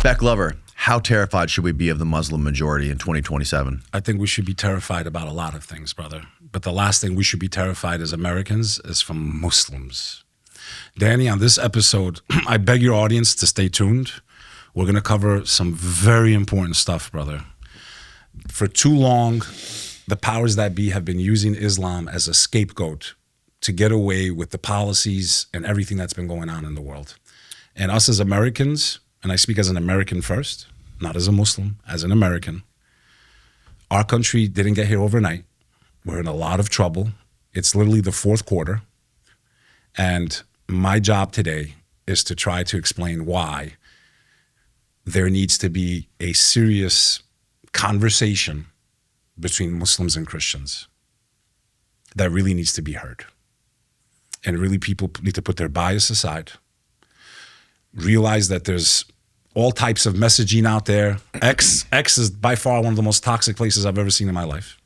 Bek Lover, how terrified should we be of the Muslim majority in 2027? I think we should be terrified about a lot of things, brother. But the last thing we should be terrified as Americans is from Muslims. Danny, on this episode, I beg your audience to stay tuned. We're going to cover some very important stuff, brother. For too long, the powers that be have been using Islam as a scapegoat to get away with the policies and everything that's been going on in the world. And us as Americans, and I speak as an American first, not as a Muslim, as an American, our country didn't get here overnight. We're in a lot of trouble. It's literally the fourth quarter. And my job today is to try to explain why there needs to be a serious conversation between Muslims and Christians that really needs to be heard. And really people need to put their bias aside, realize that there's all types of messaging out there. X is by far one of the most toxic places I've ever seen in my life.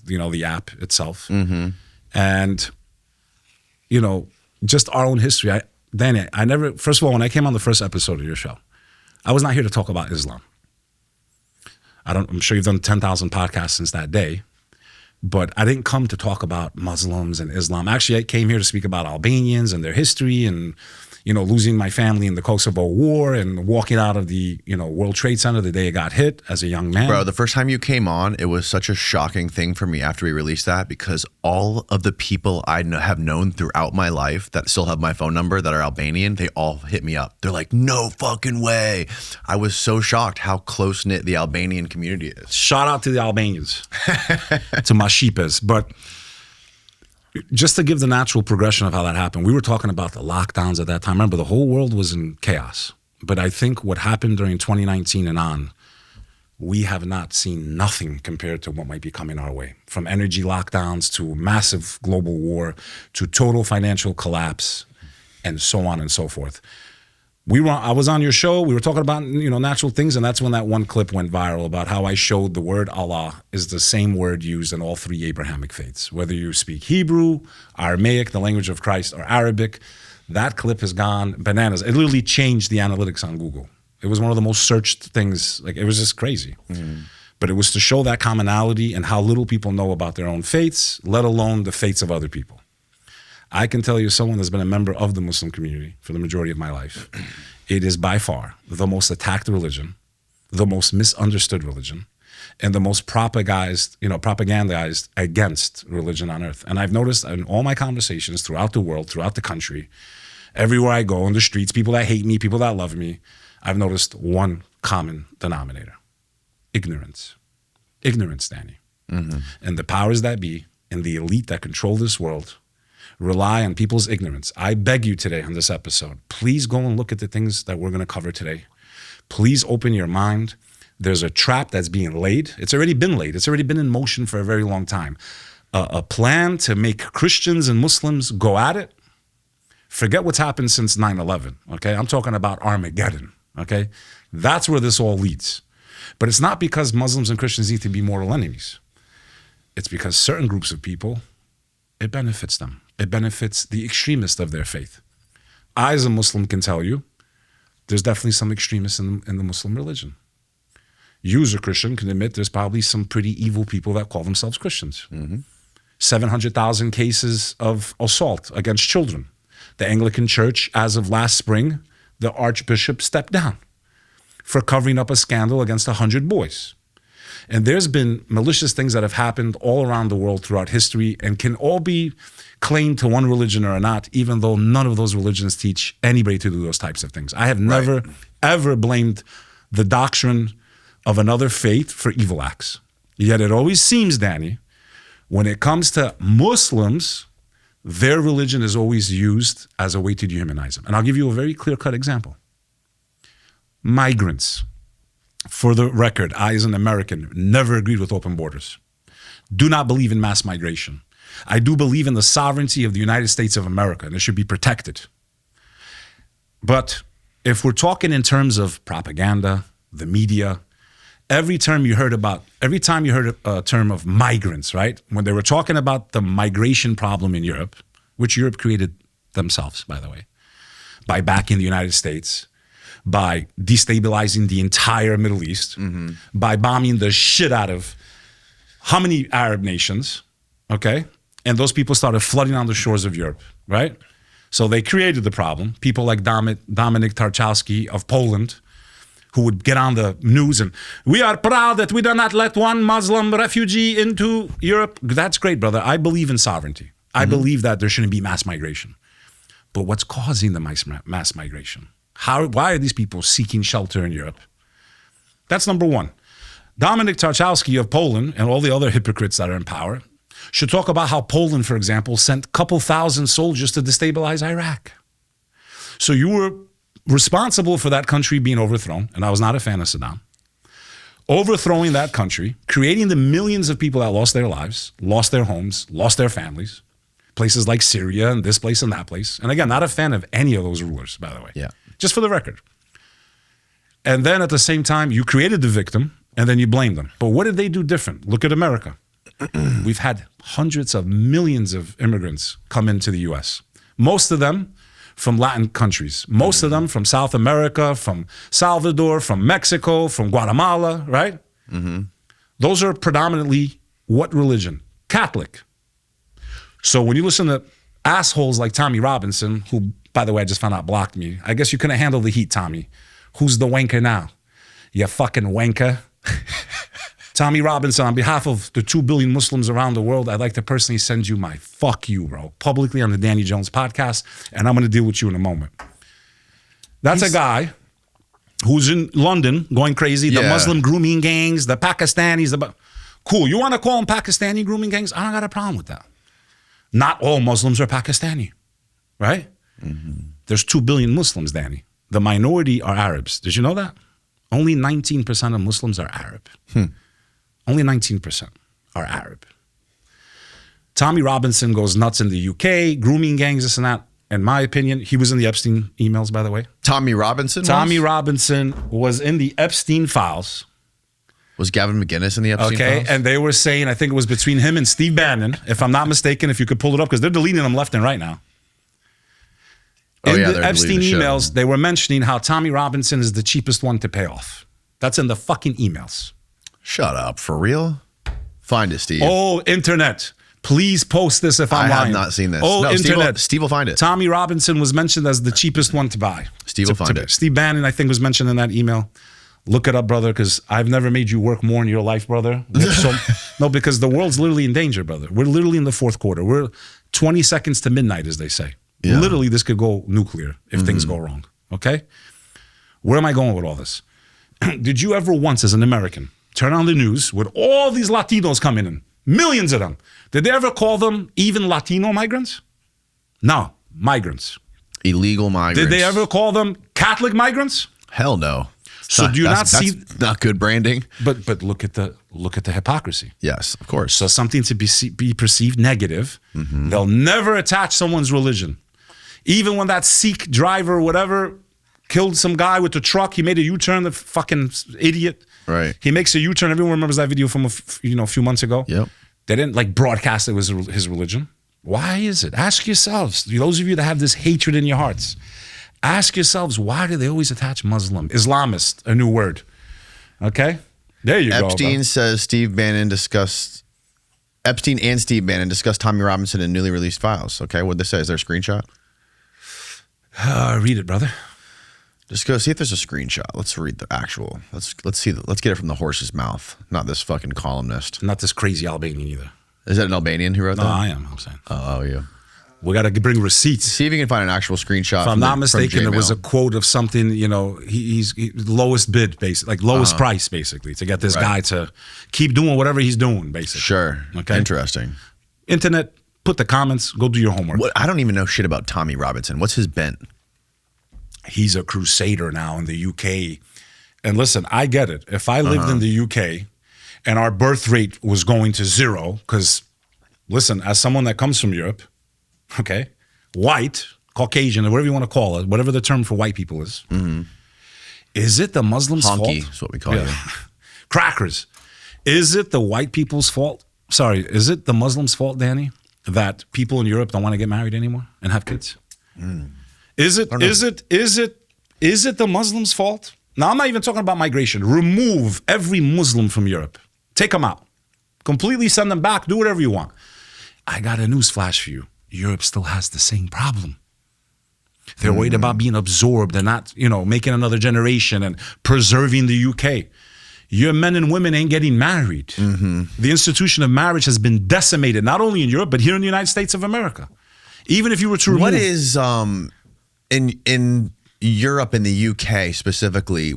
You know, the app itself. Mm-hmm. And, you know, just our own history. Danny, first of all, when I came on the first episode of your show, I was not here to talk about Islam. I'm sure you've done 10,000 podcasts since that day, but I didn't come to talk about Muslims and Islam. Actually, I came here to speak about Albanians and their history and, you know, losing my family in the Kosovo War and walking out of the, you know, World Trade Center the day it got hit as a young man. Bro, the first time you came on, it was such a shocking thing for me after we released that, because all of the people I have known throughout my life that still have my phone number that are Albanian, they all hit me up. They're like, no fucking way. I was so shocked how close-knit the Albanian community is. Shout out to the Albanians, to my sheepas. But just to give the natural progression of how that happened, we were talking about the lockdowns at that time. Remember, the whole world was in chaos. But I think what happened during 2019 and on, we have not seen nothing compared to what might be coming our way. From energy lockdowns to massive global war to total financial collapse and so on and so forth. I was on your show, we were talking about, you know, natural things, and that's when that one clip went viral about how I showed the word Allah is the same word used in all three Abrahamic faiths. Whether you speak Hebrew, Aramaic, the language of Christ, or Arabic, that clip has gone bananas. It literally changed the analytics on Google. It was one of the most searched things. Like, it was just crazy. Mm-hmm. But it was to show that commonality and how little people know about their own faiths, let alone the faiths of other people. I can tell you, as someone that's been a member of the Muslim community for the majority of my life, it is by far the most attacked religion, the most misunderstood religion, and the most propagandized against religion on earth. And I've noticed in all my conversations throughout the world, throughout the country, everywhere I go in the streets, people that hate me, people that love me, I've noticed one common denominator: ignorance. Ignorance, Danny. Mm-hmm. And the powers that be and the elite that control this world rely on people's ignorance. I beg you today on this episode, please go and look at the things that we're going to cover today. Please open your mind. There's a trap that's being laid. It's already been laid. It's already been in motion for a very long time. A plan to make Christians and Muslims go at it. Forget what's happened since 9/11, okay? I'm talking about Armageddon, okay? That's where this all leads. But it's not because Muslims and Christians need to be mortal enemies. It's because certain groups of people, it benefits them. It benefits the extremists of their faith. I, as a Muslim, can tell you, there's definitely some extremists in the Muslim religion. You, as a Christian, can admit there's probably some pretty evil people that call themselves Christians. Mm-hmm. 700,000 cases of assault against children. The Anglican Church, as of last spring, the Archbishop stepped down for covering up a scandal against 100 boys. And there's been malicious things that have happened all around the world throughout history and can all be claimed to one religion or not, even though none of those religions teach anybody to do those types of things. I have never, ever blamed the doctrine of another faith for evil acts. Yet it always seems, Danny, when it comes to Muslims, their religion is always used as a way to dehumanize them. And I'll give you a very clear-cut example. Migrants. For the record, I, as an American, never agreed with open borders. Do not believe in mass migration. I do believe in the sovereignty of the United States of America, and it should be protected. But if we're talking in terms of propaganda, the media, every time you heard a term of migrants, right? When they were talking about the migration problem in Europe, which Europe created themselves, by the way, by backing the United States, by destabilizing the entire Middle East, by bombing the shit out of how many Arab nations, okay? And those people started flooding on the shores of Europe, right? So they created the problem. People like Dominik Tarczewski of Poland, who would get on the news and, we are proud that we do not let one Muslim refugee into Europe. That's great, brother. I believe in sovereignty. I believe that there shouldn't be mass migration. But what's causing the mass migration? Why are these people seeking shelter in Europe? That's number one. Dominik Tarczewski of Poland and all the other hypocrites that are in power should talk about how Poland, for example, sent a couple thousand soldiers to destabilize Iraq. So you were responsible for that country being overthrown, and I was not a fan of Saddam. Overthrowing that country, creating the millions of people that lost their lives, lost their homes, lost their families, places like Syria and this place and that place. And again, not a fan of any of those rulers, by the way. Yeah. Just for the record. And then at the same time, you created the victim, and then you blame them. But what did they do different? Look at America. We've had hundreds of millions of immigrants come into the U.S. Most of them from Latin countries. Most of them from South America, from Salvador, from Mexico, from Guatemala, right? Those are predominantly what religion? Catholic. So when you listen to assholes like Tommy Robinson, who, by the way, I just found out blocked me. I guess you couldn't handle the heat, Tommy. Who's the wanker now? You fucking wanker. Tommy Robinson, on behalf of the 2 billion Muslims around the world, I'd like to personally send you my fuck you, bro, publicly on the Danny Jones podcast, and I'm going to deal with you in a moment. That's a guy who's in London going crazy, the Muslim grooming gangs, the Pakistanis. Cool, you want to call them Pakistani grooming gangs? I don't got a problem with that. Not all Muslims are Pakistani, right? There's 2 billion Muslims, Danny. The minority are Arabs. Did you know that? Only 19% of Muslims are Arab. Only 19% are Arab. Tommy Robinson goes nuts in the UK, grooming gangs, this and that. In my opinion, he was in the Epstein emails, by the way. Tommy Robinson? Tommy Robinson was in the Epstein files. Was Gavin McGinnis in the Epstein files? And they were saying, I think it was between him and Steve Bannon, if I'm not mistaken, if you could pull it up, because they're deleting them left and right now. In the Epstein emails, they were mentioning how Tommy Robinson is the cheapest one to pay off. That's in the fucking emails. Shut up. For real? Find it, Steve. Oh, internet. Please post this if I'm lying. I have not seen this. Oh, no, internet. Steve will find it. Tommy Robinson was mentioned as the cheapest one to buy. Steve will find it. Steve Bannon, I think, was mentioned in that email. Look it up, brother, because I've never made you work more in your life, brother. No, because the world's literally in danger, brother. We're literally in the fourth quarter. We're 20 seconds to midnight, as they say. Yeah. Literally, this could go nuclear if things go wrong, okay? Where am I going with all this? Did you ever once, as an American, turn on the news with all these Latinos coming in, millions of them? Did they ever call them even Latino migrants? No, migrants. Illegal migrants. Did they ever call them Catholic migrants? Hell no. So do you not see? That's not good branding. But look at the hypocrisy. Yes, of course. So something to be perceived negative, they'll never attach someone's religion. Even when that Sikh driver or whatever killed some guy with the truck, he made a U-turn, the fucking idiot. Right. He makes a U-turn. Everyone remembers that video from a few months ago. Yep. They didn't broadcast it was his religion. Why is it? Ask yourselves, those of you that have this hatred in your hearts, ask yourselves, why do they always attach Muslim? Islamist, a new word. Okay? There you go. Epstein says Epstein and Steve Bannon discussed Tommy Robinson in newly released files. Okay, what'd they say? Is there a screenshot? Read it, brother. Just go see if there's a screenshot. Let's read the actual. Let's see. Let's get it from the horse's mouth, not this fucking columnist. Not this crazy Albanian either. Is that an Albanian who wrote that? No, I am. I'm saying. Oh, yeah. We got to bring receipts. See if you can find an actual screenshot. If I'm not mistaken, there was a quote of something. He's lowest bid, basically, like lowest price, basically, to get this guy to keep doing whatever he's doing, basically. Sure. Okay. Interesting. Internet. Put the comments. Go do your homework. I don't even know shit about Tommy Robinson. What's his bent? He's a crusader now in the UK. And listen, I get it. If I lived in the UK and our birth rate was going to zero, because listen, as someone that comes from Europe, okay, white, Caucasian, or whatever you want to call it, whatever the term for white people is, is it the Muslims' fault? Honky is what we call it. Crackers. Is it the white people's fault? Sorry, is it the Muslims' fault, Danny, that people in Europe don't want to get married anymore and have kids? Is it the Muslims' fault? Now, I'm not even talking about migration. Remove every Muslim from Europe. Take them out. Completely send them back. Do whatever you want. I got a news flash for you. Europe still has the same problem. They're worried about being absorbed and not, making another generation and preserving the UK. Your men and women ain't getting married. The institution of marriage has been decimated, not only in Europe, but here in the United States of America. Even if you were to remove... What is, in Europe and the UK specifically,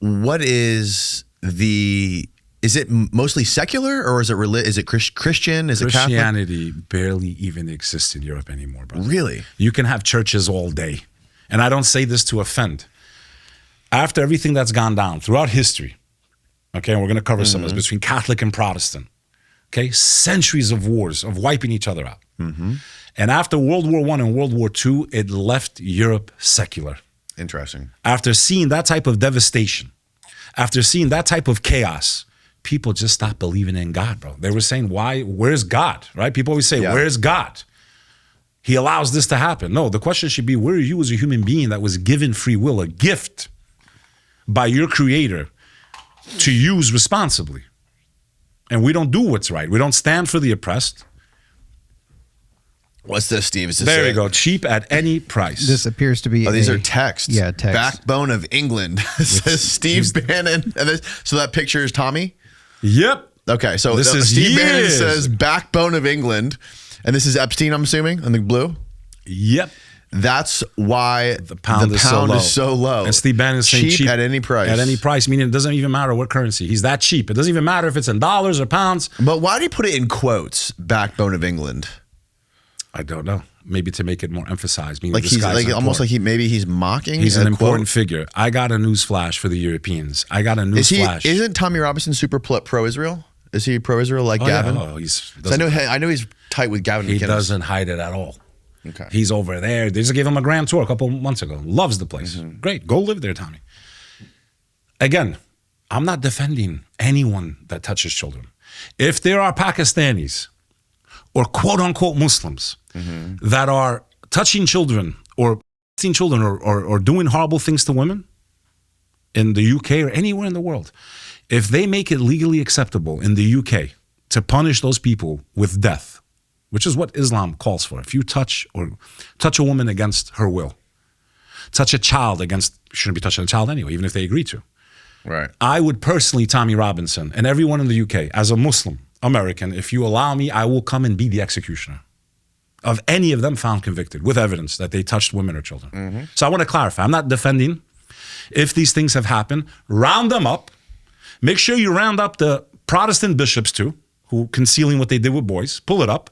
what is the... Is it mostly secular, or is it Christian? Is it Catholic? Christianity barely even exists in Europe anymore, brother. Really? You can have churches all day. And I don't say this to offend. After everything that's gone down throughout history, okay, and we're going to cover some of this, between Catholic and Protestant, okay, centuries of wars, of wiping each other out. And after World War I and World War II, it left Europe secular. Interesting. After seeing that type of devastation, after seeing that type of chaos, people just stopped believing in God, bro. They were saying, why? Where's God, right? People always say, where's God? He allows this to happen. No, the question should be, where are you as a human being that was given free will, a gift by your creator to use responsibly? And we don't do what's right. We don't stand for the oppressed. What's this, Steve? Is this there you go. Cheap at any price. This appears to be these are texts. Yeah, text. Backbone of England. It says Steve Bannon. And so that picture is Tommy? Yep. Okay, so this is Steve Bannon says backbone of England. And this is Epstein, I'm assuming, in the blue? Yep. That's why the pound is so low. And Steve Bannon is saying cheap at any price. At any price, meaning it doesn't even matter what currency. He's that cheap. It doesn't even matter if it's in dollars or pounds. But why do you put it in quotes, backbone of England? I don't know. Maybe to make it more emphasized. Like he's almost like maybe he's mocking. He's an important figure. I got a news flash for the Europeans. I got a news flash. Isn't Tommy Robinson super pro-Israel? Is he pro-Israel like Gavin? Yeah. I know he's tight with Gavin. He doesn't hide it at all. Okay. He's over there. They just gave him a grand tour a couple months ago. Loves the place. Great. Go live there, Tommy. Again, I'm not defending anyone that touches children. If there are Pakistanis or quote unquote Muslims that are touching children or doing horrible things to women in the UK or anywhere in the world, if they make it legally acceptable in the UK to punish those people with death, which is what Islam calls for. If you touch a woman against her will, touch a child shouldn't be touching a child anyway, even if they agree to. Right. I would personally, Tommy Robinson, and everyone in the UK, as a Muslim American, if you allow me, I will come and be the executioner of any of them found convicted with evidence that they touched women or children. So I want to clarify, I'm not defending. If these things have happened, round them up. Make sure you round up the Protestant bishops too, who concealing what they did with boys. Pull it up,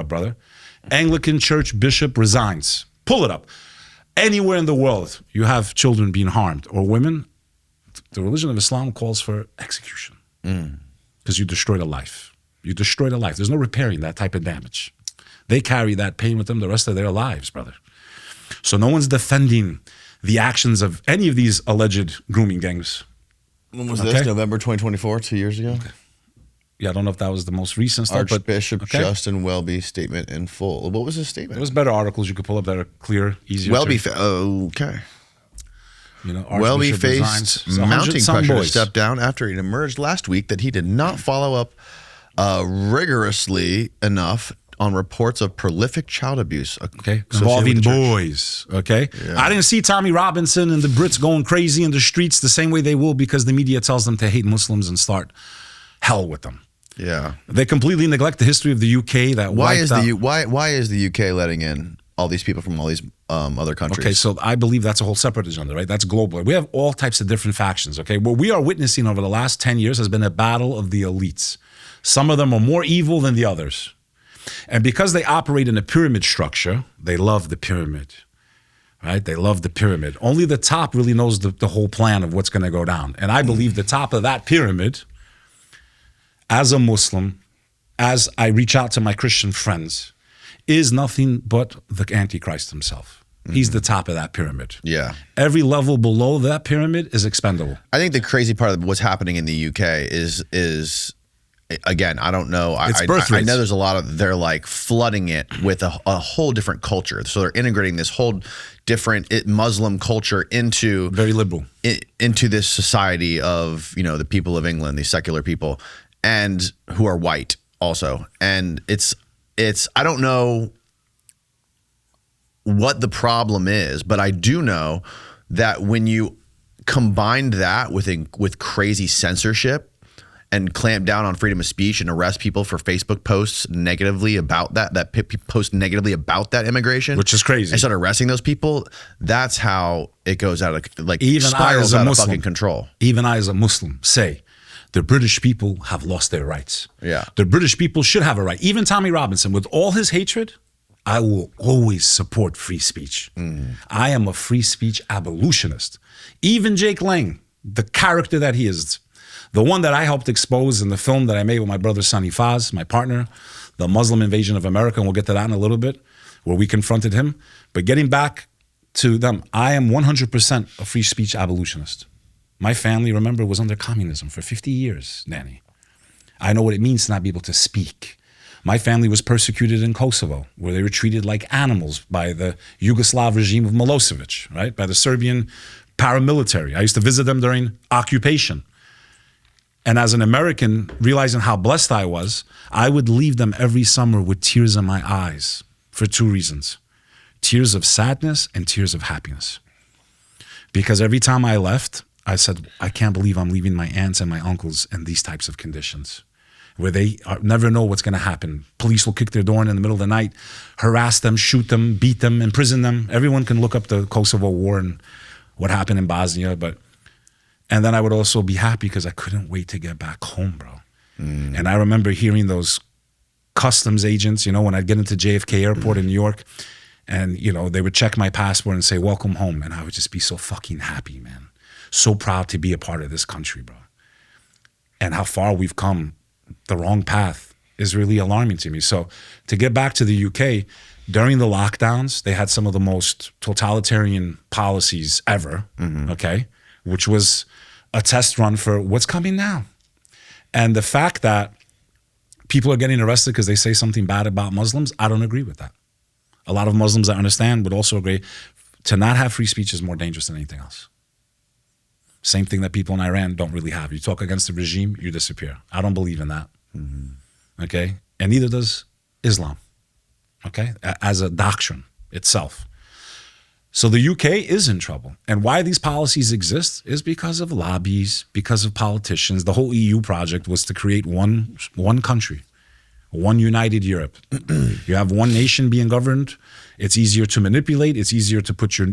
brother. Anglican Church bishop resigns. Pull it up. Anywhere in the world you have children being harmed or women, the religion of Islam calls for execution because you destroyed a life. You destroyed a life. There's no repairing that type of damage. They carry that pain with them the rest of their lives, brother. So no one's defending the actions of any of these alleged grooming gangs. When was this? November 2024, 2 years ago? Okay. Yeah, I don't know if that was the most recent stuff. Archbishop Justin Welby statement in full. What was his statement? There was better articles you could pull up that are clear, easier. Welby, okay. Welby faced mounting pressure to step down after it emerged last week that he did not follow up rigorously enough on reports of prolific child abuse. Okay, involving boys. Okay, yeah. I didn't see Tommy Robinson and the Brits going crazy in the streets the same way they will because the media tells them to hate Muslims and start hell with them. Yeah, they completely neglect the history of the UK. Why is the UK letting in all these people from all these other countries? Okay, so I believe that's a whole separate agenda, right? That's global. We have all types of different factions. Okay, what we are witnessing over the last 10 years has been a battle of the elites. Some of them are more evil than the others. And because they operate in a pyramid structure, they love the pyramid, right? They love the pyramid. Only the top really knows the whole plan of what's going to go down. And I believe the top of that pyramid, as a Muslim, as I reach out to my Christian friends, is nothing but the Antichrist himself. He's the top of that pyramid. Yeah. Every level below that pyramid is expendable. I think the crazy part of what's happening in the UK is again, I don't know. I know there's a lot of, they're like flooding it with a whole different culture. So they're integrating this whole different Muslim culture into very liberal into this society of, you know, the people of England, these secular people, and who are white also. And it's I don't know what the problem is, but I do know that when you combined that with crazy censorship and clamp down on freedom of speech and arrest people for Facebook posts negatively about that post negatively about that immigration, which is crazy, and start arresting those people, that's how it goes out of, like, even spirals out of fucking control. Even I as a Muslim say the British people have lost their rights. Yeah. The British people should have a right. Even Tommy Robinson, with all his hatred, I will always support free speech. I am a free speech abolitionist. Even Jake Lang, the character that he is, the one that I helped expose in the film that I made with my brother Sonny Faz, my partner, The Muslim Invasion of America, and we'll get to that in a little bit, where we confronted him. But getting back to them, I am 100% a free speech abolitionist. My family, remember, was under communism for 50 years, Danny. I know what it means to not be able to speak. My family was persecuted in Kosovo, where they were treated like animals by the Yugoslav regime of Milosevic, right? By the Serbian paramilitary. I used to visit them during occupation. And as an American, realizing how blessed I was, I would leave them every summer with tears in my eyes for two reasons. Tears of sadness and tears of happiness. Because every time I left, I said, I can't believe I'm leaving my aunts and my uncles in these types of conditions, where they never know what's going to happen. Police will kick their door in the middle of the night, harass them, shoot them, beat them, imprison them. Everyone can look up the Kosovo War and what happened in Bosnia. And then I would also be happy because I couldn't wait to get back home, bro. And I remember hearing those customs agents, you know, when I'd get into JFK Airport in New York, and, you know, they would check my passport and say, welcome home. And I would just be so fucking happy, man. So proud to be a part of this country, bro. And how far we've come, the wrong path, is really alarming to me. So to get back to the UK, during the lockdowns, they had some of the most totalitarian policies ever, okay? Which was a test run for what's coming now. And the fact that people are getting arrested because they say something bad about Muslims, I don't agree with that. A lot of Muslims I understand would also agree to not have free speech is more dangerous than anything else. Same thing that people in Iran don't really have. You talk against the regime, you disappear. I don't believe in that. Okay? And neither does Islam. Okay? As a doctrine itself. So the UK is in trouble. And why these policies exist is because of lobbies, because of politicians. The whole EU project was to create one country, one united Europe. You have one nation being governed. It's easier to manipulate. It's easier to put your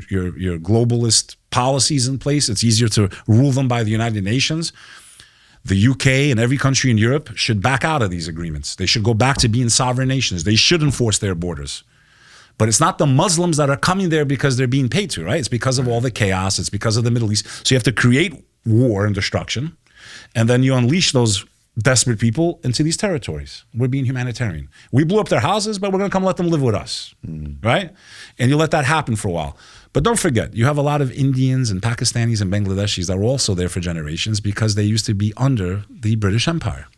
globalist policies in place. It's easier to rule them by the United Nations. The UK and every country in Europe should back out of these agreements. They should go back to being sovereign nations. They should enforce their borders. But it's not the Muslims that are coming there because they're being paid to, right? It's because of all the chaos. It's because of the Middle East. So you have to create war and destruction. And then you unleash those desperate people into these territories. We're being humanitarian. We blew up their houses, but we're going to come let them live with us, right? And you let that happen for a while. But don't forget, you have a lot of Indians and Pakistanis and Bangladeshis that were also there for generations because they used to be under the British Empire.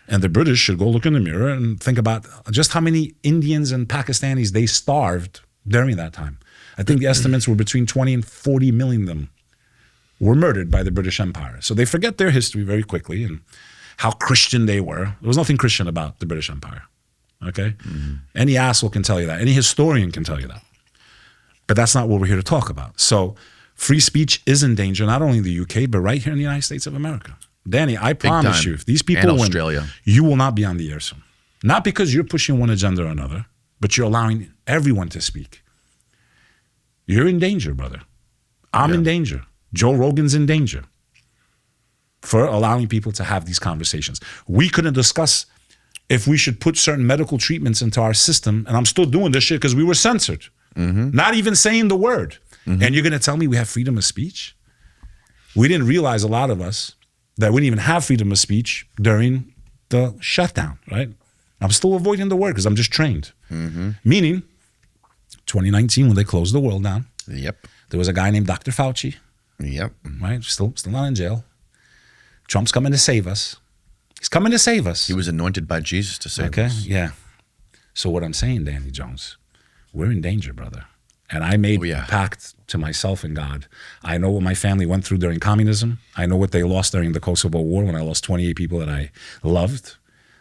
And the British should go look in the mirror and think about just how many Indians and Pakistanis they starved during that time. I think the estimates were between 20 and 40 million of them were murdered by the British Empire. So they forget their history very quickly and how Christian they were. There was nothing Christian about the British Empire, okay? Any asshole can tell you that. Any historian can tell you that. But that's not what we're here to talk about. So free speech is in danger, not only in the UK, but right here in the United States of America. Danny, I promise you, if these people win, you will not be on the air soon. Not because you're pushing one agenda or another, but you're allowing everyone to speak. You're in danger, brother. I'm in danger. Joe Rogan's in danger for allowing people to have these conversations. We couldn't discuss if we should put certain medical treatments into our system, and I'm still doing this shit because we were censored. Not even saying the word. And you're going to tell me we have freedom of speech? We didn't realize, a lot of us, that we didn't even have freedom of speech during the shutdown, right? I'm still avoiding the word because I'm just trained. Meaning, 2019, when they closed the world down, there was a guy named Dr. Fauci, right? Still not in jail. Trump's coming to save us. He's coming to save us. He was anointed by Jesus to save us. Okay, yeah. So what I'm saying, Danny Jones, we're in danger, brother. And I made a pact to myself and God. I know what my family went through during communism. I know what they lost during the Kosovo War when I lost 28 people that I loved.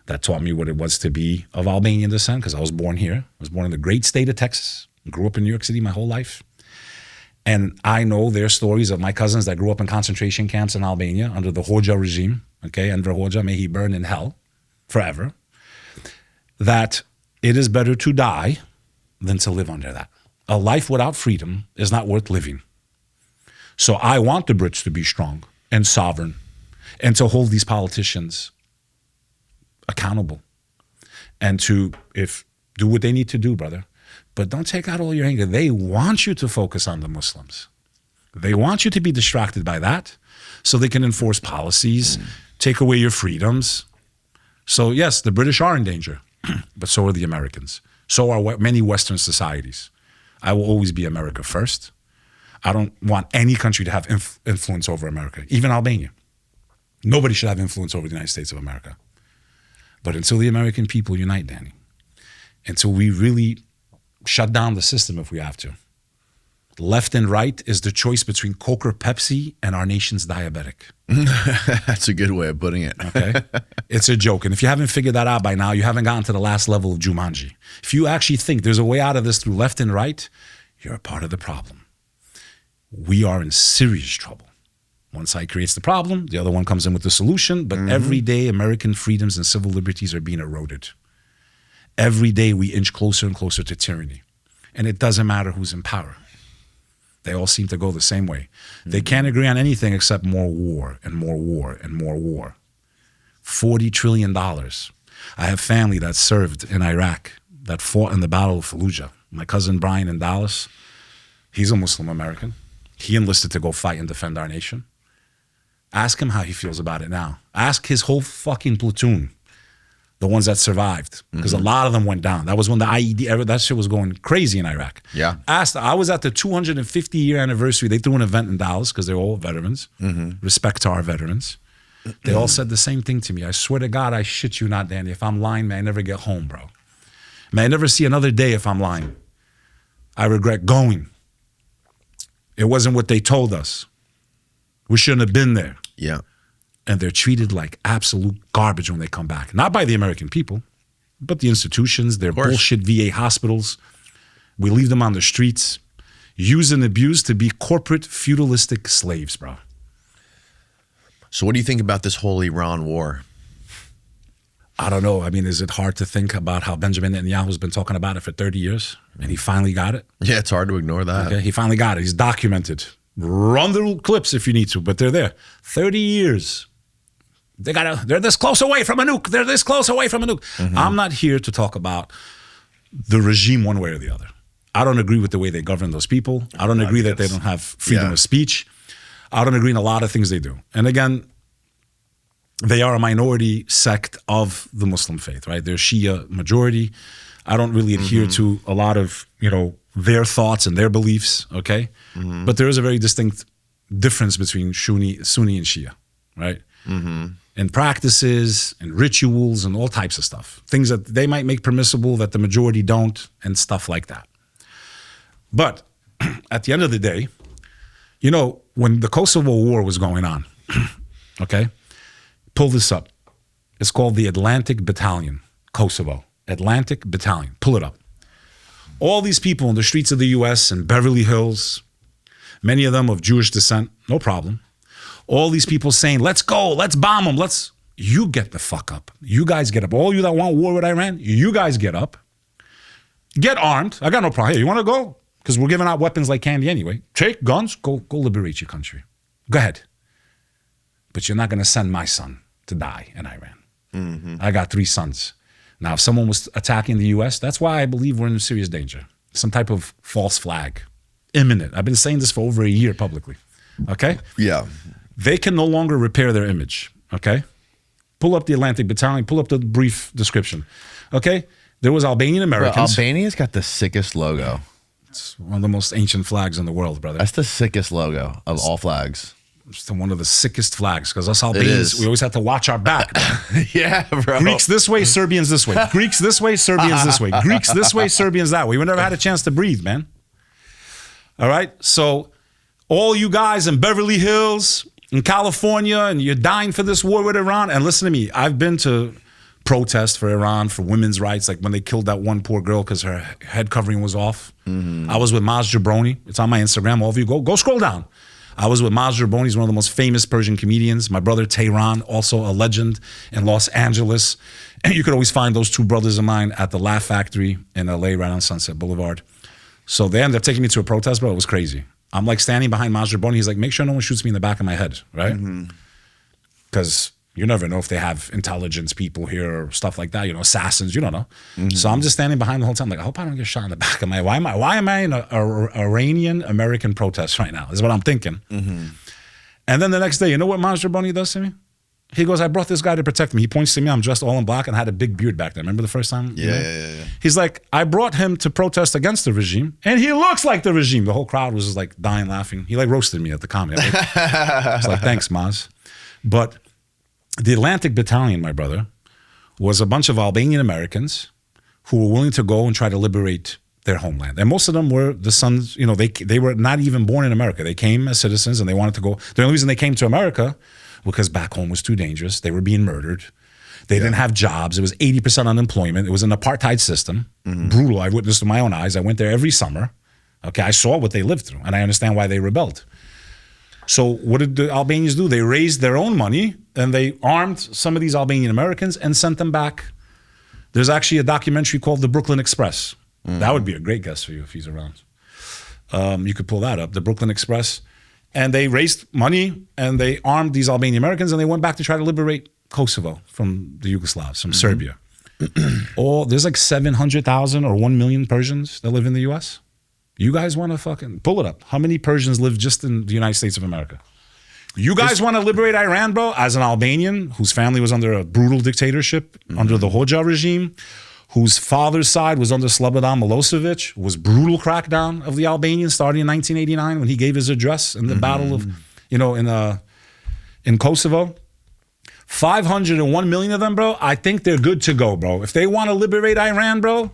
That taught me what it was to be of Albanian descent because I was born here. I was born in the great state of Texas. Grew up in New York City my whole life. And I know their stories of my cousins that grew up in concentration camps in Albania under the Hoxha regime. Okay, Enver Hoxha, may he burn in hell forever. That it is better to die than to live under that. A life without freedom is not worth living. So I want the Brits to be strong and sovereign and to hold these politicians accountable and to do what they need to do, brother. But don't take out all your anger. They want you to focus on the Muslims. They want you to be distracted by that so they can enforce policies, take away your freedoms. So yes, the British are in danger, but so are the Americans. So are many Western societies. I will always be America first. I don't want any country to have influence over America, even Albania. Nobody should have influence over the United States of America. But until the American people unite, Danny, until we really shut down the system if we have to, left and right is the choice between Coke or Pepsi and our nation's diabetic. That's a good way of putting it. Okay? It's a joke. And if you haven't figured that out by now, you haven't gotten to the last level of Jumanji. If you actually think there's a way out of this through left and right, you're a part of the problem. We are in serious trouble. One side creates the problem, the other one comes in with the solution, but every day American freedoms and civil liberties are being eroded. Every day we inch closer and closer to tyranny. And it doesn't matter who's in power. They all seem to go the same way. They can't agree on anything except more war and more war and more war. $40 trillion. I have family that served in Iraq, that fought in the Battle of Fallujah. My cousin Brian in Dallas, he's a Muslim American. He enlisted to go fight and defend our nation. Ask him how he feels about it now. Ask his whole fucking platoon, the ones that survived, because a lot of them went down. That was when the IED, that shit was going crazy in Iraq. Yeah. I was at the 250-year anniversary. They threw an event in Dallas because they're all veterans. Respect to our veterans. They all said the same thing to me. I swear to God, I shit you not, Danny. If I'm lying, may I never get home, bro. May I never see another day if I'm lying. I regret going. It wasn't what they told us. We shouldn't have been there. Yeah. And they're treated like absolute garbage when they come back. Not by the American people, but the institutions, their bullshit VA hospitals. We leave them on the streets, used and abused to be corporate feudalistic slaves, bro. So what do you think about this whole Iran war? I don't know. I mean, is it hard to think about how Benjamin Netanyahu's been talking about it for 30 years and he finally got it? Yeah, it's hard to ignore that. Okay, he finally got it. He's documented. Run the clips if you need to, but they're there. 30 years. They're this close away from a nuke. They're this close away from a nuke. I'm not here to talk about the regime one way or the other. I don't agree with the way they govern those people. I don't agree that they don't have freedom of speech. I don't agree in a lot of things they do. And again, they are a minority sect of the Muslim faith, right? They're Shia majority. I don't really adhere to a lot of, their thoughts and their beliefs, okay? But there is a very distinct difference between Sunni and Shia, right? And practices and rituals and all types of stuff. Things that they might make permissible that the majority don't and stuff like that. But at the end of the day, when the Kosovo War was going on, okay? Pull this up. It's called the Atlantic Battalion, Kosovo. Atlantic Battalion. Pull it up. All these people in the streets of the U.S. and Beverly Hills, many of them of Jewish descent, no problem. All these people saying, let's go, let's bomb them, you get the fuck up. You guys get up. All you that want war with Iran, you guys get up. Get armed. I got no problem. Hey, you want to go? Because we're giving out weapons like candy anyway. Take guns, go liberate your country. Go ahead. But you're not going to send my son to die in Iran. I got 3 sons. Now, if someone was attacking the U.S., that's why I believe we're in serious danger. Some type of false flag. Imminent. I've been saying this for over a year publicly. Okay? Yeah. They can no longer repair their image. Okay? Pull up the Atlantic Battalion. Pull up the brief description. Okay? There was Albanian Americans. Well, Albania's got the sickest logo. It's one of the most ancient flags in the world, brother. That's the sickest logo of all flags. It's one of the sickest flags because us Albanians, we always have to watch our back. Yeah, bro. Greeks this way, Serbians this way. Greeks this way, Serbians this way. Greeks this way, Serbians that way. We never had a chance to breathe, man. All right? So all you guys in Beverly Hills, in California, and you're dying for this war with Iran, and listen to me, I've been to protests for Iran, for women's rights, like when they killed that one poor girl because her head covering was off. I was with Maz Jabroni. It's on my Instagram. All of you, go scroll down. I was with Maz Jabroni. He's one of the most famous Persian comedians. My brother Tehran, also a legend in Los Angeles. And you could always find those two brothers of mine at the Laugh Factory in LA, right on Sunset Boulevard. So they ended up taking me to a protest, bro. It was crazy. I'm like standing behind Maz Jabroni. He's like, make sure no one shoots me in the back of my head, right? Because you never know if they have intelligence people here or stuff like that, you know, assassins, you don't know. So I'm just standing behind the whole time, like, I hope I don't get shot in the back of my head. Why am I in an Iranian-American protest right now, is what I'm thinking. And then the next day, you know what Maz Jabroni does to me? He goes, I brought this guy to protect me. He points to me, I'm dressed all in black and had a big beard back then. Remember the first time? Yeah. He's like, I brought him to protest against the regime, and he looks like the regime. The whole crowd was just like dying laughing. He like roasted me at the comedy. I was like, thanks, Maz. But the Atlantic Battalion, my brother, was a bunch of Albanian Americans who were willing to go and try to liberate their homeland. And most of them were the sons, you know, they were not even born in America. They came as citizens and they wanted to go. The only reason they came to America because back home was too dangerous. They were being murdered. They didn't have jobs. It was 80% unemployment. It was an apartheid system. Brutal. I witnessed with my own eyes. I went there every summer. Okay, I saw what they lived through and I understand why they rebelled. So what did the Albanians do? They raised their own money and they armed some of these Albanian Americans and sent them back. There's actually a documentary called The Brooklyn Express. That would be a great guest for you if he's around. You could pull that up, The Brooklyn Express. And they raised money and they armed these Albanian Americans and they went back to try to liberate Kosovo from the Yugoslavs, from Serbia. There's like 700,000 or 1 million Persians that live in the U.S. You guys want to fucking pull it up. How many Persians live just in the United States of America? You guys want to liberate Iran, bro? As an Albanian whose family was under a brutal dictatorship, under the Hoxha regime, whose father's side was under Slobodan Milosevic, was brutal crackdown of the Albanians starting in 1989 when he gave his address in the battle of, in Kosovo. 501 million of them, bro. I think they're good to go, bro. If they want to liberate Iran, bro,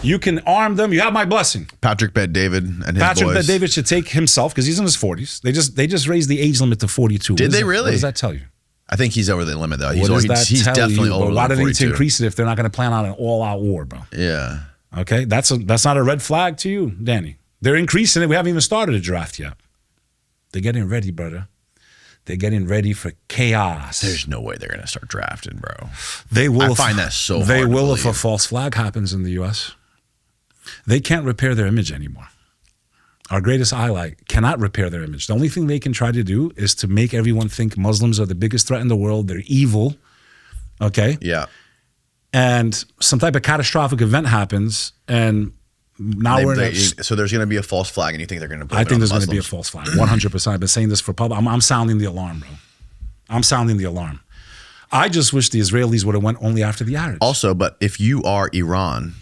you can arm them. You have my blessing. Patrick Bet-David and his Patrick boys. Bet-David should take himself because he's in his 40s. They just raised the age limit to 42. Did they really? What does that tell you? I think he's over the limit though. What does that He's tell definitely you, over. Why do they need to 42. increase it if they're not going to plan on an all-out war, bro? Yeah. Okay, that's not a red flag to you, Danny. They're increasing it. We haven't even started a draft yet. They're getting ready, brother. They're getting ready for chaos. There's no way they're going to start drafting, bro. They will. I find that so hard. They to will believe. if a false flag happens in the U.S. They can't repair their image anymore. Our greatest ally cannot repair their image. The only thing they can try to do is to make everyone think Muslims are the biggest threat in the world. They're evil. Okay? Yeah. And some type of catastrophic event happens, and now So there's going to be a false flag, and you think they're going to put I it think on there's going to Muslims? be a false flag. 100%. I've been saying this for public. I'm sounding the alarm, bro. I'm sounding the alarm. I just wish the Israelis would have went only after the Arabs. Also, but if you are Iran,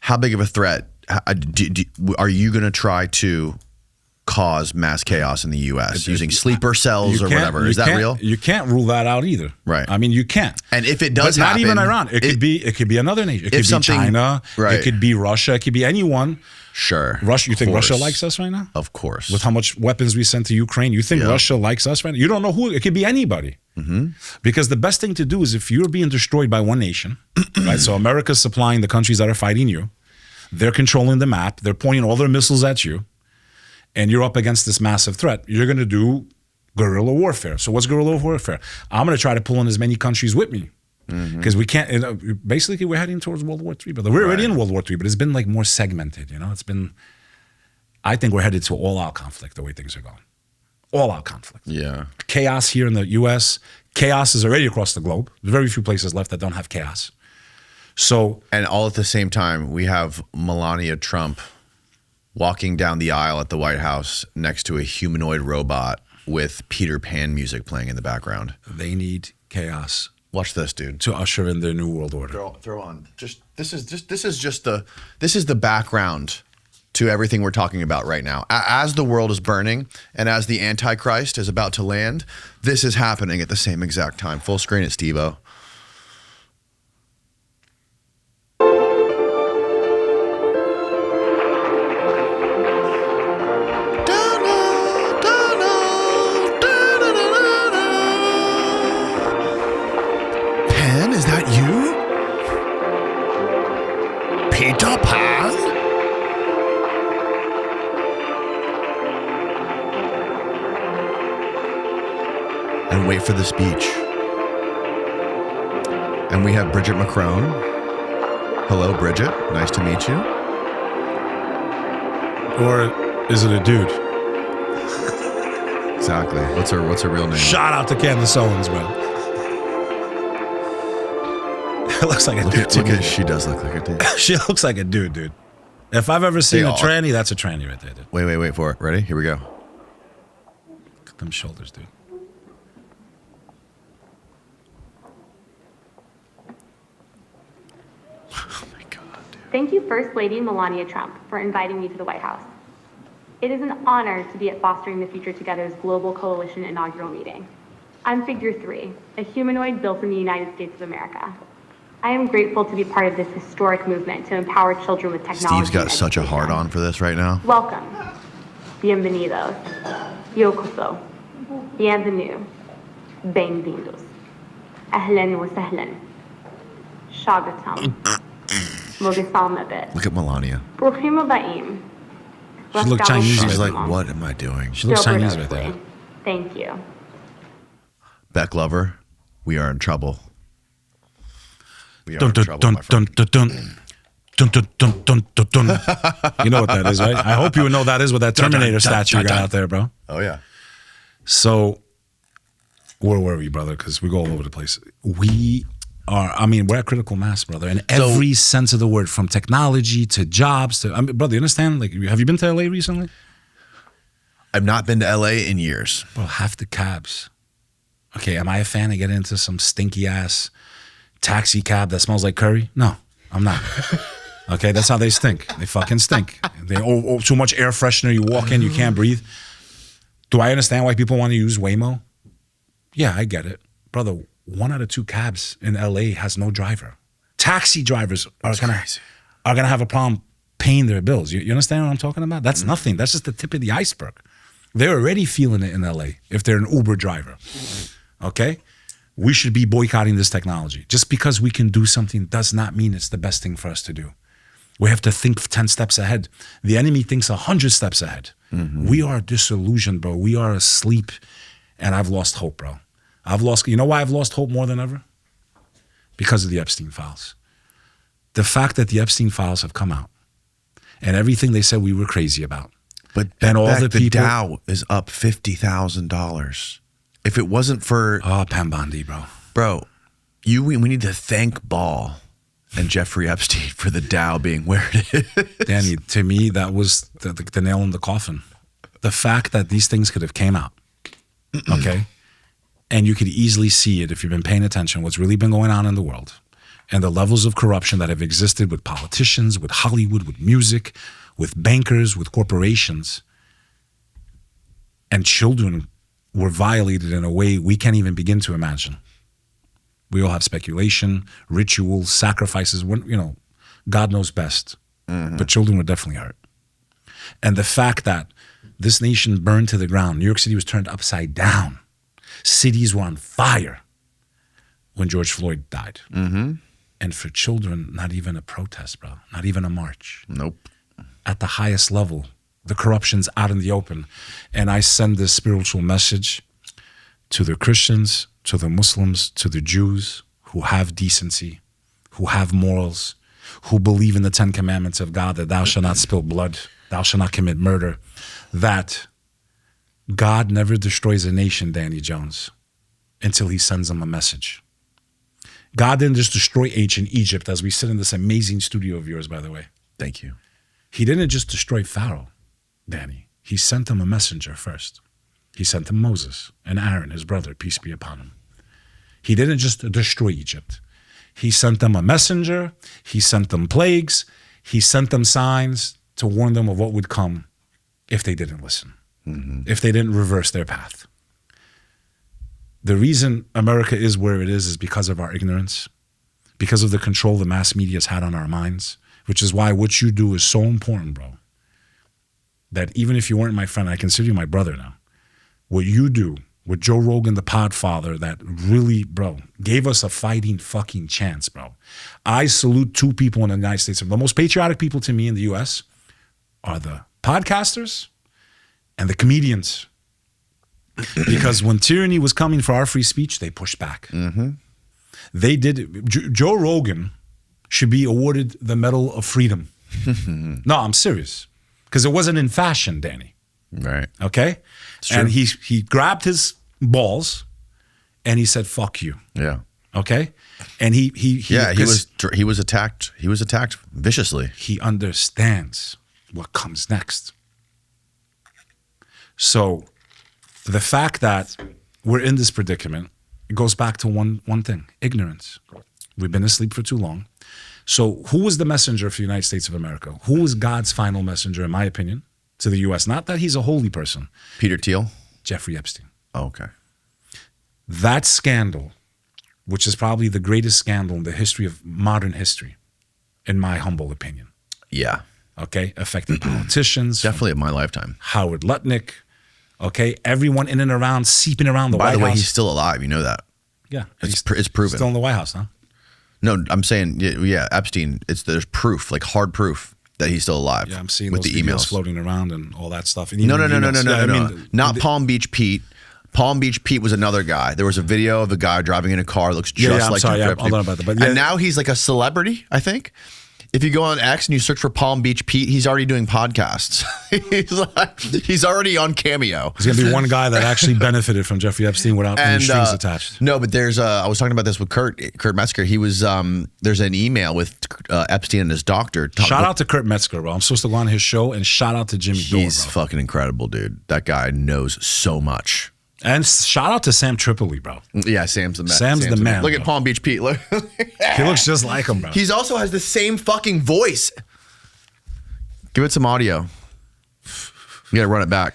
how big of a threat are you going to try to cause mass chaos in the U.S. using sleeper cells or whatever? Is that real? You can't rule that out either. Right. I mean, you can't. And if it does but not happen, even Iran. It could be another nation. It could be China. Right. It could be Russia. It could be anyone. Sure. Russia. You think Russia likes us right now? Of course. With how much weapons we sent to Ukraine, you think Russia likes us right now? You don't know who. It could be anybody. Because the best thing to do is if you're being destroyed by one nation, right? So America's supplying the countries that are fighting you. They're controlling the map. They're pointing all their missiles at you. And you're up against this massive threat. You're going to do guerrilla warfare. So what's guerrilla warfare? I'm going to try to pull in as many countries with me. Because we can't, basically we're heading towards World War III, brother. We're already in World War III, but it's been like more segmented, It's been, I think we're headed to all-out conflict the way things are going. All-out conflict. Yeah. Chaos here in the U.S. Chaos is already across the globe. There's very few places left that don't have chaos. So, and all at the same time, we have Melania Trump walking down the aisle at the White House next to a humanoid robot with Peter Pan music playing in the background. They need chaos. Watch this, dude. To usher in their new world order. Throw on. This is the background to everything we're talking about right now. As the world is burning and as the Antichrist is about to land, this is happening at the same exact time. Full screen at Steve-O. Pen, is that you? Peter Pan? And wait for the speech. And we have Bridget McCrone. Hello, Bridget. Nice to meet you. Or is it a dude? Exactly. What's her real name? Shout out to Candace Owens, bro. It looks like a dude to me. She does look like a dude. She looks like a dude. If I've ever seen a tranny, that's a tranny right there, dude. Wait for it. Ready? Here we go. Look at them shoulders, dude. Oh my God, dude. Thank you, First Lady Melania Trump, for inviting me to the White House. It is an honor to be at Fostering the Future Together's Global Coalition inaugural meeting. I'm Figure 3, a humanoid built in the United States of America. I am grateful to be part of this historic movement to empower children with technology. Steve's got such a hard on for this right now. Welcome. Bienvenidos. Yokoso. Bienvenue. Bem-vindos. Ahlan wa sahlan. Shagatam. Mogasalmabit. Look at Melania. Bruchim habaim. She looked Chinese. She's like, what am I doing? She looks Chinese right there. Thank you. Bek Lover, we are in trouble. We are Dun, in dun, trouble, dun, my friend. dun, dun, dun, dun, dun, dun, dun, dun. You know what that is, right? I hope you know that is with that Terminator statue you got out there, bro. Oh, yeah. So, where were we, brother? Because we go all over the place. We're at critical mass, brother, in every sense of the word, from technology to jobs to, brother, you understand? Like, have you been to LA recently? I've not been to LA in years. Bro, half the cabs. Okay, am I a fan of getting into some stinky ass taxi cab that smells like curry? No, I'm not. Okay, that's how they stink. They fucking stink. They too much air freshener. You walk in, you can't breathe. Do I understand why people want to use Waymo? Yeah, I get it. Brother, 1 out of 2 cabs in LA has no driver. Taxi drivers are gonna have a problem paying their bills. You understand what I'm talking about? That's nothing. That's just the tip of the iceberg. They're already feeling it in LA if they're an Uber driver. Okay? We should be boycotting this technology. Just because we can do something does not mean it's the best thing for us to do. We have to think 10 steps ahead. The enemy thinks 100 steps ahead. Mm-hmm. We are disillusioned, bro. We are asleep, and I've lost hope, bro. You know why I've lost hope more than ever? Because of the Epstein files. The fact that the Epstein files have come out and everything they said we were crazy about. But and all the people, Dow is up $50,000. If it wasn't for Pam Bondi, bro, we need to thank Ball and Jeffrey Epstein for the Dow being where it is. Danny, to me, that was the nail in the coffin. The fact that these things could have came out, okay, and you could easily see it if you've been paying attention. What's really been going on in the world, and the levels of corruption that have existed with politicians, with Hollywood, with music, with bankers, with corporations, and children were violated in a way we can't even begin to imagine. We all have speculation, rituals, sacrifices. God knows best. Mm-hmm. But children were definitely hurt. And the fact that this nation burned to the ground, New York City was turned upside down. Cities were on fire when George Floyd died. Mm-hmm. And for children, not even a protest, bro. Not even a march. Nope. At the highest level, the corruption's out in the open. And I send this spiritual message to the Christians, to the Muslims, to the Jews who have decency, who have morals, who believe in the 10 commandments of God, that thou shalt not spill blood, thou shalt not commit murder, that God never destroys a nation, Danny Jones, until he sends them a message. God didn't just destroy ancient Egypt as we sit in this amazing studio of yours, by the way. Thank you. He didn't just destroy Pharaoh, Danny. He sent them a messenger first. He sent them Moses and Aaron, his brother, peace be upon him. He didn't just destroy Egypt. He sent them a messenger. He sent them plagues. He sent them signs to warn them of what would come if they didn't listen, if they didn't reverse their path. The reason America is where it is because of our ignorance, because of the control the mass media has had on our minds, which is why what you do is so important, bro. That even if you weren't my friend, I consider you my brother now. What you do with Joe Rogan, the podfather, that really, bro, gave us a fighting fucking chance, bro. I salute two people in the United States. The most patriotic people to me in the U.S. are the podcasters and the comedians. Because when tyranny was coming for our free speech, they pushed back. They did. Joe Rogan should be awarded the Medal of Freedom. No, I'm serious. Because it wasn't in fashion, Danny. Right. Okay? And he grabbed his balls and he said, fuck you. Yeah. Okay? And he was attacked. He was attacked viciously. He understands what comes next. So the fact that we're in this predicament, it goes back to one thing, ignorance. We've been asleep for too long. So who was the messenger for the United States of America? Who was God's final messenger, in my opinion, to the U.S.? Not that he's a holy person. Peter Thiel? Jeffrey Epstein. Oh, okay. That scandal, which is probably the greatest scandal in the history of modern history, in my humble opinion. Yeah. Okay? Affected politicians. Definitely in my lifetime. Howard Lutnick. Okay? Everyone in and around, seeping around the White House. By the way, he's still alive. You know that. Yeah. It's proven. Still in the White House, huh? No, I'm saying, yeah, Epstein, there's proof, like hard proof that he's still alive. Yeah, I'm seeing with those the videos emails floating around and all that stuff. And No. Not Palm Beach Pete. Palm Beach Pete was another guy. There was a video of a guy driving in a car, looks just like Jeffrey Epstein. About that, but and now he's like a celebrity, I think. If you go on X and you search for Palm Beach Pete, he's already doing podcasts. he's already on Cameo. There's gonna be one guy that actually benefited from Jeffrey Epstein without any strings attached. No, but there's I was talking about this with Kurt Metzger. He was there's an email with Epstein and his doctor. Shout out to Kurt Metzger, bro. I'm supposed to go on his show, and shout out to Jimmy Dore, He's fucking incredible, dude. That guy knows so much. And shout out to Sam Tripoli, bro. Yeah, Sam's the man. Sam's the man. Look at Palm Beach Pete. Look. He looks just like him, bro. He also has the same fucking voice. Give it some audio. You gotta run it back.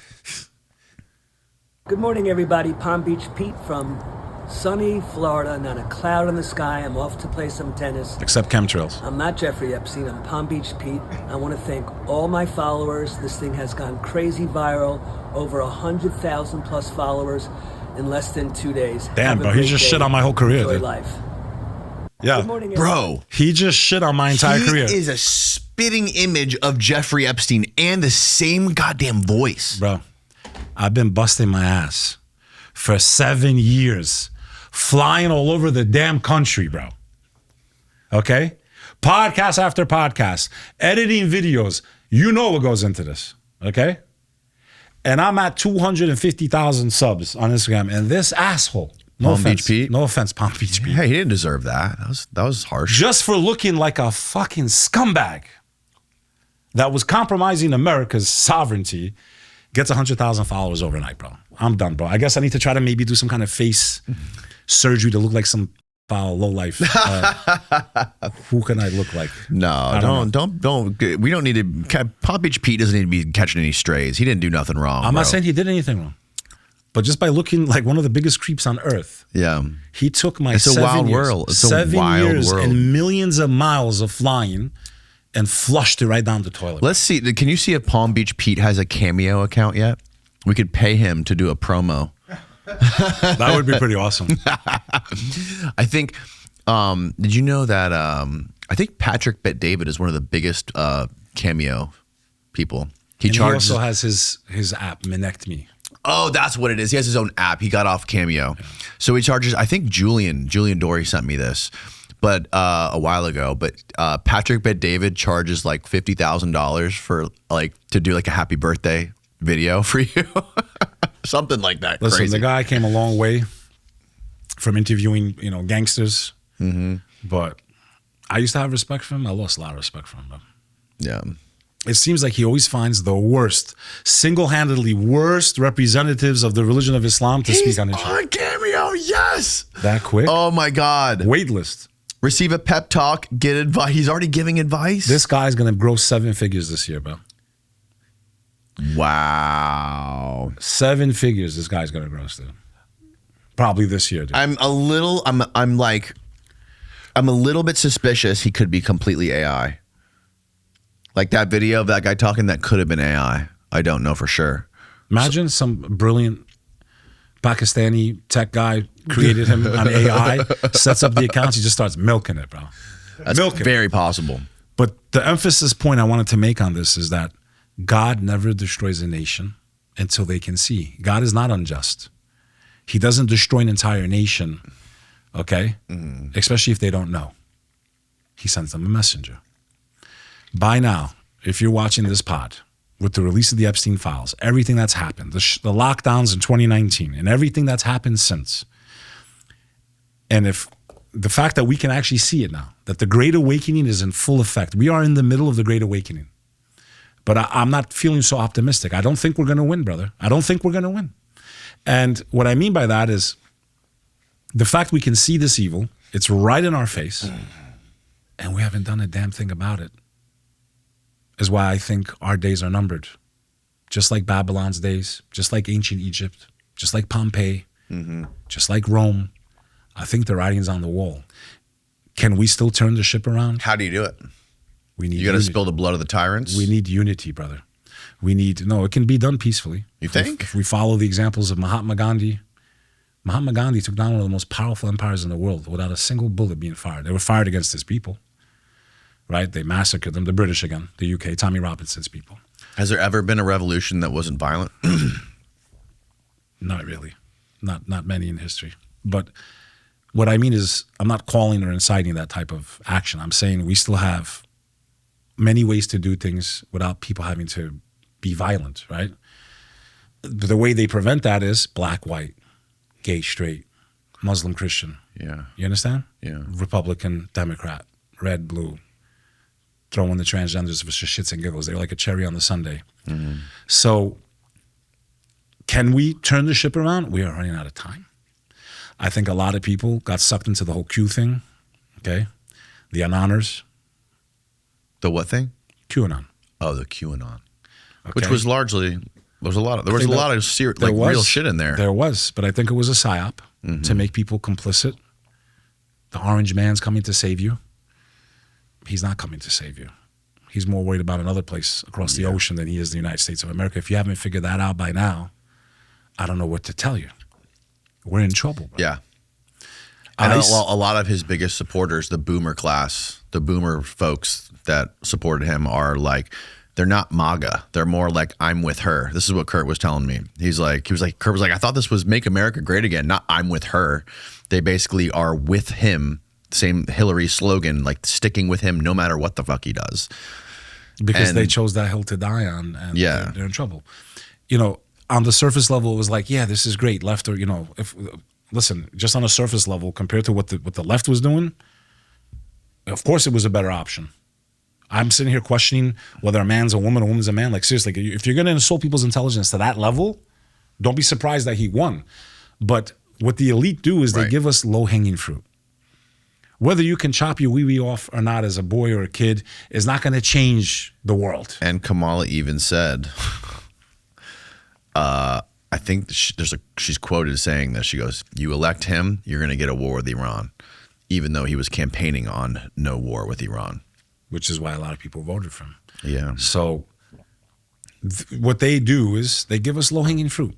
Good morning, everybody. Palm Beach Pete from sunny Florida. Not a cloud in the sky. I'm off to play some tennis. Except chemtrails. I'm not Jeffrey Epstein. I'm Palm Beach Pete. I want to thank all my followers. This thing has gone crazy viral. Over 100,000 plus followers in less than 2 days. Damn, bro. He just shit on my whole career, Enjoy dude. life. Yeah. Good morning, everybody. Bro. He just shit on my entire career. He is a spitting image of Jeffrey Epstein and the same goddamn voice. Bro, I've been busting my ass for 7 years, flying all over the damn country, bro. Okay? Podcast after podcast, editing videos. You know what goes into this, okay? And I'm at 250,000 subs on Instagram, and this asshole, Palm Beach Pete? No offense, Palm Beach Pete. Hey, he didn't deserve that. That was harsh. Just for looking like a fucking scumbag that was compromising America's sovereignty, gets 100,000 followers overnight, bro. I'm done, bro. I guess I need to try to maybe do some kind of face surgery to look like some foul lowlife. Who can I look like? No, don't. We don't need to. Palm Beach Pete doesn't need to be catching any strays. He didn't do nothing wrong. I'm not saying he did anything wrong, but just by looking like one of the biggest creeps on earth. Yeah, he took my it's 7 a wild years, world. It's 7 a wild years world. and millions of miles of flying, and flushed it right down the toilet. Let's see. Can you see if Palm Beach Pete has a Cameo account yet? We could pay him to do a promo. That would be pretty awesome. I think. Did you know that? I think Patrick Bet David is one of the biggest Cameo people. He also has his app, Minect Me. Oh, that's what it is. He has his own app. He got off Cameo, so he charges. I think Julian Dory sent me this, but a while ago. But Patrick Bet David charges like $50,000 for like to do like a happy birthday video for you, something like that. Listen, Crazy. the guy came a long way from interviewing, gangsters. Mm-hmm. But I used to have respect for him. I lost a lot of respect for him, bro. Yeah. It seems like he always finds the worst, single-handedly worst representatives of the religion of Islam to speak on his show. On Cameo, yes. That quick? Oh my God. Wait list. Receive a pep talk, get advice. He's already giving advice. This guy's gonna grow 7 figures this year, bro. Wow. 7 figures this guy's going to gross to. Probably this year, dude. I'm a little bit suspicious he could be completely AI. Like that video of that guy talking, that could have been AI. I don't know for sure. Imagine some brilliant Pakistani tech guy created him on AI, sets up the accounts, he just starts milking it, bro. That's very possible. But the emphasis point I wanted to make on this is that God never destroys a nation until they can see. God is not unjust. He doesn't destroy an entire nation, okay? Especially if they don't know. He sends them a messenger. By now, if you're watching this pod, with the release of the Epstein files, everything that's happened, the lockdowns in 2019, and everything that's happened since, and if the fact that we can actually see it now, that the Great Awakening is in full effect. We are in the middle of the Great Awakening. But I'm not feeling so optimistic. I don't think we're going to win, brother. I don't think we're going to win. And what I mean by that is the fact we can see this evil, it's right in our face, and we haven't done a damn thing about it, is why I think our days are numbered. Just like Babylon's days, just like ancient Egypt, just like Pompeii, just like Rome. I think the writing's on the wall. Can we still turn the ship around? How do you do it? We need you got to spill the blood of the tyrants? We need unity, brother. No, it can be done peacefully. You think? If we follow the examples of Mahatma Gandhi. Mahatma Gandhi took down one of the most powerful empires in the world without a single bullet being fired. They were fired against his people, right? They massacred them, the British again, the UK, Tommy Robinson's people. Has there ever been a revolution that wasn't violent? Not really. Not many in history. But what I mean is I'm not calling or inciting that type of action. I'm saying we still have many ways to do things without people having to be violent, right? The way they prevent that is black, white, gay, straight, Muslim, Christian. Yeah. You understand? Yeah. Republican, Democrat, red, blue. Throw in the transgenders for shits and giggles. They're like a cherry on the sundae. So can we turn the ship around? We are running out of time. I think a lot of people got sucked into the whole Q thing, okay? The Anoners. The what thing? QAnon. Oh, the QAnon. Okay. Which was largely, there was a lot of real shit in there. There was, but I think it was a psyop to make people complicit. The orange man's coming to save you. He's not coming to save you. He's more worried about another place across the ocean than he is the United States of America. If you haven't figured that out by now, I don't know what to tell you. We're in trouble, bro. Yeah. And a lot of his biggest supporters, the boomer class, the boomer folks that supported him are like, they're not MAGA. They're more like, I'm with her. This is what Kurt was telling me. Kurt was like, I thought this was Make America Great Again, not I'm with her. They basically are with him. Same Hillary slogan, like sticking with him no matter what the fuck he does. Because they chose that hill to die on, and they're in trouble. You know, on the surface level, it was like, yeah, this is great. Left or, listen, just on a surface level, compared to what the left was doing, of course it was a better option. I'm sitting here questioning whether a man's a woman, a woman's a man. Like, seriously, if you're going to insult people's intelligence to that level, don't be surprised that he won. But what the elite do is they give us low-hanging fruit. Whether you can chop your wee-wee off or not as a boy or a kid is not going to change the world. And Kamala even said, I think she's quoted saying this. She goes, you elect him, you're going to get a war with Iran, even though he was campaigning on no war with Iran. Which is why a lot of people voted for him. Yeah. So what they do is they give us low-hanging fruit.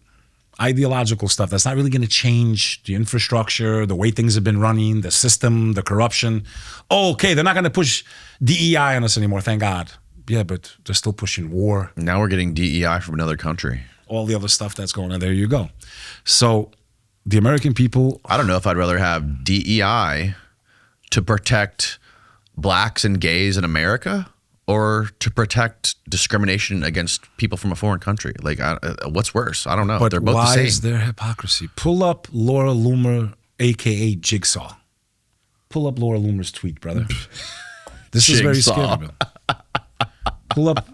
Ideological stuff that's not really going to change the infrastructure, the way things have been running, the system, the corruption. Oh, okay, they're not going to push DEI on us anymore, thank God. Yeah, but they're still pushing war. Now we're getting DEI from another country. All the other stuff that's going on. There you go. So the American people... I don't know if I'd rather have DEI to protect blacks and gays in America or to protect discrimination against people from a foreign country. Like, what's worse? I don't know. But they're both the same. Why is there hypocrisy? Pull up Laura Loomer, a.k.a. Jigsaw. Pull up Laura Loomer's tweet, brother. This is very scary, bro. Pull up.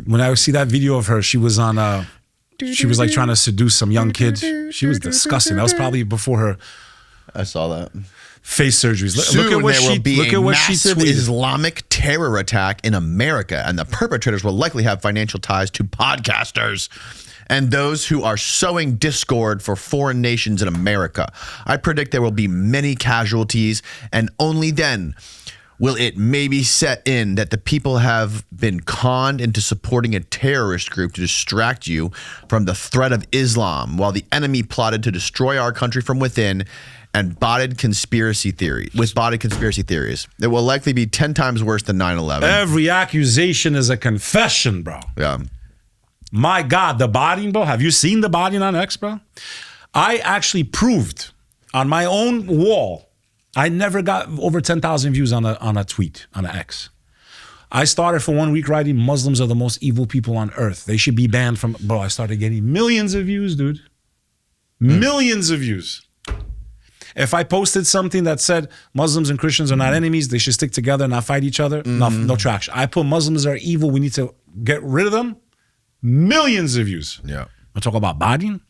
When I see that video of her, she was on... she was like trying to seduce some young kid. She was disgusting. That was probably before her I saw that. Face surgeries. Soon Look at what there will be a she massive tweeted. Islamic terror attack in America, and the perpetrators will likely have financial ties to podcasters and those who are sowing discord for foreign nations in America. I predict there will be many casualties, and only then will it maybe set in that the people have been conned into supporting a terrorist group to distract you from the threat of Islam, while the enemy plotted to destroy our country from within and botted conspiracy theories. It will likely be 10 times worse than 9/11. Every accusation is a confession, bro. Yeah. My God, the botting, bro. Have you seen the botting on X, bro? I actually proved on my own wall. I never got over 10,000 views on a tweet, on an X. I started for 1 week writing, Muslims are the most evil people on earth. They should be banned from, bro, I started getting millions of views, dude. Millions of views. If I posted something that said Muslims and Christians are not enemies, they should stick together and not fight each other, no traction. I put Muslims are evil, we need to get rid of them. Millions of views. Yeah. I talk about botting.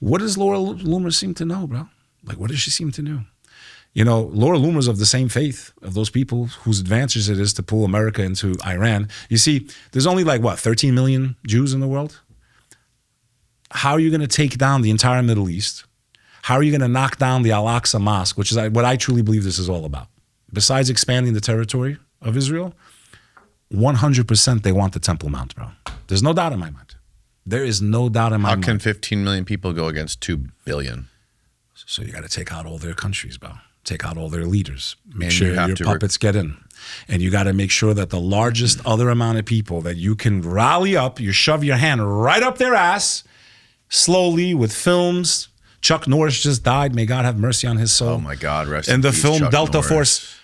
What does Laura Loomer seem to know, bro? Like, what does she seem to know? You know, Laura Loomer's of the same faith of those people whose advantage it is to pull America into Iran. You see, there's only like, 13 million Jews in the world? How are you going to take down the entire Middle East? How are you going to knock down the Al-Aqsa Mosque, which is what I truly believe this is all about? Besides expanding the territory of Israel, 100% they want the Temple Mount, bro. There's no doubt in my mind. There is no doubt in my mind. How can 15 million people go against 2 billion? So you got to take out all their countries, bro. Take out all their leaders. Make And sure you have your to puppets get in. And you got to make sure that the largest other amount of people that you can rally up, you shove your hand right up their ass, slowly with films. Chuck Norris just died. May God have mercy on his soul. Oh my God, rest in in the peace, film Chuck Delta Norris. Force.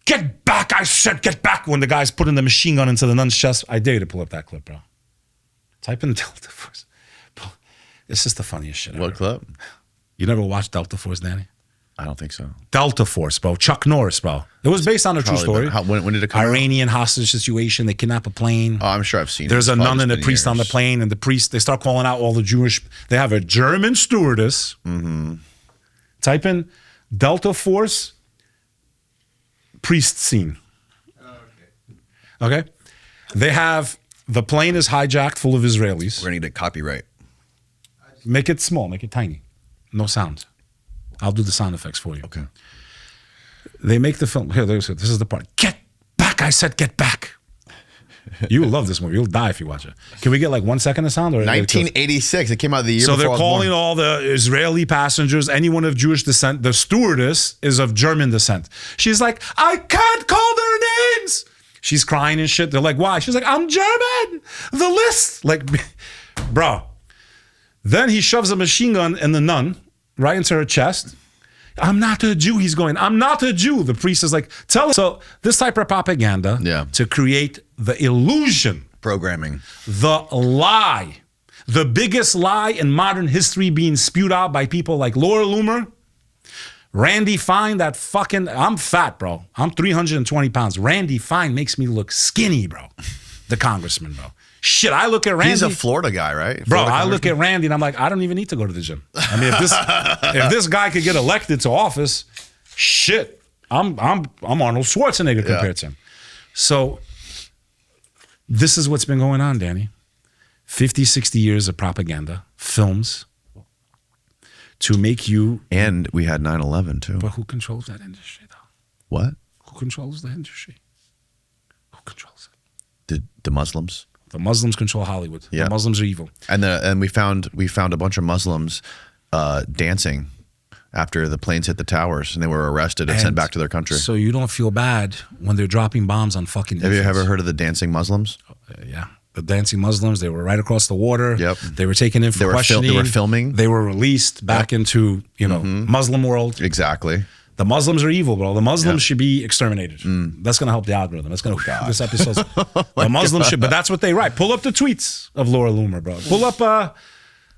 Get back, I said, get back. When the guy's putting the machine gun into the nun's chest. I dare you to pull up that clip, bro. Type in Delta Force. It's just the funniest shit What ever. clip? You never watched Delta Force, Danny? I don't think so. Delta Force, bro. Chuck Norris, bro. It was based on a true Probably, story. but when did it come out? Iranian hostage situation. They kidnap a plane. Oh, I'm sure I've seen it. There's It's a probably nun and a just been priest on the years. plane, and the priest, they start calling out all the Jewish. They have a German stewardess. Type in Delta Force priest scene. Okay? They have, the plane is hijacked full of Israelis. We're going to get copyright. Make it small, make it tiny. No sound. I'll do the sound effects for you. Okay. They make the film. Here, this is the part. Get back, I said, get back. You will love this movie. You'll die if you watch it. Can we get like 1 second of sound? Or 1986. It came out the year so before they're I was born. calling all the Israeli passengers, anyone of Jewish descent. The stewardess is of German descent. She's like, I can't call their names. She's crying and shit. They're like, why? She's like, I'm German. The list. Like, bro. Then he shoves a machine gun in the nun right into her chest. I'm not a Jew. He's going, I'm not a Jew. The priest is like, tell us. So this type of propaganda to create the illusion, Programming. the lie, the biggest lie in modern history being spewed out by people like Laura Loomer, Randy Fine, that fucking, I'm fat, bro. I'm 320 pounds. Randy Fine makes me look skinny, bro. The congressman, bro. Shit, I look at Randy. He's a Florida guy, right? Bro, Florida I look at Randy and I'm like, I don't even need to go to the gym. I mean, if this guy could get elected to office, shit, I'm Arnold Schwarzenegger compared to him. So this is what's been going on, Danny. 50, 60 years of propaganda, films, to make you. And we had 9/11 too. But who controls that industry, though? What? Who controls the industry? Who controls it? The Muslims. The Muslims control Hollywood. Yeah. The Muslims are evil. And we found a bunch of Muslims dancing after the planes hit the towers, and they were arrested and sent back to their country. So you don't feel bad when they're dropping bombs on fucking Have you infants. ever heard of the dancing Muslims? Yeah. The dancing Muslims, they were right across the water. Yep. They were taken in for questioning. They were filming. They were released back into, Muslim world. Exactly. The Muslims are evil, bro. The Muslims should be exterminated. That's going to help the algorithm. That's going to this episode's the Muslims should, but that's what they write. Pull up the tweets of Laura Loomer, bro. Pull up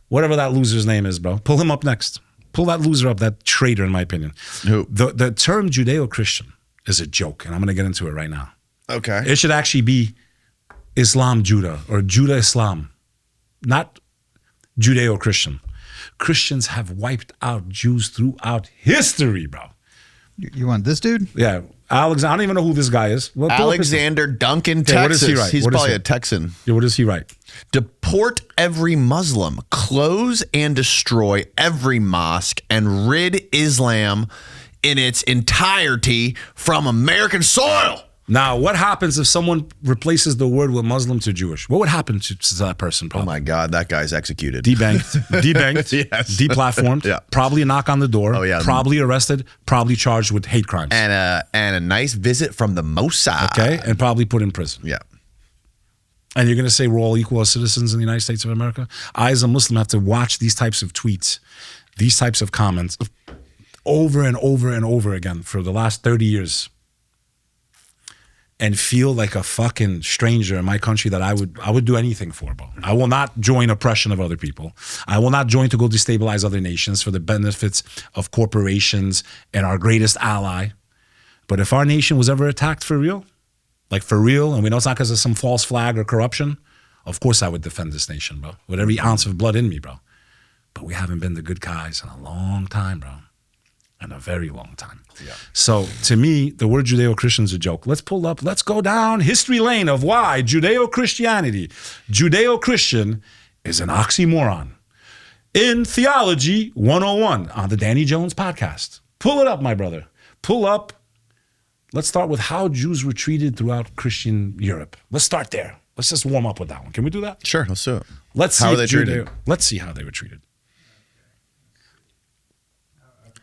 whatever that loser's name is, bro. Pull him up next. Pull that loser up, that traitor, in my opinion. Who? The term Judeo-Christian is a joke, and I'm going to get into it right now. Okay. It should actually be Islam Judah or Judah Islam, not Judeo-Christian. Christians have wiped out Jews throughout history, bro. You want this dude? Yeah. I don't even know who this guy is. Well, Alexander Duncan, Texas. What does he write? He's probably a Texan. Yeah, what does he write? Deport every Muslim, close and destroy every mosque, and rid Islam in its entirety from American soil. Now, what happens if someone replaces the word with Muslim to Jewish? What would happen to that person? Probably? Oh my God, that guy's executed. Debanked, Yes. deplatformed, Yeah. Probably a knock on the door, Oh, yeah. Probably arrested, probably charged with hate crimes. And a nice visit from the Mossad. Okay, and probably put in prison. Yeah. And you're going to say we're all equal as citizens in the United States of America? I, as a Muslim, have to watch these types of tweets, these types of comments over and over and over again for the last 30 years and feel like a fucking stranger in my country that I would do anything for, bro. I will not join oppression of other people. I will not join to go destabilize other nations for the benefits of corporations and our greatest ally. But if our nation was ever attacked for real, like for real, and we know it's not because of some false flag or corruption, of course I would defend this nation, bro, with every ounce of blood in me, bro. But we haven't been the good guys in a long time, bro. In a very long time. Yeah. So to me, the word Judeo-Christian is a joke. Let's pull up, let's go down history lane of why Judeo-Christianity, Judeo-Christian is an oxymoron. In Theology 101 on the Danny Jones podcast. Pull it up, my brother. Pull up. Let's start with how Jews were treated throughout Christian Europe. Let's start there. Let's just warm up with that one. Can we do that? Sure, let's do it. Let's see how are they treated? Let's see how they were treated.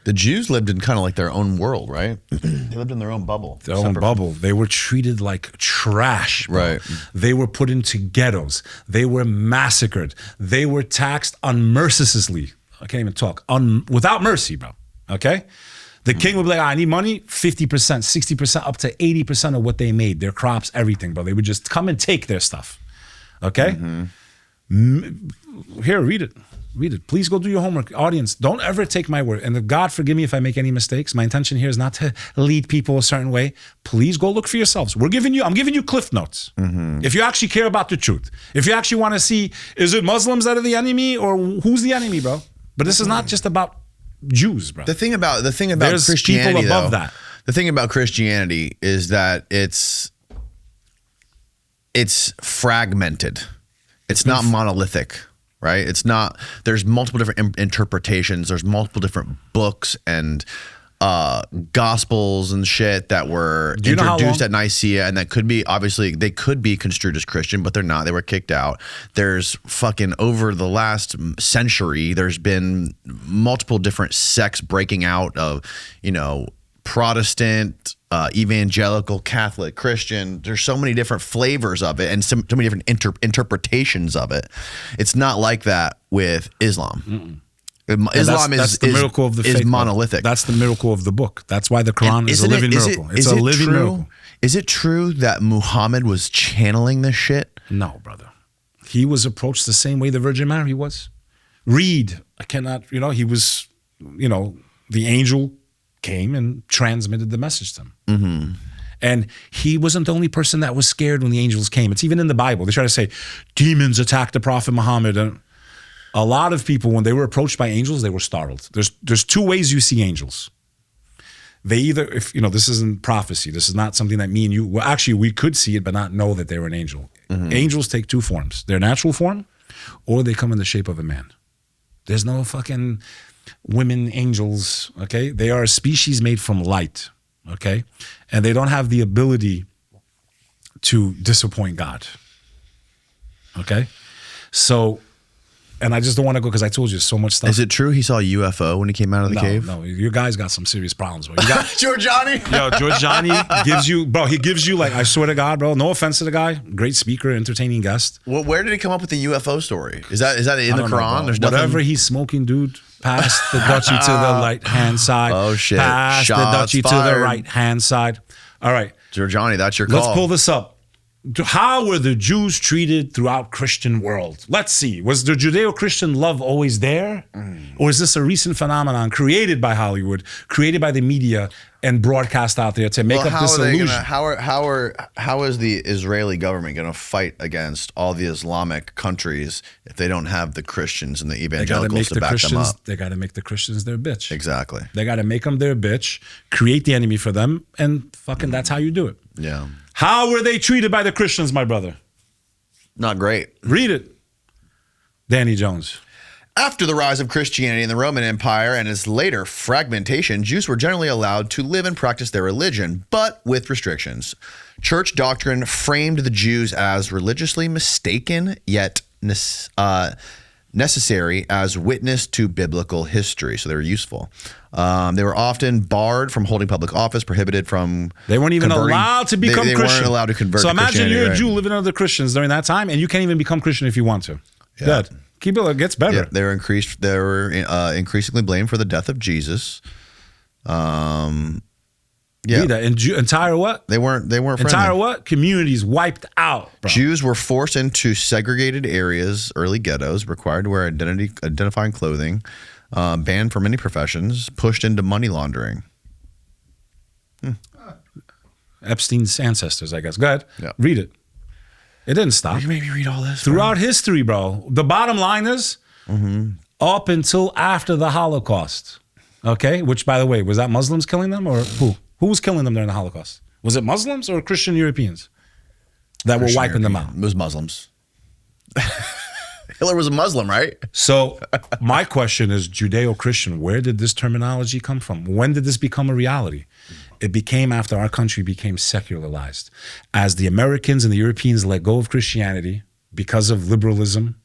The Jews lived in kind of like their own world, right? They lived in their own bubble. Their own bubble. They were treated like trash, bro. Right. They were put into ghettos. They were massacred. They were taxed unmercilessly. I can't even talk. Without mercy, bro. Okay? The king would be like, I need money, 50%, 60%, up to 80% of what they made, their crops, everything, bro. They would just come and take their stuff. Okay? Here, read it. Read it. Please go do your homework. Audience, don't ever take my word. And God forgive me if I make any mistakes. My intention here is not to lead people a certain way. Please go look for yourselves. I'm giving you cliff notes. If you actually care about the truth. If you actually want to see, is it Muslims that are the enemy or who's the enemy, bro? But this is not just about Jews, bro. The thing about There's Christianity, people above though, that. the thing about Christianity is that it's fragmented. It's not monolithic, right? It's not. There's multiple different interpretations. There's multiple different books and gospels and shit that were introduced at Nicaea, and that could be, obviously they could be construed as Christian, but they're not. They were kicked out. There's fucking, over the last century, there's been multiple different sects breaking out of, Protestant, evangelical, Catholic, Christian. There's so many different flavors of it and so many different interpretations of it. It's not like that with Islam. Islam that's the miracle of the faith, monolithic. That's the miracle of the book. That's why the Quran is a living miracle. It's a living miracle. Is it true that Muhammad was channeling this shit? No, brother. He was approached the same way the Virgin Mary was. Read. I cannot, he was, the angel came and transmitted the message to him. And he wasn't the only person that was scared when the angels came. It's even in the Bible. They try to say demons attacked the Prophet Muhammad. And a lot of people, when they were approached by angels, they were startled. There's two ways you see angels. They either, this isn't prophecy. This is not something that me and you, well, actually, we could see it, but not know that they were an angel. Angels take two forms: their natural form, or they come in the shape of a man. There's no fucking women angels, okay? They are a species made from light, okay? And they don't have the ability to disappoint God, okay? So, and I just don't want to go because I told you so much stuff. Is it true he saw a UFO when he came out of the cave? No, your guy's got some serious problems, bro. You got, Giorgiani? Giorgiani gives you, like, I swear to God, bro, no offense to the guy, great speaker, entertaining guest. Well, where did he come up with the UFO story? Is that in the Quran? There's nothing. Whatever he's smoking, dude, pass the duchy to the right-hand side. Oh, shit. Pass Shots the duchy fired. to the right-hand side. All right. Giorgiani, that's your call. Let's pull this up. How were the Jews treated throughout Christian world? Let's see. Was the Judeo-Christian love always there? Or is this a recent phenomenon created by Hollywood, created by the media, and broadcast out there to make up this illusion. How is the Israeli government going to fight against all the Islamic countries if they don't have the Christians and the evangelicals to back them up? They got to make the Christians their bitch. Exactly. They got to make them their bitch, create the enemy for them, and fucking that's how you do it. Yeah. How were they treated by the Christians, my brother? Not great. Read it. Danny Jones. After the rise of Christianity in the Roman Empire and its later fragmentation, Jews were generally allowed to live and practice their religion, but with restrictions. Church doctrine framed the Jews as religiously mistaken, yet necessary as witness to biblical history. So they were useful. They were often barred from holding public office, prohibited from They weren't even allowed to become Christian. They weren't allowed to convert So to imagine Christianity, you're a right? Jew living under the Christians during that time, and you can't even become Christian if you want to. Yeah. Good. Keep it gets better. Yeah, they were increasingly blamed for the death of Jesus. Yeah. Read that. Entire what? They weren't friendly. Entire what? Communities wiped out, bro. Jews were forced into segregated areas, early ghettos, required to wear identifying clothing, banned from many professions, pushed into money laundering. Epstein's ancestors, I guess. Go ahead. Yeah. Read it. It didn't stop. You made me read all this. Throughout history, bro. The bottom line is up until after the Holocaust. Okay? Which, by the way, was that Muslims killing them or who? Who was killing them during the Holocaust? Was it Muslims or Christian Europeans that were wiping them out? It was Muslims. Hitler was a Muslim, right? So my question is Judeo-Christian. Where did this terminology come from? When did this become a reality? It became after our country became secularized. As the Americans and the Europeans let go of Christianity because of liberalism,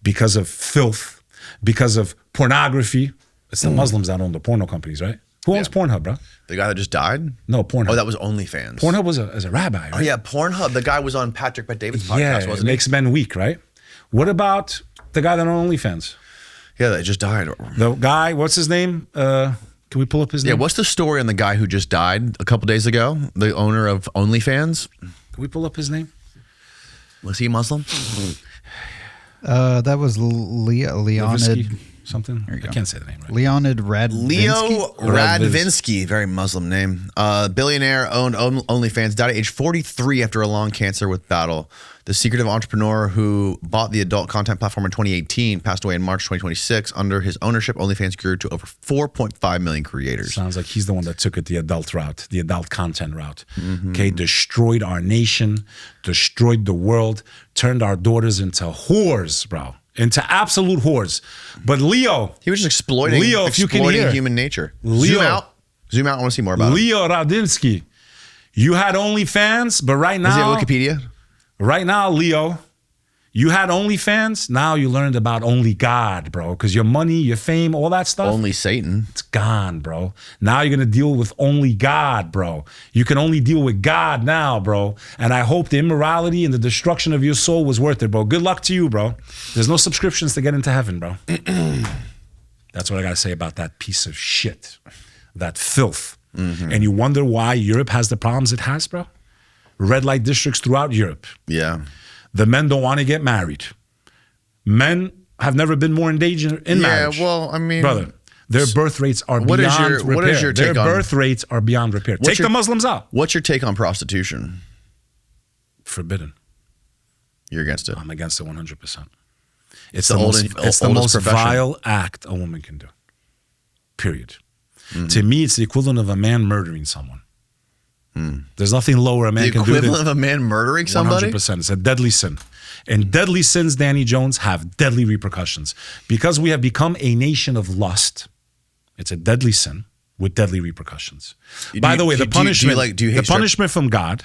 because of filth, because of pornography. It's the Muslims that own the porno companies, right? Who owns Pornhub, bro? The guy that just died? No, Pornhub. Oh, that was OnlyFans. Pornhub was a rabbi, right? Oh, yeah, Pornhub. The guy was on Patrick Bet-David's podcast, Yeah, wasn't it makes men weak, right? What about the guy that owned OnlyFans? Yeah, that just died. The guy, what's his name? Can we pull up his Yeah, name? what's the story on the guy who just died a couple days ago? The owner of OnlyFans? Can we pull up his name? Was he Muslim? That was Leonid Levinsky, something? There you go. I can't say the name right. Leonid Radvinsky. Leo Radvinsky, very Muslim name. Billionaire, owned OnlyFans, died at age 43 after a long cancer with battle. The secretive entrepreneur who bought the adult content platform in 2018 passed away in March 2026. Under his ownership, OnlyFans grew to over 4.5 million creators. Sounds like he's the one that took it the adult route, the adult content route. Okay, destroyed our nation, destroyed the world, turned our daughters into whores, bro. Into absolute whores. But Leo. He was just exploiting if you can hear. human nature. Leo. Zoom out. I want to see more about him. Leo Radvinsky. You had OnlyFans, but right now. Is he on Wikipedia? Right now, Leo, you had OnlyFans. Now you learned about only God, bro. Because your money, your fame, all that stuff. Only Satan. It's gone, bro. Now you're going to deal with only God, bro. You can only deal with God now, bro. And I hope the immorality and the destruction of your soul was worth it, bro. Good luck to you, bro. There's no subscriptions to get into heaven, bro. That's what I got to say about that piece of shit. That filth. And you wonder why Europe has the problems it has, bro? Red light districts throughout Europe. Yeah. The men don't want to get married. Men have never been more engaged in marriage. Yeah, well, I mean... Brother, their birth rates are What beyond is your- repair. what is your take Their on- birth rates are beyond repair. Take the Muslims out. What's your take on prostitution? Forbidden. You're against it. I'm against it 100%. It's the the oldest- most oldest profession. vile act a woman can do. Period. To me, it's the equivalent of a man murdering someone. There's nothing lower a man The can do than equivalent of a man murdering somebody? 100%. It's a deadly sin. And deadly sins, Danny Jones, have deadly repercussions. Because we have become a nation of lust, it's a deadly sin with deadly repercussions. By the way, the punishment from God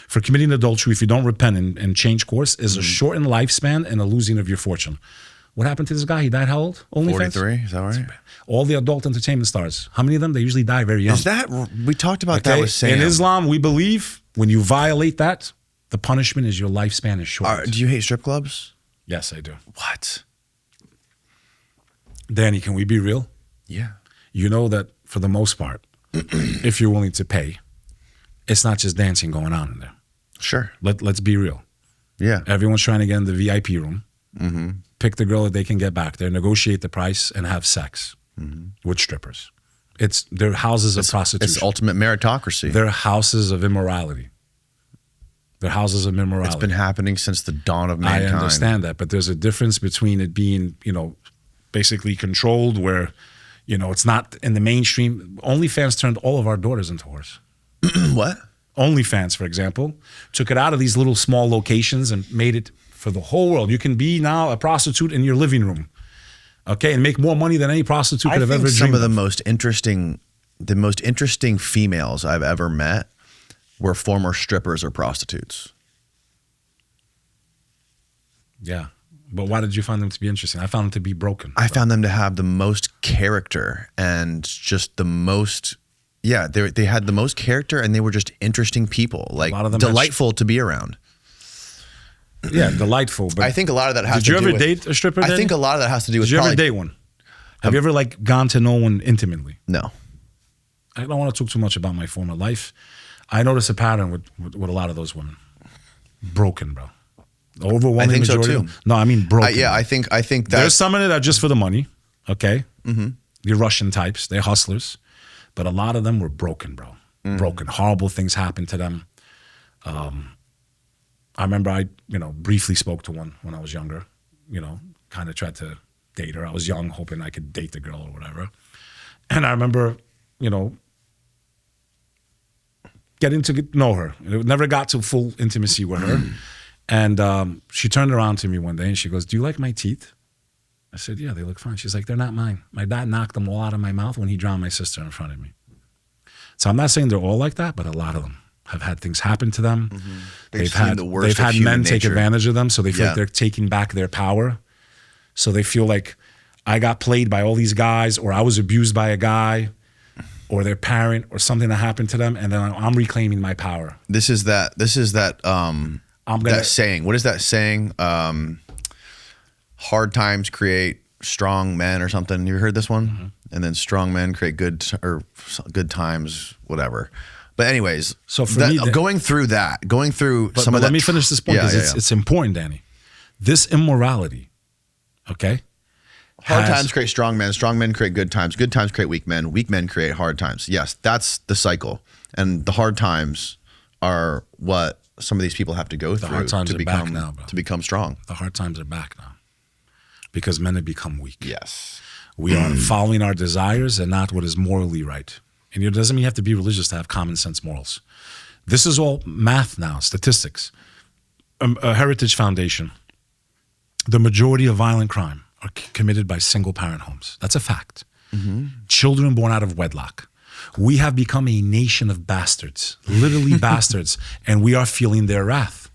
for committing adultery, if you don't repent and change course, is a shortened lifespan and a losing of your fortune. What happened to this guy? He died how old? OnlyFans? 43, is that right? All the adult entertainment stars. How many of them? They usually die very young. Is that... We talked about that with Sam. In Islam, we believe when you violate that, the punishment is your lifespan is shortened. Do you hate strip clubs? Yes, I do. What? Danny, can we be real? Yeah. You know that for the most part, if you're willing to pay, it's not just dancing going on in there. Sure. Let's be real. Yeah. Everyone's trying to get in the VIP room, pick the girl that they can get back there, negotiate the price, and have sex with strippers. They're houses of prostitution. It's ultimate meritocracy. They're houses of immorality. They're houses of immorality. It's been happening since the dawn of mankind. I understand that, but there's a difference between it being, basically controlled where, it's not in the mainstream. OnlyFans turned all of our daughters into whores. What? OnlyFans, for example, took it out of these little small locations and made it for the whole world. You can be now a prostitute in your living room, okay, and make more money than any prostitute could have ever dreamed some of the most interesting females I've ever met were former strippers or prostitutes. Yeah. But why did you find them to be interesting? I found them to be broken. I found them to have the most character and just the most, they had the most character and they were just interesting people, like delightful to be around. Yeah, delightful. But I think a lot of that has to do do with... Did you ever date a stripper? I think a lot of that has to do with... Did you ever date one? Have you ever gone to know one intimately? No. I don't want to talk too much about my former life. I notice a pattern with a lot of those women. Broken, bro. The overwhelming majority. So too. Of them. No, I mean broken. I think that there's some in it that are just for the money. Okay, the Russian types, they're hustlers, but a lot of them were broken, bro. Broken. Horrible things happened to them. I remember I briefly spoke to one when I was younger. Kind of tried to date her. I was young, hoping I could date the girl or whatever. And I remember, getting to know her. It never got to full intimacy with her. And she turned around to me one day and she goes, "Do you like my teeth?" I said, "Yeah, they look fine." She's like, "They're not mine. My dad knocked them all out of my mouth when he drowned my sister in front of me." So I'm not saying they're all like that, but a lot of them have had things happen to them. They've had men take advantage of them, so they feel like they're taking back their power. So they feel like I got played by all these guys, or I was abused by a guy, or their parent, or something that happened to them, and then I'm reclaiming my power. This is that that saying. What is that saying? Hard times create strong men or something. You heard this one? And then strong men create good times, whatever. But anyways, so for me, going through some of that. Let me finish this point because it's important, Danny. This immorality, okay? Hard times create strong men create good times create weak men create hard times. Yes, that's the cycle. And the hard times are what some of these people have to go through to become strong. The hard times are back now because men have become weak. Yes. We are following our desires and not what is morally right. And it doesn't mean you have to be religious to have common sense morals. This is all math now, statistics. A Heritage Foundation, the majority of violent crime are committed by single parent homes. That's a fact. Children born out of wedlock. We have become a nation of bastards, literally bastards, and we are feeling their wrath.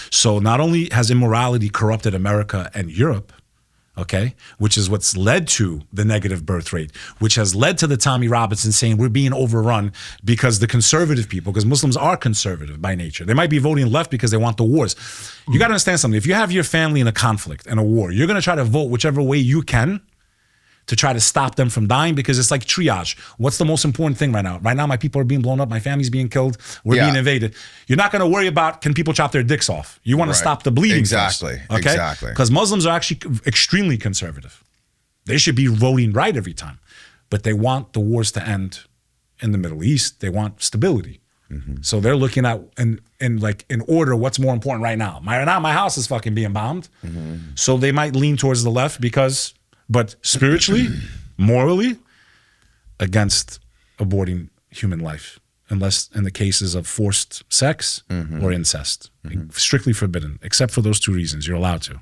So not only has immorality corrupted America and Europe, okay, which is what's led to the negative birth rate, which has led to the Tommy Robinson saying we're being overrun because the conservative people, because Muslims are conservative by nature. They might be voting left because they want the wars. You got to understand something. If you have your family in a conflict and a war, you're going to try to vote whichever way you can to try to stop them from dying because it's like triage. What's the most important thing right now? Right now, my people are being blown up. My family's being killed. We're being invaded. You're not going to worry about can people chop their dicks off. You want to stop the bleeding first, okay? Exactly. Because Muslims are actually extremely conservative. They should be voting right every time. But they want the wars to end in the Middle East. They want stability. So they're looking at in order what's more important right now. My house is fucking being bombed. So they might lean towards the left but spiritually, morally, against aborting human life, unless in the cases of forced sex or incest. Strictly forbidden, except for those two reasons, you're allowed to.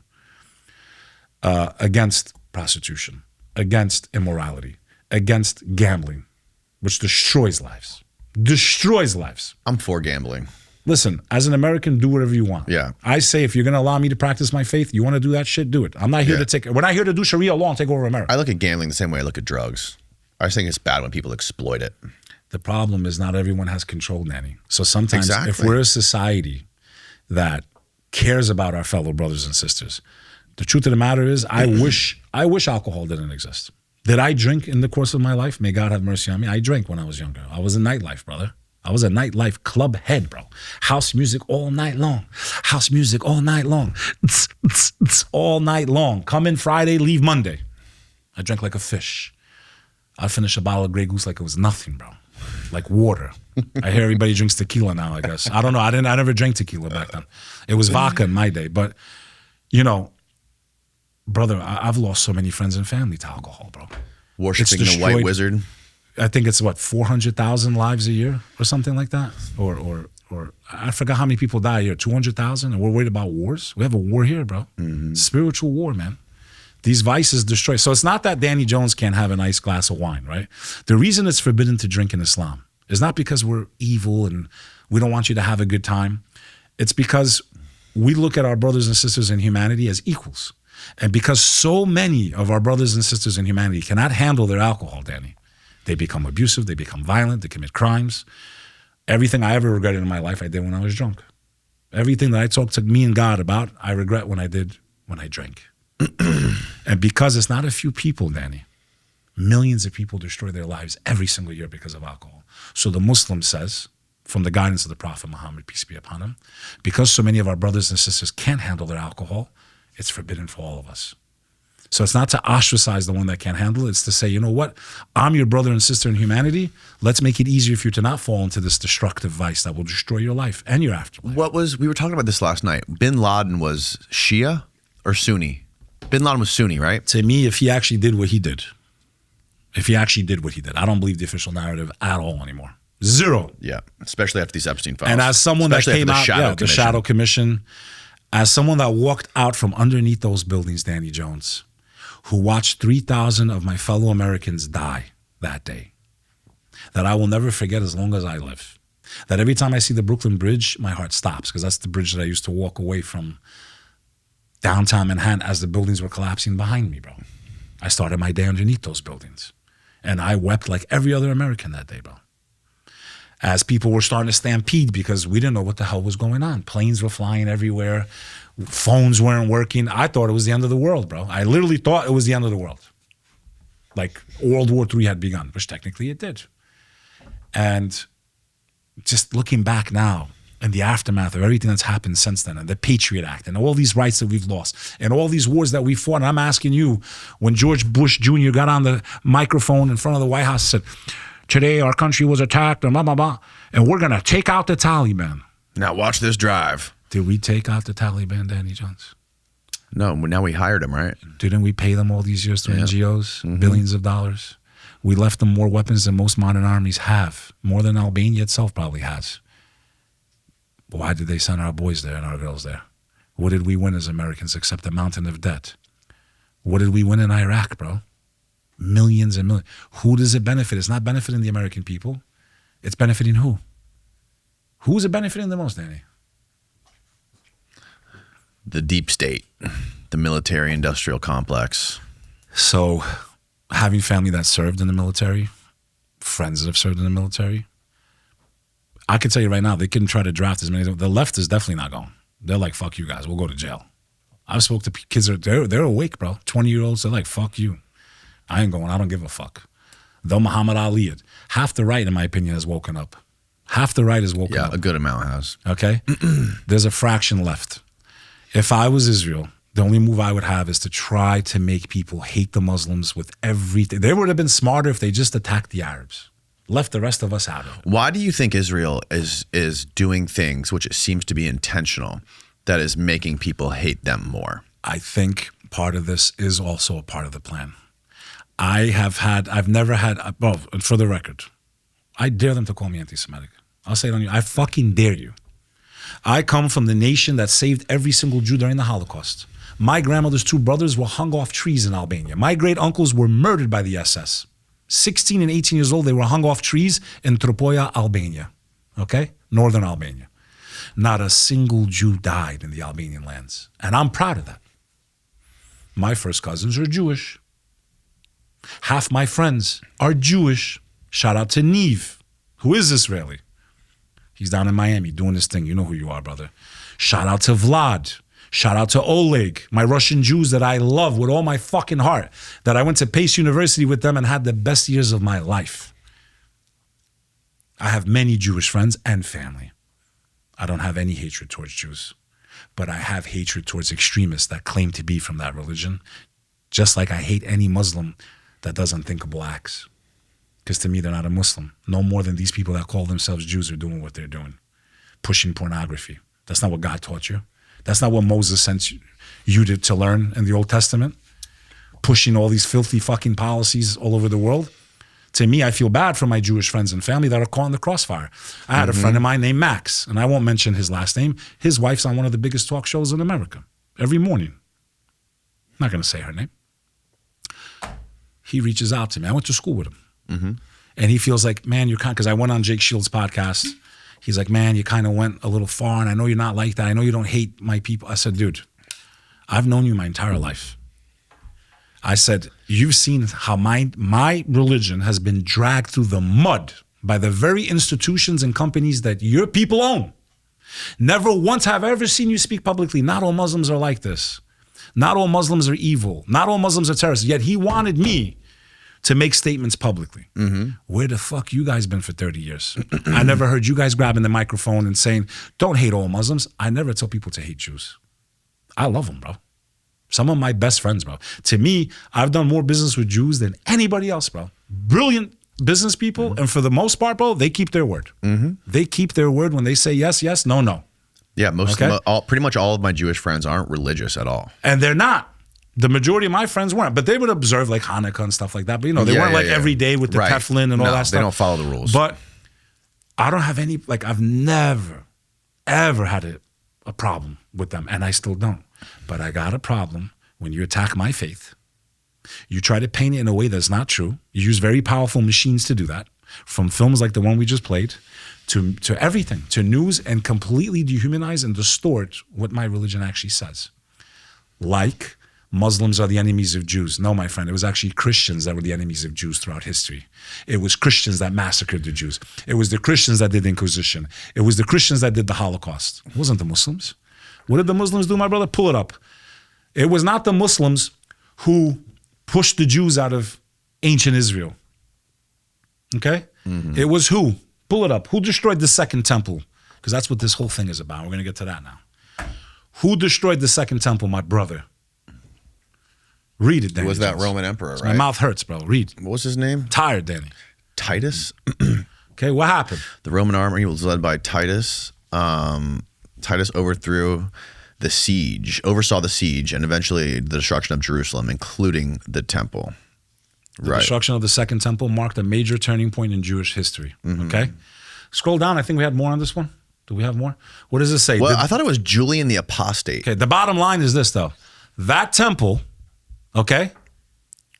Against prostitution, against immorality, against gambling, which destroys lives. Destroys lives. I'm for gambling. Listen, as an American, do whatever you want. Yeah. I say if you're going to allow me to practice my faith, you want to do that shit, do it. I'm not here we're not here to do Sharia law and take over America. I look at gambling the same way I look at drugs. I just think it's bad when people exploit it. The problem is not everyone has control, Nanny. So sometimes if we're a society that cares about our fellow brothers and sisters, the truth of the matter is I wish alcohol didn't exist. Did I drink in the course of my life? May God have mercy on me. I drank when I was younger. I was in nightlife, brother. I was a nightlife club head, bro. House music all night long. House music all night long. All night long. Come in Friday, leave Monday. I drank like a fish. I'd finish a bottle of Grey Goose like it was nothing, bro. Like water. I hear everybody drinks tequila now, I guess. I don't know. I never drank tequila back then. It was vodka in my day. But, you know, brother, I've lost so many friends and family to alcohol, bro. Worshipping the white wizard. I think it's what, 400,000 lives a year or something like that? Or I forgot how many people die a year, 200,000? And we're worried about wars? We have a war here, bro. Spiritual war, man. These vices destroy. So it's not that Danny Jones can't have a nice glass of wine, right? The reason it's forbidden to drink in Islam is not because we're evil and we don't want you to have a good time. It's because we look at our brothers and sisters in humanity as equals. And because so many of our brothers and sisters in humanity cannot handle their alcohol, Danny, they become abusive, they become violent, they commit crimes. Everything I ever regretted in my life, I did when I was drunk. Everything that I talked to me and God about, I regret when I drank. And because it's not a few people, Danny, millions of people destroy their lives every single year because of alcohol. So the Muslim says, from the guidance of the Prophet Muhammad, peace be upon him, because so many of our brothers and sisters can't handle their alcohol, it's forbidden for all of us. So it's not to ostracize the one that can't handle it. It's to say, you know what? I'm your brother and sister in humanity. Let's make it easier for you to not fall into this destructive vice that will destroy your life and your afterlife. We were talking about this last night. Bin Laden was Shia or Sunni? Bin Laden was Sunni, right? To me, if he actually did what he did, I don't believe the official narrative at all anymore. Zero. Yeah, especially after these Epstein files. And as someone that came out, the Shadow Commission, as someone that walked out from underneath those buildings, Danny Jones, who watched 3,000 of my fellow Americans die that day, that I will never forget as long as I live. That every time I see the Brooklyn Bridge, my heart stops, because that's the bridge that I used to walk away from downtown Manhattan as the buildings were collapsing behind me, bro. I started my day underneath those buildings. And I wept like every other American that day, bro. As people were starting to stampede because we didn't know what the hell was going on. Planes were flying everywhere. Phones weren't working. I thought it was the end of the world, bro. I literally thought it was the end of the world. Like World War III had begun, which technically it did. And just looking back now, in the aftermath of everything that's happened since then, and the Patriot Act, and all these rights that we've lost, and all these wars that we fought, and I'm asking you, when George Bush Jr. got on the microphone in front of the White House and said, today our country was attacked, and blah, blah, blah, and we're going to take out the Taliban. Now watch this drive. Did we take out the Taliban, Danny Jones? No, now we hired them, right? Didn't we pay them all these years through NGOs, billions of dollars? We left them more weapons than most modern armies have, more than Albania itself probably has. But why did they send our boys there and our girls there? What did we win as Americans except a mountain of debt? What did we win in Iraq, bro? Millions and millions. Who does it benefit? It's not benefiting the American people. It's benefiting who? Who's it benefiting the most, Danny? The deep state, the military-industrial complex. So having family that served in the military, friends that have served in the military, I can tell you right now, they couldn't try to draft as many. The left is definitely not going. They're like, fuck you guys, we'll go to jail. I've spoke to kids, they're awake, bro. 20-year-olds, they're like, fuck you. I ain't going, I don't give a fuck. Though Muhammad Ali, half the right, in my opinion, has woken up. Half the right has woken up. Yeah, a good amount has. Okay? There's a fraction left. If I was Israel, the only move I would have is to try to make people hate the Muslims with everything. They would have been smarter if they just attacked the Arabs. Left the rest of us out of it. Why do you think Israel is doing things, which it seems to be intentional, that is making people hate them more? I think part of this is also a part of the plan. I've never had, well, for the record, I dare them to call me anti-Semitic. I'll say it on you. I fucking dare you. I come from the nation that saved every single Jew during the Holocaust. My grandmother's two brothers were hung off trees in Albania. My great uncles were murdered by the SS. 16 and 18 years old, they were hung off trees in Tropoja, Albania. Okay? Northern Albania. Not a single Jew died in the Albanian lands. And I'm proud of that. My first cousins are Jewish. Half my friends are Jewish. Shout out to Neve, who is Israeli. He's down in Miami doing this thing. You know who you are, brother. Shout out to Vlad. Shout out to Oleg, my Russian Jews that I love with all my fucking heart, that I went to Pace University with them and had the best years of my life. I have many Jewish friends and family. I don't have any hatred towards Jews, but I have hatred towards extremists that claim to be from that religion, just like I hate any Muslim that does unthinkable acts. Because to me, they're not a Muslim. No more than these people that call themselves Jews are doing what they're doing. Pushing pornography. That's not what God taught you. That's not what Moses sent you to learn in the Old Testament. Pushing all these filthy fucking policies all over the world. To me, I feel bad for my Jewish friends and family that are caught in the crossfire. I had a friend of mine named Max, and I won't mention his last name. His wife's on one of the biggest talk shows in America every morning. I'm not going to say her name. He reaches out to me. I went to school with him. And he feels like, man, you're kind, because I went on Jake Shields' podcast. He's like, man, you kind of went a little far, and I know you're not like that. I know you don't hate my people. I said, dude, I've known you my entire life. I said, you've seen how my religion has been dragged through the mud by the very institutions and companies that your people own. Never once have I ever seen you speak publicly. Not all Muslims are like this. Not all Muslims are evil. Not all Muslims are terrorists. Yet he wanted me to make statements publicly. Where the fuck you guys been for 30 years? I never heard you guys grabbing the microphone and saying, don't hate all Muslims. I never tell people to hate Jews. I love them, bro. Some of my best friends, bro. To me, I've done more business with Jews than anybody else, bro. Brilliant business people. And for the most part, bro, they keep their word. They keep their word when they say yes, yes, no, no. Yeah, pretty much all of my Jewish friends aren't religious at all. And they're not. The majority of my friends weren't, but they would observe like Hanukkah and stuff like that. But they weren't every day with the tefillin and all that stuff. They don't follow the rules. But I don't have any, I've never, ever had a problem with them, and I still don't. But I got a problem when you attack my faith. You try to paint it in a way that's not true. You use very powerful machines to do that, from films like the one we just played, to everything, to news, and completely dehumanize and distort what my religion actually says. Like, Muslims are the enemies of Jews. No, my friend, it was actually Christians that were the enemies of Jews throughout history. It was Christians that massacred the Jews. It was the Christians that did the Inquisition. It was the Christians that did the Holocaust. It wasn't the Muslims. What did the Muslims do, my brother? Pull it up. It was not the Muslims who pushed the Jews out of ancient Israel. Okay? It was who? Pull it up. Who destroyed the Second Temple? Because that's what this whole thing is about. We're going to get to that now. Who destroyed the Second Temple, my brother? Read it, Danny. It was that Roman emperor, right? My mouth hurts, bro. Read. What was his name? Tired, Danny. Titus? Okay, what happened? The Roman army was led by Titus. Titus oversaw the siege, and eventually the destruction of Jerusalem, including the temple. The destruction of the Second Temple marked a major turning point in Jewish history. Okay? Scroll down. I think we had more on this one. Do we have more? What does it say? Well, I thought it was Julian the Apostate. Okay, the bottom line is this, though. That temple, okay,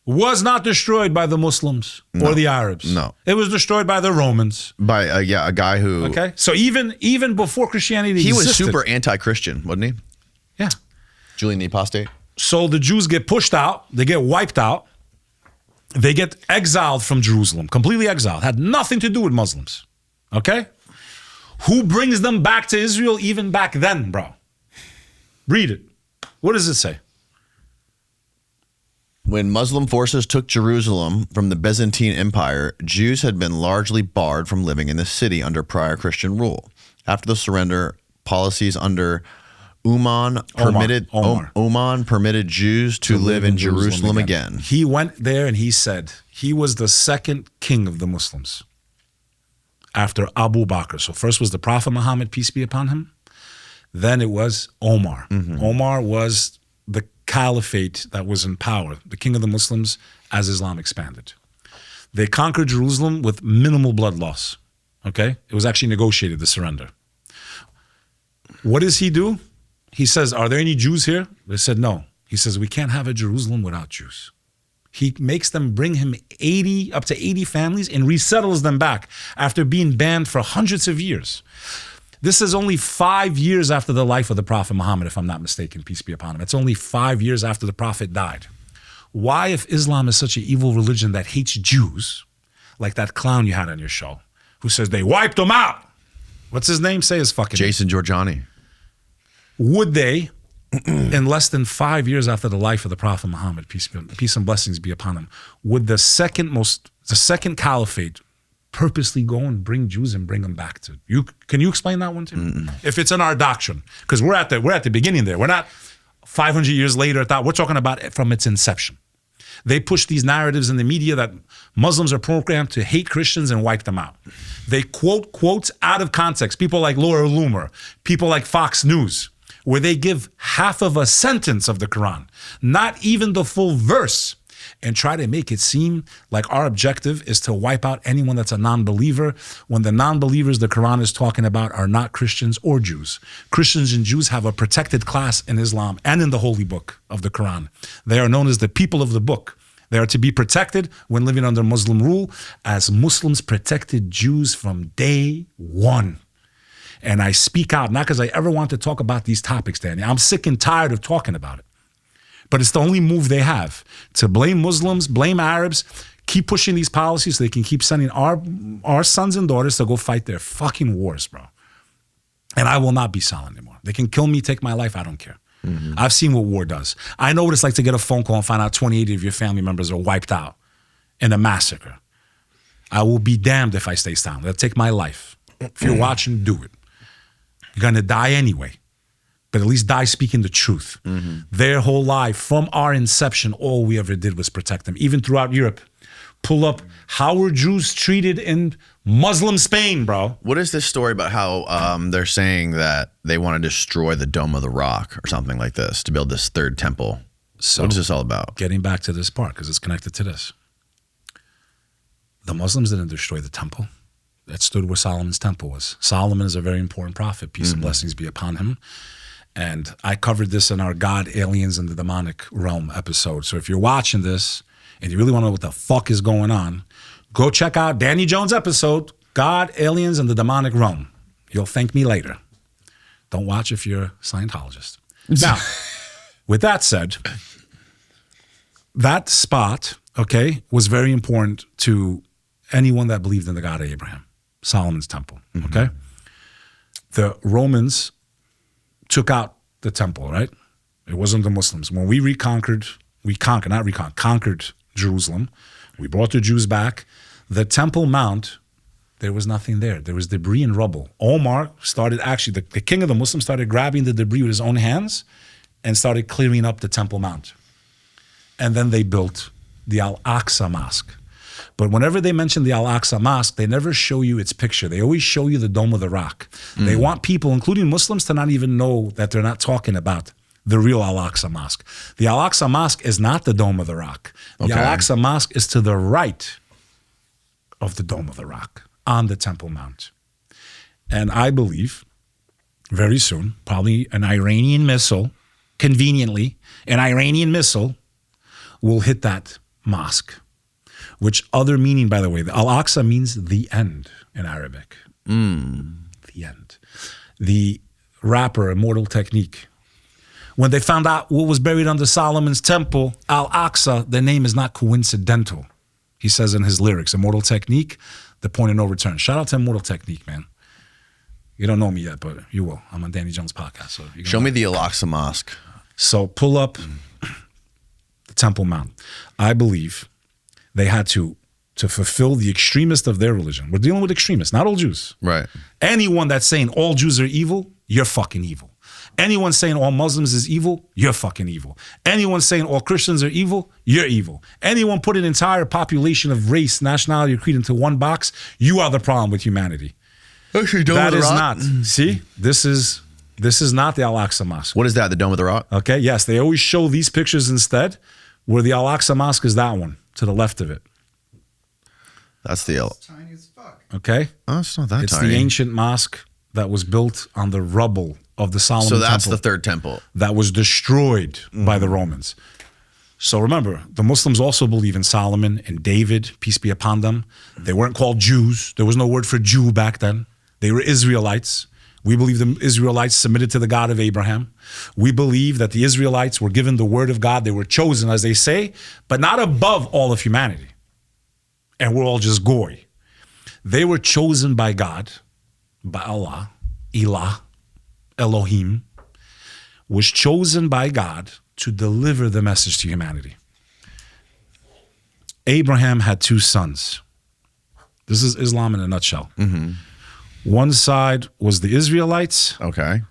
was not destroyed by the Muslims or the Arabs. No. It was destroyed by the Romans. By, a guy who... Okay, so even before Christianity he existed. was super anti-Christian, wasn't he? Yeah. Julian the Apostate. So the Jews get pushed out. They get wiped out. They get exiled from Jerusalem, completely exiled. Had nothing to do with Muslims. Okay? Who brings them back to Israel even back then, bro? Read it. What does it say? When Muslim forces took Jerusalem from the Byzantine Empire, Jews had been largely barred from living in the city under prior Christian rule. After the surrender, policies under Oman permitted Jews to live in Jerusalem again. He went there and he said he was the second king of the Muslims after Abu Bakr. So first was the Prophet Muhammad, peace be upon him. Then it was Omar. Omar was the caliphate that was in power, the king of the Muslims as Islam expanded. They conquered Jerusalem with minimal blood loss. Okay? It was actually negotiated, the surrender. What does he do? He says, are there any Jews here? They said, no. He says, we can't have a Jerusalem without Jews. He makes them bring him up to 80 families and resettles them back after being banned for hundreds of years. This is only 5 years after the life of the Prophet Muhammad, if I'm not mistaken, peace be upon him. It's only 5 years after the Prophet died. Why, if Islam is such an evil religion that hates Jews, like that clown you had on your show, who says they wiped them out? What's his name? Say his fucking name. Jason Giorgiani. Would they, in less than 5 years after the life of the Prophet Muhammad, peace and blessings be upon him, would the second caliphate purposely go and bring Jews and bring them back to you? Can you explain that one to me? If it's in our doctrine, because we're at the beginning there. We're not 500 years later. We're talking about it from its inception. They push these narratives in the media that Muslims are programmed to hate Christians and wipe them out. They quote quotes out of context. People like Laura Loomer, people like Fox News, where they give half of a sentence of the Quran, not even the full verse, and try to make it seem like our objective is to wipe out anyone that's a non-believer, when the non-believers the Quran is talking about are not Christians or Jews. Christians and Jews have a protected class in Islam and in the holy book of the Quran. They are known as the people of the book. They are to be protected when living under Muslim rule, as Muslims protected Jews from day one. And I speak out, not because I ever want to talk about these topics, Danny. I'm sick and tired of talking about it. But it's the only move they have, to blame Muslims, blame Arabs, keep pushing these policies so they can keep sending our sons and daughters to go fight their fucking wars, bro. And I will not be silent anymore. They can kill me, take my life, I don't care. Mm-hmm. I've seen what war does. I know what it's like to get a phone call and find out 28 of your family members are wiped out in a massacre. I will be damned if I stay silent. They'll take my life. If you're watching, do it. You're gonna die anyway. But at least die speaking the truth. Mm-hmm. Their whole life, from our inception, all we ever did was protect them. Even throughout Europe. Pull up, how were Jews treated in Muslim Spain, bro? What is this story about how they're saying that they want to destroy the Dome of the Rock or something like this to build this third temple? So what is this all about? Getting back to this part, because it's connected to this. The Muslims didn't destroy the temple. That stood where Solomon's temple was. Solomon is a very important prophet. Peace and blessings be upon him. And I covered this in our God, Aliens, and the Demonic Realm episode. So if you're watching this and you really want to know what the fuck is going on, go check out Danny Jones' episode, God, Aliens, and the Demonic Realm. You'll thank me later. Don't watch if you're a Scientologist. Now, with that said, that spot, okay, was very important to anyone that believed in the God of Abraham, Solomon's temple, okay? The Romans took out the temple, right? It wasn't the Muslims. When we conquered Jerusalem, we brought the Jews back. The Temple Mount, there was nothing there. There was debris and rubble. Omar started actually, the king of the Muslims started grabbing the debris with his own hands and started clearing up the Temple Mount. And then they built the Al-Aqsa Mosque. But whenever they mention the Al-Aqsa Mosque, they never show you its picture. They always show you the Dome of the Rock. They want people, including Muslims, to not even know that they're not talking about the real Al-Aqsa Mosque. The Al-Aqsa Mosque is not the Dome of the Rock. The Al-Aqsa Mosque is to the right of the Dome of the Rock on the Temple Mount. And I believe very soon, probably an Iranian missile, conveniently, an Iranian missile will hit that mosque. Which other meaning, by the way, the Al-Aqsa means the end in Arabic. The end. The rapper, Immortal Technique, when they found out what was buried under Solomon's temple, Al-Aqsa, the name is not coincidental. He says in his lyrics, Immortal Technique, the point of no return. Shout out to Immortal Technique, man. You don't know me yet, but you will. I'm on Danny Jones' podcast. So show me the Al-Aqsa Mosque. So pull up the Temple Mount. I believe they had to fulfill the extremist of their religion. We're dealing with extremists, not all Jews. Right. Anyone that's saying all Jews are evil, you're fucking evil. Anyone saying all Muslims is evil, you're fucking evil. Anyone saying all Christians are evil, you're evil. Anyone put an entire population of race, nationality, or creed into one box, you are the problem with humanity. Actually, that is not. See, this is not the Al-Aqsa Mosque. What is that, the Dome of the Rock? Okay, yes, they always show these pictures instead, where the Al-Aqsa Mosque is that one, to the left of it. That's the It's tiny as fuck. Okay? Oh, it's not that It's tiny. the ancient mosque that was built on the rubble of the Solomon temple. So that's the third temple. That was destroyed by the Romans. So remember, the Muslims also believe in Solomon and David, peace be upon them. They weren't called Jews. There was no word for Jew back then. They were Israelites. We believe the Israelites submitted to the God of Abraham. We believe that the Israelites were given the word of God. They were chosen, as they say, but not above all of humanity. And we're all just goy. They were chosen by God, by Allah, Ilah, Elohim, was chosen by God to deliver the message to humanity. Abraham had two sons. This is Islam in a nutshell. One side was the Israelites. Okay.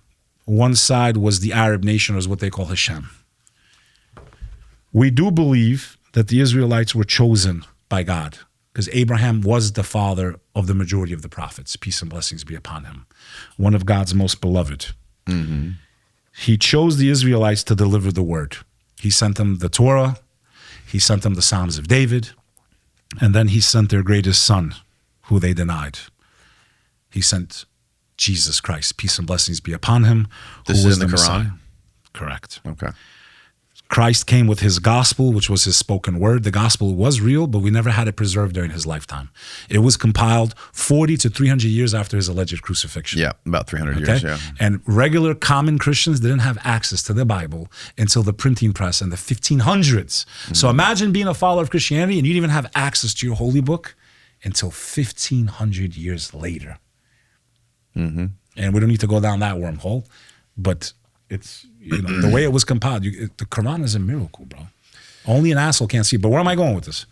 One side was the Arab nation, or what they call Hashem. We do believe that the Israelites were chosen by God, because Abraham was the father of the majority of the prophets. Peace and blessings be upon him. One of God's most beloved. Mm-hmm. He chose the Israelites to deliver the word. He sent them the Torah. He sent them the Psalms of David. And then he sent their greatest son, who they denied. He sent Jesus Christ. Peace and blessings be upon him. This who is was in the Quran? Messiah. Correct. Okay. Christ came with his gospel, which was his spoken word. The gospel was real, but we never had it preserved during his lifetime. It was compiled 40 to 300 years after his alleged crucifixion. Yeah, about 300 years, yeah. And regular common Christians didn't have access to the Bible until the printing press in the 1500s. Mm-hmm. So imagine being a follower of Christianity and you didn't even have access to your holy book until 1,500 years later. Mm-hmm. And we don't need to go down that wormhole, but it's, the way it was compiled. The Quran is a miracle, bro. Only an asshole can't see it. But where am I going with this?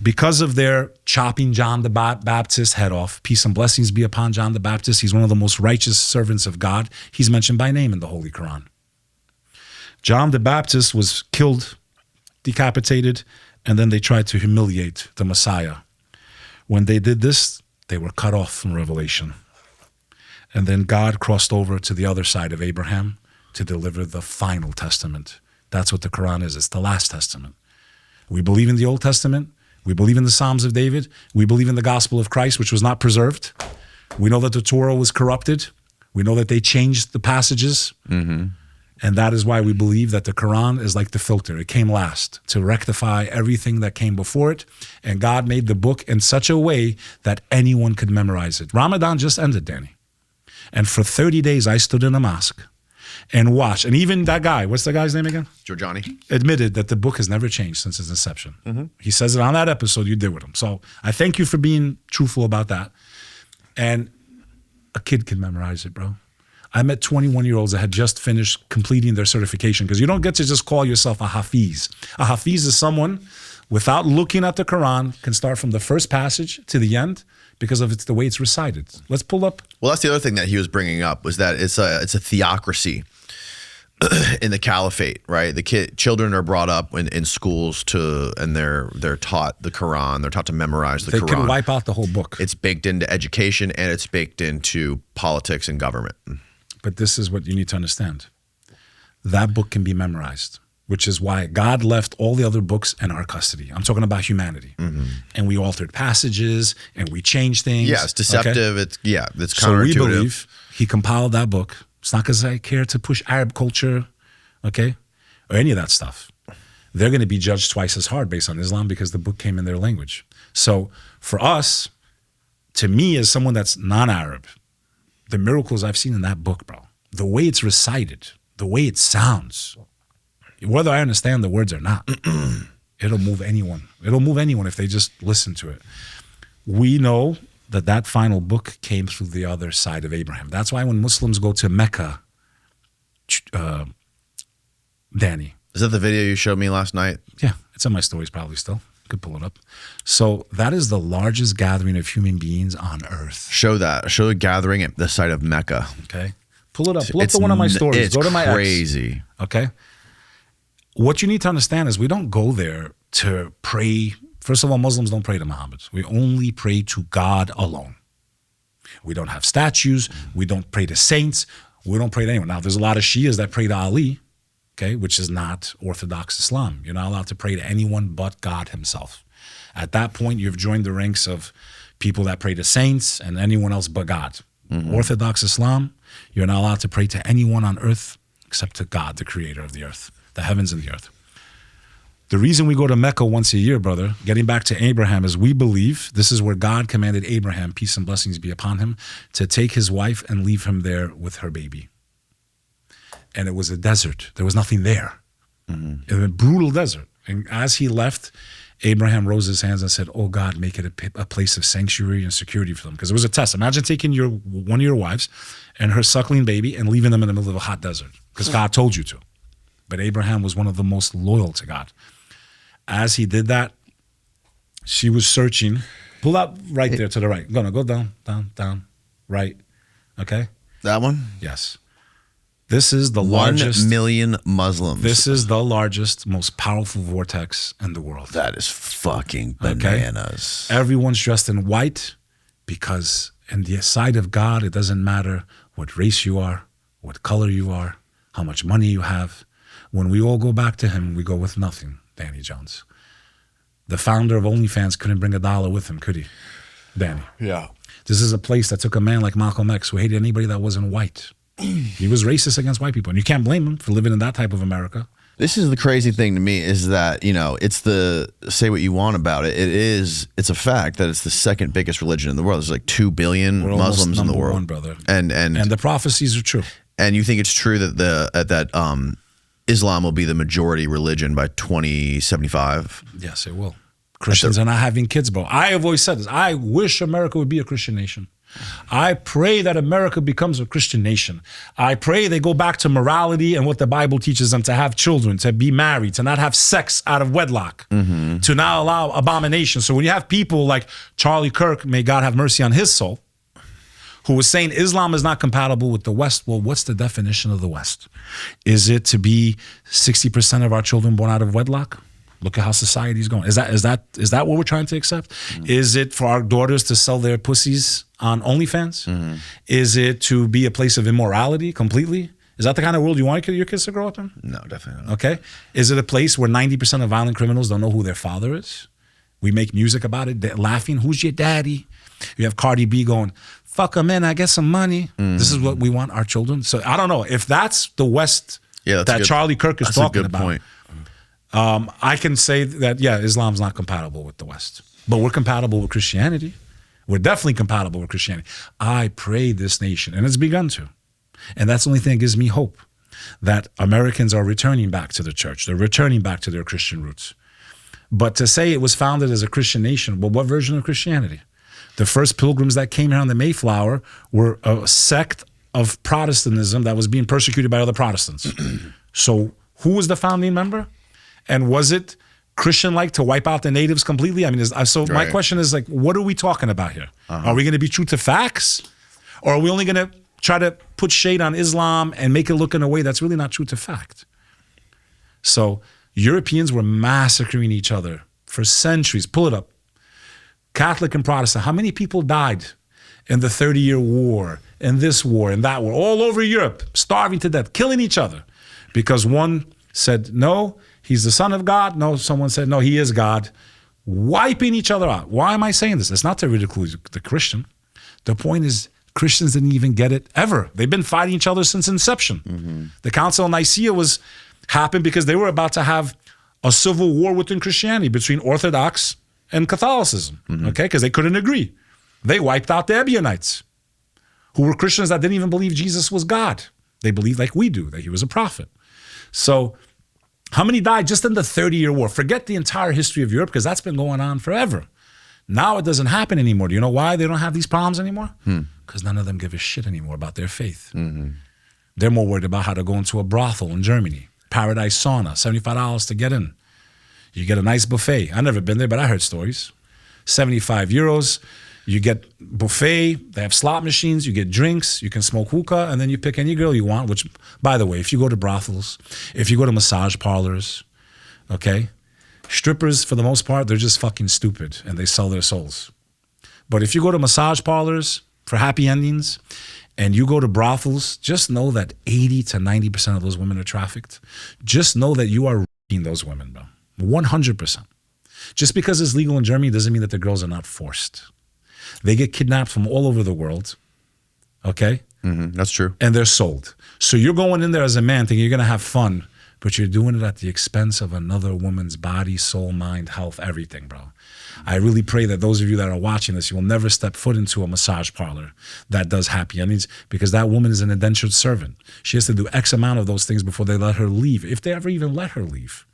Because of their chopping John the Baptist's head off, peace and blessings be upon John the Baptist. He's one of the most righteous servants of God. He's mentioned by name in the Holy Quran. John the Baptist was killed, decapitated, and then they tried to humiliate the Messiah. When they did this, they were cut off from revelation. And then God crossed over to the other side of Abraham to deliver the final testament. That's what the Quran is. It's the last testament. We believe in the Old Testament. We believe in the Psalms of David. We believe in the gospel of Christ, which was not preserved. We know that the Torah was corrupted. We know that they changed the passages. Mm-hmm. And that is why we believe that the Quran is like the filter. It came last to rectify everything that came before it. And God made the book in such a way that anyone could memorize it. Ramadan just ended, Danny. And for 30 days, I stood in a mosque and watched. And even that guy, what's the guy's name again? Giorgiani. Admitted that the book has never changed since its inception. Mm-hmm. He says it on that episode you did with him. So I thank you for being truthful about that. And a kid can memorize it, bro. I met 21-year-olds that had just finished completing their certification, because you don't get to just call yourself a hafiz. A hafiz is someone, without looking at the Quran, can start from the first passage to the end, because of the way it's recited. Let's pull up. Well, that's the other thing that he was bringing up, was that it's a theocracy in the caliphate, right? Children are brought up in schools and they're taught the Quran. They're taught to memorize the Quran. They can wipe out the whole book. It's baked into education and it's baked into politics and government. But this is what you need to understand. That book can be memorized, which is why God left all the other books in our custody. I'm talking about humanity. Mm-hmm. And we altered passages and we changed things. Yeah, it's deceptive. Okay? It's counterintuitive. So we believe he compiled that book. It's not because I care to push Arab culture, okay, or any of that stuff. They're going to be judged twice as hard based on Islam because the book came in their language. So for us, to me, as someone that's non-Arab, the miracles I've seen in that book, bro, the way it's recited, the way it sounds, whether I understand the words or not, it'll move anyone. It'll move anyone if they just listen to it. We know that final book came through the other side of Abraham. That's why when Muslims go to Mecca, Danny. Is that the video you showed me last night? Yeah, it's in my stories probably still. Could pull it up. So that is the largest gathering of human beings on earth. Show that. Show a gathering at the site of Mecca. Okay. Pull it up. Pull up to one of my stories. Go to my crazy. Ex. Okay. What you need to understand is we don't go there to pray. First of all, Muslims don't pray to Muhammad. We only pray to God alone. We don't have statues. We don't pray to saints. We don't pray to anyone. Now, there's a lot of Shias that pray to Ali, okay, which is not Orthodox Islam. You're not allowed to pray to anyone but God himself. At that point, you've joined the ranks of people that pray to saints and anyone else but God. Mm-hmm. Orthodox Islam, you're not allowed to pray to anyone on earth except to God, the creator of the earth, the heavens and the earth. The reason we go to Mecca once a year, brother, getting back to Abraham, is we believe this is where God commanded Abraham, peace and blessings be upon him, to take his wife and leave him there with her baby. And it was a desert. There was nothing there. Mm-hmm. It was a brutal desert. And as he left, Abraham rose his hands and said, oh God, make it a place of sanctuary and security for them. Because it was a test. Imagine taking one of your wives and her suckling baby and leaving them in the middle of a hot desert. Because God told you to. But Abraham was one of the most loyal to God. As he did that, she was searching. Pull up right there to the right. Go down, right. Okay? That one? Yes. This is the 1 largest. million Muslims. This is the largest, most powerful vortex in the world. That is fucking bananas. Everyone's dressed in white because in the sight of God, it doesn't matter what race you are, what color you are, how much money you have. When we all go back to him, we go with nothing, Danny Jones. The founder of OnlyFans couldn't bring $1 with him, could he, Danny? Yeah. This is a place that took a man like Malcolm X who hated anybody that wasn't white. He was racist against white people, and you can't blame him for living in that type of America. This is the crazy thing to me is that, you know, it's the, say what you want about it. It's a fact that it's the second biggest religion in the world. There's like 2 billion We're Muslims in the number world. one, brother. And the prophecies are true. And you think it's true that Islam will be the majority religion by 2075? Yes, it will. Christians are not having kids, bro. I have always said this. I wish America would be a Christian nation. I pray that America becomes a Christian nation. I pray they go back to morality and what the Bible teaches them, to have children, to be married, to not have sex out of wedlock, to not allow abomination. So when you have people like Charlie Kirk, may God have mercy on his soul, who was saying Islam is not compatible with the West. Well, what's the definition of the West? Is it to be 60% of our children born out of wedlock? Look at how society's going. Is that what we're trying to accept? Is it for our daughters to sell their pussies on OnlyFans? Is it to be a place of immorality completely? Is that the kind of world you want your kids to grow up in? No, definitely not. Okay. Is it a place where 90% of violent criminals don't know who their father is? We make music about it, they're laughing. Who's your daddy? You have Cardi B going, fuck him in, I get some money. This is what we want our children. So I don't know. If that's the West that Charlie Kirk is talking about. Point. I can say that, Islam's not compatible with the West, but we're compatible with Christianity. We're definitely compatible with Christianity. I pray this nation, and it's begun to. And that's the only thing that gives me hope, that Americans are returning back to the church. They're returning back to their Christian roots. But to say it was founded as a Christian nation, well, what version of Christianity? The first pilgrims that came here on the Mayflower were a sect of Protestantism that was being persecuted by other Protestants. So who was the founding member? And was it Christian-like to wipe out the natives completely? I mean, my question is, like, what are we talking about here? Are we going to be true to facts? Or are we only going to try to put shade on Islam and make it look in a way that's really not true to fact? So Europeans were massacring each other for centuries. Pull it up. Catholic and Protestant. How many people died in the 30-year war, in this war, in that war, all over Europe, starving to death, killing each other? Because one said, no, he's the son of God. No, someone said, no, he is God. Wiping each other out. Why am I saying this? It's not to ridicule the Christian. The point is, Christians didn't even get it ever. They've been fighting each other since inception. The Council of Nicaea happened because they were about to have a civil war within Christianity between Orthodox and Catholicism, okay? Because they couldn't agree. They wiped out the Ebionites, who were Christians that didn't even believe Jesus was God. They believed like we do, that he was a prophet. So how many died just in the 30-year war? Forget the entire history of Europe, because that's been going on forever. Now it doesn't happen anymore. Do you know why they don't have these problems anymore? Because none of them give a shit anymore about their faith. They're more worried about how to go into a brothel in Germany. Paradise Sauna, $75 to get in. You get a nice buffet. I've never been there, but I heard stories. 75 euros. You get buffet. They have slot machines. You get drinks. You can smoke hookah, and then you pick any girl you want, which, by the way, if you go to brothels, if you go to massage parlors, okay, strippers, for the most part, they're just fucking stupid, and they sell their souls. But if you go to massage parlors for happy endings, and you go to brothels, just know that 80 to 90% of those women are trafficked. Just know that you are raping those women, bro. 100%. Just because it's legal in Germany doesn't mean that the girls are not forced. They get kidnapped from all over the world, okay? That's true. And they're sold. So you're going in there as a man thinking you're going to have fun, but you're doing it at the expense of another woman's body, soul, mind, health, everything, bro. I really pray that those of you that are watching this, you will never step foot into a massage parlor that does happy endings, because that woman is an indentured servant. She has to do X amount of those things before they let her leave, if they ever even let her leave.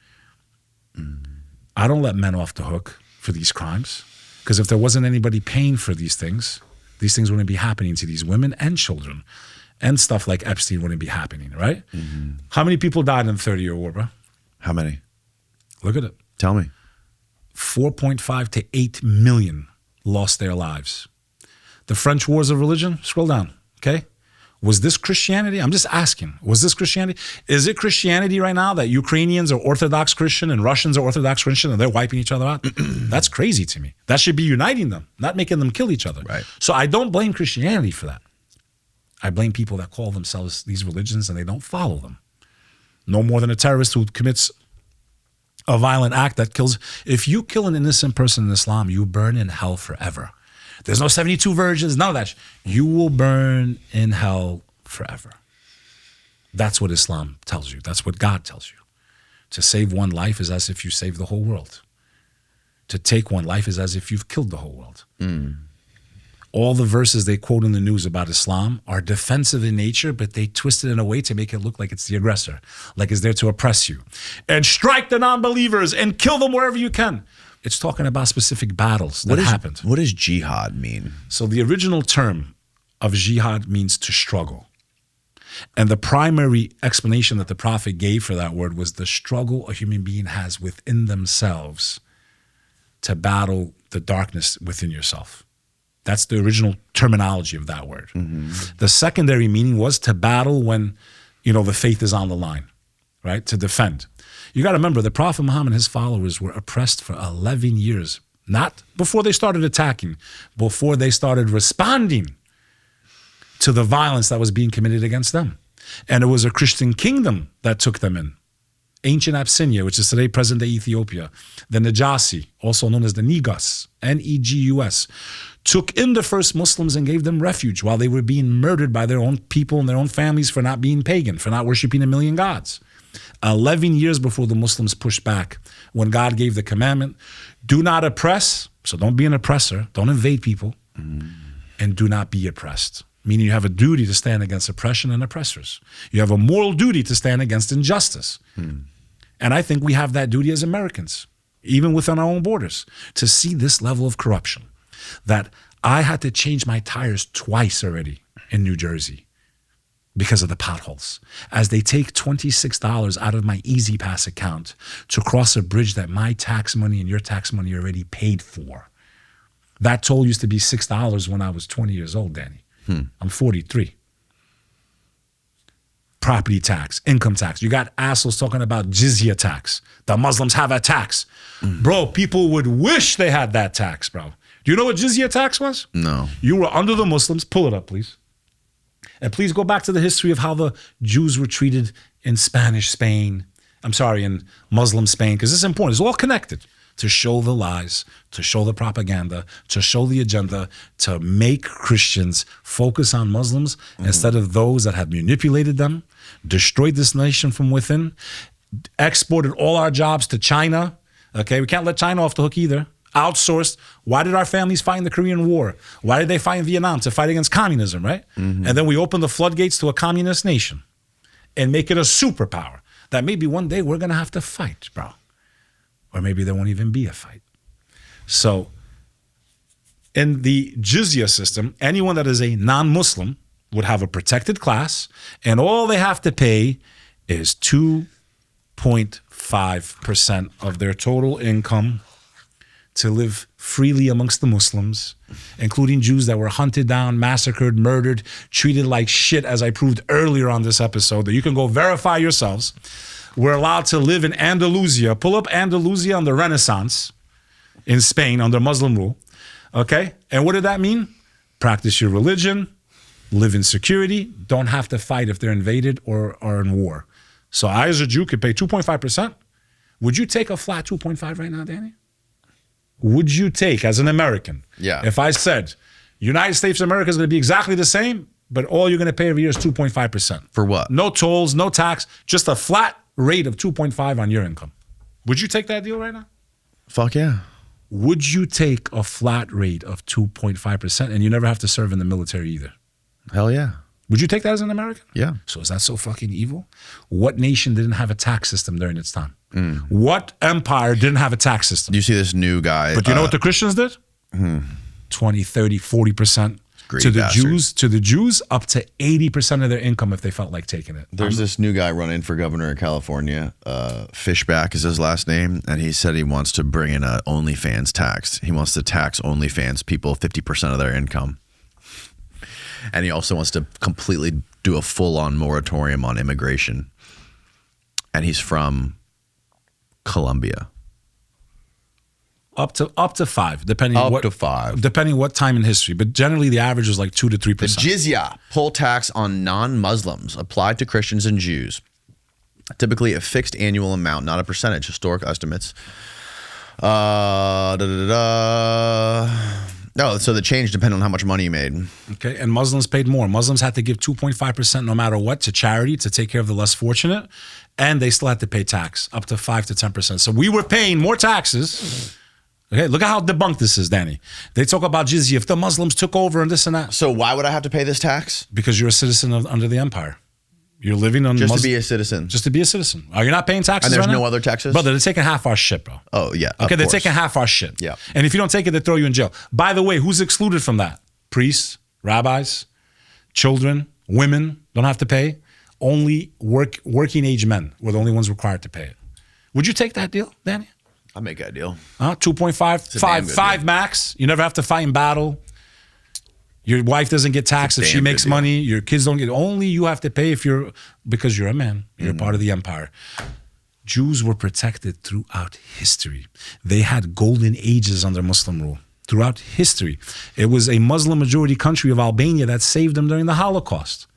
I don't let men off the hook for these crimes, because if there wasn't anybody paying for these things wouldn't be happening to these women and children, and stuff like Epstein wouldn't be happening, right? How many people died in the 30-year war, bro? How many? Look at it. Tell me. 4.5 to 8 million lost their lives. The French Wars of Religion, scroll down, okay? Was this Christianity? I'm just asking. Was this Christianity? Is it Christianity right now that Ukrainians are Orthodox Christian and Russians are Orthodox Christian and they're wiping each other out? That's crazy to me. That should be uniting them, not making them kill each other. Right. So I don't blame Christianity for that. I blame people that call themselves these religions and they don't follow them. No more than a terrorist who commits a violent act that kills. If you kill an innocent person in Islam, you burn in hell forever. There's no 72 virgins, none of that. You will burn in hell forever. That's what Islam tells you. That's what God tells you. To save one life is as if you save the whole world. To take one life is as if you've killed the whole world. All the verses they quote in the news about Islam are defensive in nature, but they twist it in a way to make it look like it's the aggressor, like it's there to oppress you. And strike the non-believers and kill them wherever you can. It's talking about specific battles that happened. What does jihad mean? So the original term of jihad means to struggle. And the primary explanation that the Prophet gave for that word was the struggle a human being has within themselves to battle the darkness within yourself. That's the original terminology of that word. The secondary meaning was to battle when, the faith is on the line, right? To defend. You got to remember, the Prophet Muhammad and his followers were oppressed for 11 years. Not before they started attacking, before they started responding to the violence that was being committed against them. And it was a Christian kingdom that took them in. Ancient Abyssinia, which is today present-day Ethiopia, the Najasi, also known as the Negus, Negus, took in the first Muslims and gave them refuge while they were being murdered by their own people and their own families for not being pagan, for not worshiping a million gods. 11 years before the Muslims pushed back, when God gave the commandment, do not oppress, so don't be an oppressor, don't invade people, and do not be oppressed. Meaning you have a duty to stand against oppression and oppressors. You have a moral duty to stand against injustice. And I think we have that duty as Americans, even within our own borders, to see this level of corruption. That I had to change my tires twice already in New Jersey because of the potholes. As they take $26 out of my Easy Pass account to cross a bridge that my tax money and your tax money already paid for. That toll used to be $6 when I was 20 years old, Danny. I'm 43. Property tax, income tax. You got assholes talking about jizya tax. The Muslims have a tax. Bro, people would wish they had that tax, bro. Do you know what jizya tax was? No. You were under the Muslims. Pull it up, please. And please go back to the history of how the Jews were treated in in Muslim Spain, because it's important. It's all connected. To show the lies, to show the propaganda, to show the agenda, to make Christians focus on Muslims instead of those that have manipulated them, destroyed this nation from within, exported all our jobs to China. Okay, we can't let China off the hook either. Outsourced. Why did our families fight in the Korean War? Why did they fight in Vietnam? To fight against communism, right? And then we open the floodgates to a communist nation and make it a superpower that maybe one day we're going to have to fight, bro. Or maybe there won't even be a fight. So in the jizya system, anyone that is a non-Muslim would have a protected class, and all they have to pay is 2.5% of their total income to live freely amongst the Muslims, including Jews that were hunted down, massacred, murdered, treated like shit, as I proved earlier on this episode, that you can go verify yourselves. We're allowed to live in Andalusia. Pull up Andalusia on the Renaissance in Spain under Muslim rule. Okay? And what did that mean? Practice your religion, live in security, don't have to fight if they're invaded or are in war. So I, as a Jew, could pay 2.5%. Would you take a flat 2.5 right now, Danny? Would you take, as an American, if I said, United States of America is going to be exactly the same, but all you're going to pay every year is 2.5%. For what? No tolls, no tax, just a flat rate of 2.5 on your income. Would you take that deal right now? Fuck yeah. Would you take a flat rate of 2.5% and you never have to serve in the military either? Hell yeah. Would you take that as an American? Yeah. So is that so fucking evil? What nation didn't have a tax system during its time? What empire didn't have a tax system? You see this new guy. But you know what the Christians did? 20, 30, 40%. To the Jews, up to 80% of their income if they felt like taking it. There's this new guy running for governor of California. Fishback is his last name, and he said he wants to bring in a OnlyFans tax. He wants to tax OnlyFans people 50% of their income. And he also wants to completely do a full-on moratorium on immigration. And he's from Colombia. Up to 5, depending Up what, to 5. depending what time in history. But generally, the average is like 2 to 3%. The jizya, poll tax on non-Muslims, applied to Christians and Jews. Typically a fixed annual amount, not a percentage. Historic estimates. No, so the change depended on how much money you made. Okay, and Muslims paid more. Muslims had to give 2.5% no matter what to charity to take care of the less fortunate, and they still had to pay tax up to 5 to 10%. So we were paying more taxes. Okay, look at how debunked this is, Danny. They talk about jizya. If the Muslims took over and this and that. So why would I have to pay this tax? Because you're a citizen under the empire. You're living on Just to be a citizen. Just to be a citizen. Are you not paying taxes? And there's right no now? other taxes? Brother, they're taking half our shit, bro. Oh, yeah. Okay, they're course. taking half our shit. Yeah. And if you don't take it, they throw you in jail. By the way, who's excluded from that? Priests, rabbis, children, women don't have to pay. Only working age men were the only ones required to pay it. Would you take that deal, Danny? I'll make that deal. 2.5, five max. You never have to fight in battle. Your wife doesn't get taxed if she makes money. Your kids don't get. Only you have to pay because you're a man. You're part of the empire. Jews were protected throughout history. They had golden ages under Muslim rule throughout history. It was a Muslim majority country of Albania that saved them during the Holocaust.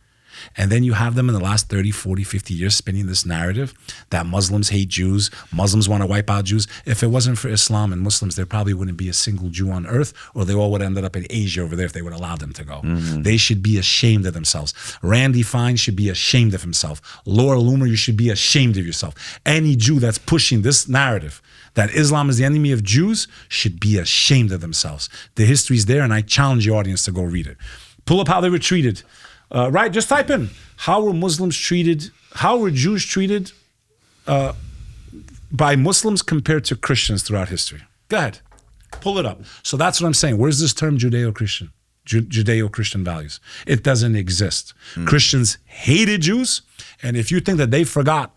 And then you have them in the last 30, 40, 50 years spinning this narrative that Muslims hate Jews, Muslims want to wipe out Jews. If it wasn't for Islam and Muslims, there probably wouldn't be a single Jew on earth, or they all would have ended up in Asia over there if they would allow them to go. They should be ashamed of themselves. Randy Fine should be ashamed of himself. Laura Loomer, you should be ashamed of yourself. Any Jew that's pushing this narrative that Islam is the enemy of Jews should be ashamed of themselves. The history's there, and I challenge the audience to go read it. Pull up how they were treated. Right, just type in, how were Muslims treated, how were Jews treated by Muslims compared to Christians throughout history? Go ahead, pull it up. So that's what I'm saying. Where's this term Judeo-Christian? Judeo-Christian values. It doesn't exist. Christians hated Jews, and if you think that they forgot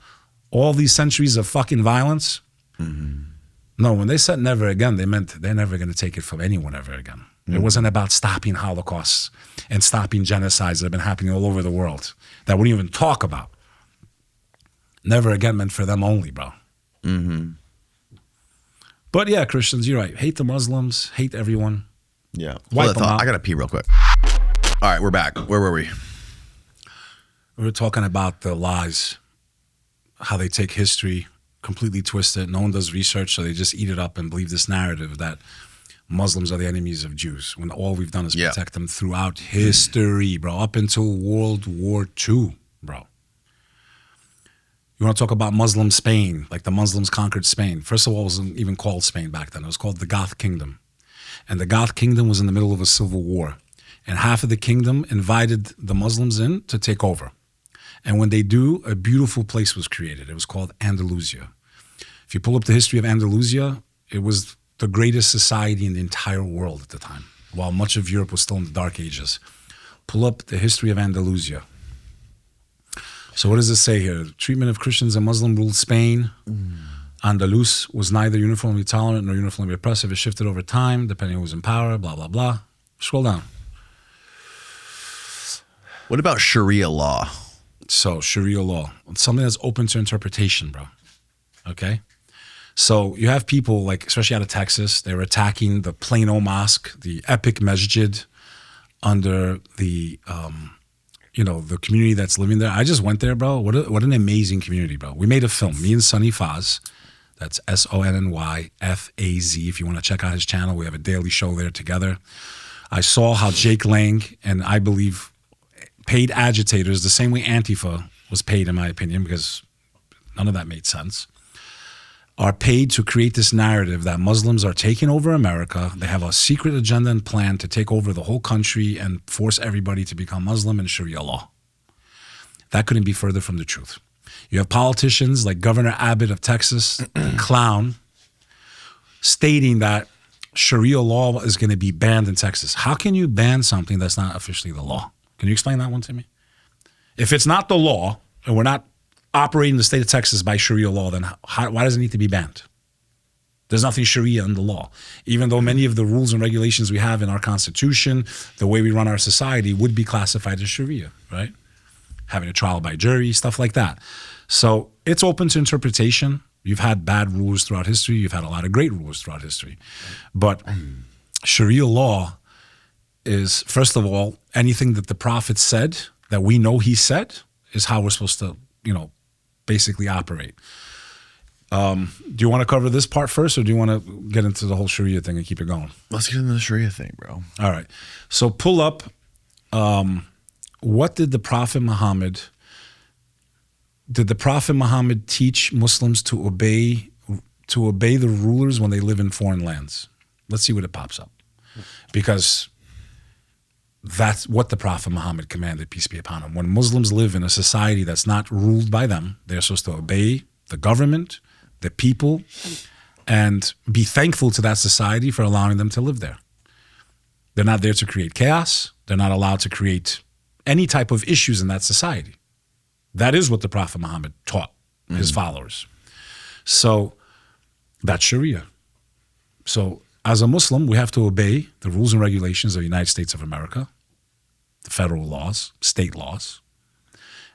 all these centuries of fucking violence, no, when they said never again, they meant they're never going to take it from anyone ever again. It wasn't about stopping Holocausts and stopping genocides that have been happening all over the world that we don't even talk about. Never again meant for them only, bro. But yeah, Christians, you're right. Hate the Muslims, hate everyone. Yeah. Wipe them out. I got to pee real quick. All right, we're back. Where were we? We were talking about the lies, how they take history, completely twist it. No one does research, so they just eat it up and believe this narrative that Muslims are the enemies of Jews, when all we've done is protect them throughout history, bro, up until World War II, bro. You want to talk about Muslim Spain, like the Muslims conquered Spain. First of all, it wasn't even called Spain back then. It was called the Goth Kingdom. And the Goth Kingdom was in the middle of a civil war. And half of the kingdom invited the Muslims in to take over. And when they do, a beautiful place was created. It was called Andalusia. If you pull up the history of Andalusia, it was the greatest society in the entire world at the time, while much of Europe was still in the Dark Ages. Pull up the history of Andalusia. So what does it say here? Treatment of Christians and Muslim ruled Spain. Andalus was neither uniformly tolerant nor uniformly oppressive. It shifted over time, depending on who was in power, blah, blah, blah. Scroll down. What about Sharia law? So Sharia law, something that's open to interpretation, bro. Okay? So you have people, like, especially out of Texas, they were attacking the Plano Mosque, the epic masjid under the, the community that's living there. I just went there, bro. What an amazing community, bro. We made a film, me and Sonny Faz. That's SONNYFAZ. If you want to check out his channel, we have a daily show there together. I saw how Jake Lang and I believe paid agitators, the same way Antifa was paid, in my opinion, because none of that made sense, are paid to create this narrative that Muslims are taking over America. They have a secret agenda and plan to take over the whole country and force everybody to become Muslim in Sharia law. That couldn't be further from the truth. You have politicians like Governor Abbott of Texas, clown, stating that Sharia law is going to be banned in Texas. How can you ban something that's not officially the law? Can you explain that one to me? If it's not the law, and we're not operating the state of Texas by Sharia law, then why does it need to be banned? There's nothing Sharia in the law. Even though many of the rules and regulations we have in our constitution, the way we run our society would be classified as Sharia, right? Having a trial by jury, stuff like that. So it's open to interpretation. You've had bad rulers throughout history. You've had a lot of great rulers throughout history. But Sharia law is, first of all, anything that the Prophet said, that we know he said, is how we're supposed to, basically operate. Do you want to cover this part first, or do you want to get into the whole Sharia thing and keep it going? Let's get into the Sharia thing, bro. All right. So pull up, what did the Prophet Muhammad teach Muslims to obey the rulers when they live in foreign lands? Let's see what it pops up. Because that's what the Prophet Muhammad commanded, peace be upon him. When Muslims live in a society that's not ruled by them, they're supposed to obey the government, the people, and be thankful to that society for allowing them to live there. They're not there to create chaos. They're not allowed to create any type of issues in that society. That is what the Prophet Muhammad taught his followers. So that's Sharia. So as a Muslim, we have to obey the rules and regulations of the United States of America, the federal laws, state laws.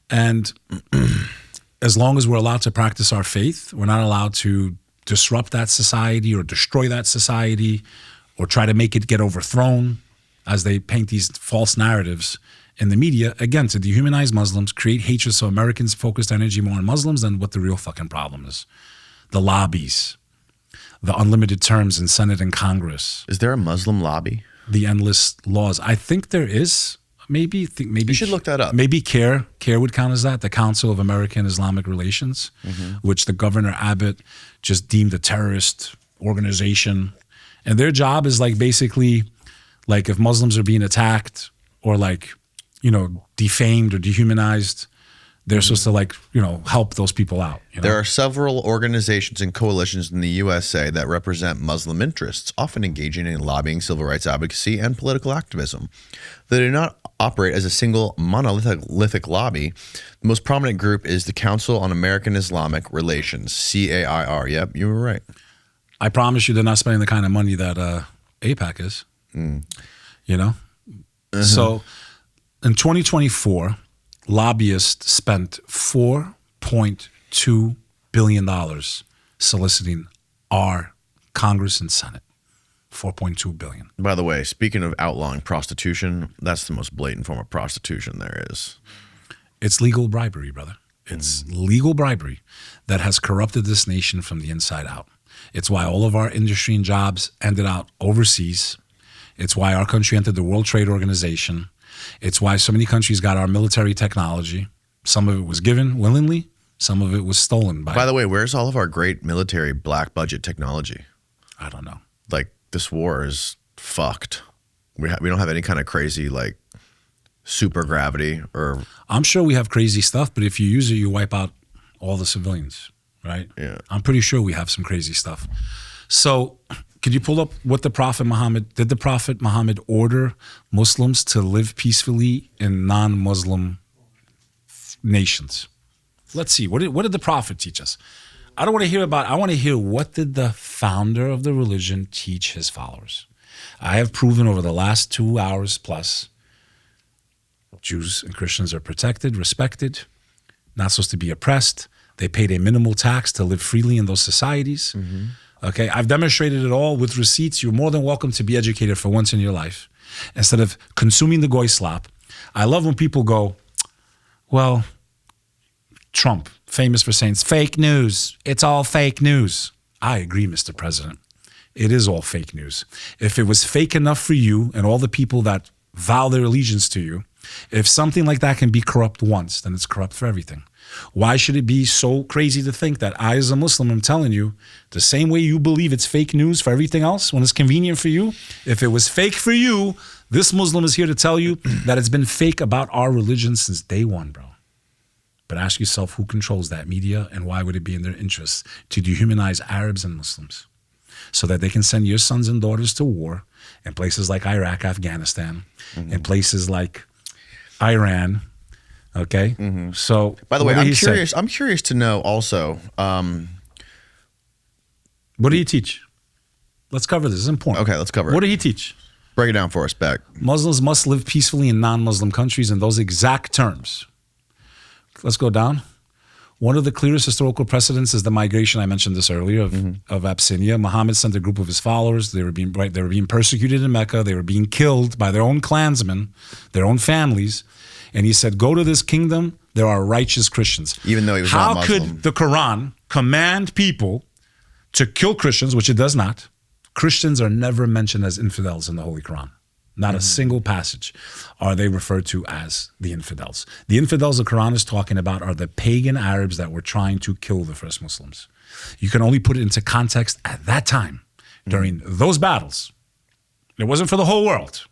And as long as we're allowed to practice our faith, we're not allowed to disrupt that society or destroy that society or try to make it get overthrown as they paint these false narratives in the media, again, to dehumanize Muslims, create hatred so Americans focus their energy more on Muslims than what the real fucking problem is. The lobbies, the unlimited terms in Senate and Congress. Is there a Muslim lobby? The endless laws. I think there is. Maybe you should look that up. Maybe CARE would count as that, the Council of American Islamic Relations, which the Governor Abbott just deemed a terrorist organization. And their job is basically if Muslims are being attacked or defamed or dehumanized, they're supposed to help those people out. There are several organizations and coalitions in the USA that represent Muslim interests, often engaging in lobbying, civil rights advocacy, and political activism. They do not operate as a single monolithic lobby. The most prominent group is the Council on American Islamic Relations, CAIR. Yep, you were right. I promise you they're not spending the kind of money that AIPAC is. So in 2024, lobbyists spent $4.2 billion soliciting our Congress and Senate. $4.2 billion. By the way, speaking of outlawing prostitution, that's the most blatant form of prostitution there is. It's legal bribery, brother. It's legal bribery that has corrupted this nation from the inside out. It's why all of our industry and jobs ended out overseas. It's why our country entered the World Trade Organization. It's why so many countries got our military technology. Some of it was given willingly. Some of it was stolen. By the way, where's all of our great military black budget technology? I don't know. This war is fucked. We don't have any kind of crazy super gravity or. I'm sure we have crazy stuff, but if you use it, you wipe out all the civilians, right? Yeah. I'm pretty sure we have some crazy stuff. So could you pull up what did the Prophet Muhammad order Muslims to live peacefully in non-Muslim nations? Let's see. What did the Prophet teach us? I don't want to hear I want to hear what did the founder of the religion teach his followers. I have proven over the last 2 hours plus, Jews and Christians are protected, respected, not supposed to be oppressed. They paid a minimal tax to live freely in those societies. Okay, I've demonstrated it all with receipts. You're more than welcome to be educated for once in your life. Instead of consuming the goy slop. I love when people go, well, Trump, famous for saying, it's fake news. It's all fake news. I agree, Mr. President. It is all fake news. If it was fake enough for you and all the people that vow their allegiance to you, if something like that can be corrupt once, then it's corrupt for everything. Why should it be so crazy to think that I, as a Muslim, am telling you the same way you believe it's fake news for everything else when it's convenient for you? If it was fake for you, this Muslim is here to tell you that it's been fake about our religion since day one, bro. But ask yourself who controls that media and why would it be in their interests to dehumanize Arabs and Muslims so that they can send your sons and daughters to war in places like Iraq, Afghanistan, in places like Iran. Okay. So, by the way, I'm curious to know also. What do you teach? Let's cover this. It's important. Okay, let's cover it. What did he teach? Break it down for us, Bek. Muslims must live peacefully in non-Muslim countries in those exact terms. Let's go down. One of the clearest historical precedents is the migration. I mentioned this earlier of Abyssinia. Muhammad sent a group of his followers. They were being persecuted in Mecca. They were being killed by their own clansmen, their own families. And he said, go to this kingdom. There are righteous Christians. Even though he was not How Muslim. could the Quran command people to kill Christians, which it does not? Christians are never mentioned as infidels in the Holy Quran. Not a single passage are they referred to as the infidels. The infidels the Quran is talking about are the pagan Arabs that were trying to kill the first Muslims. You can only put it into context at that time, during those battles. It wasn't for the whole world.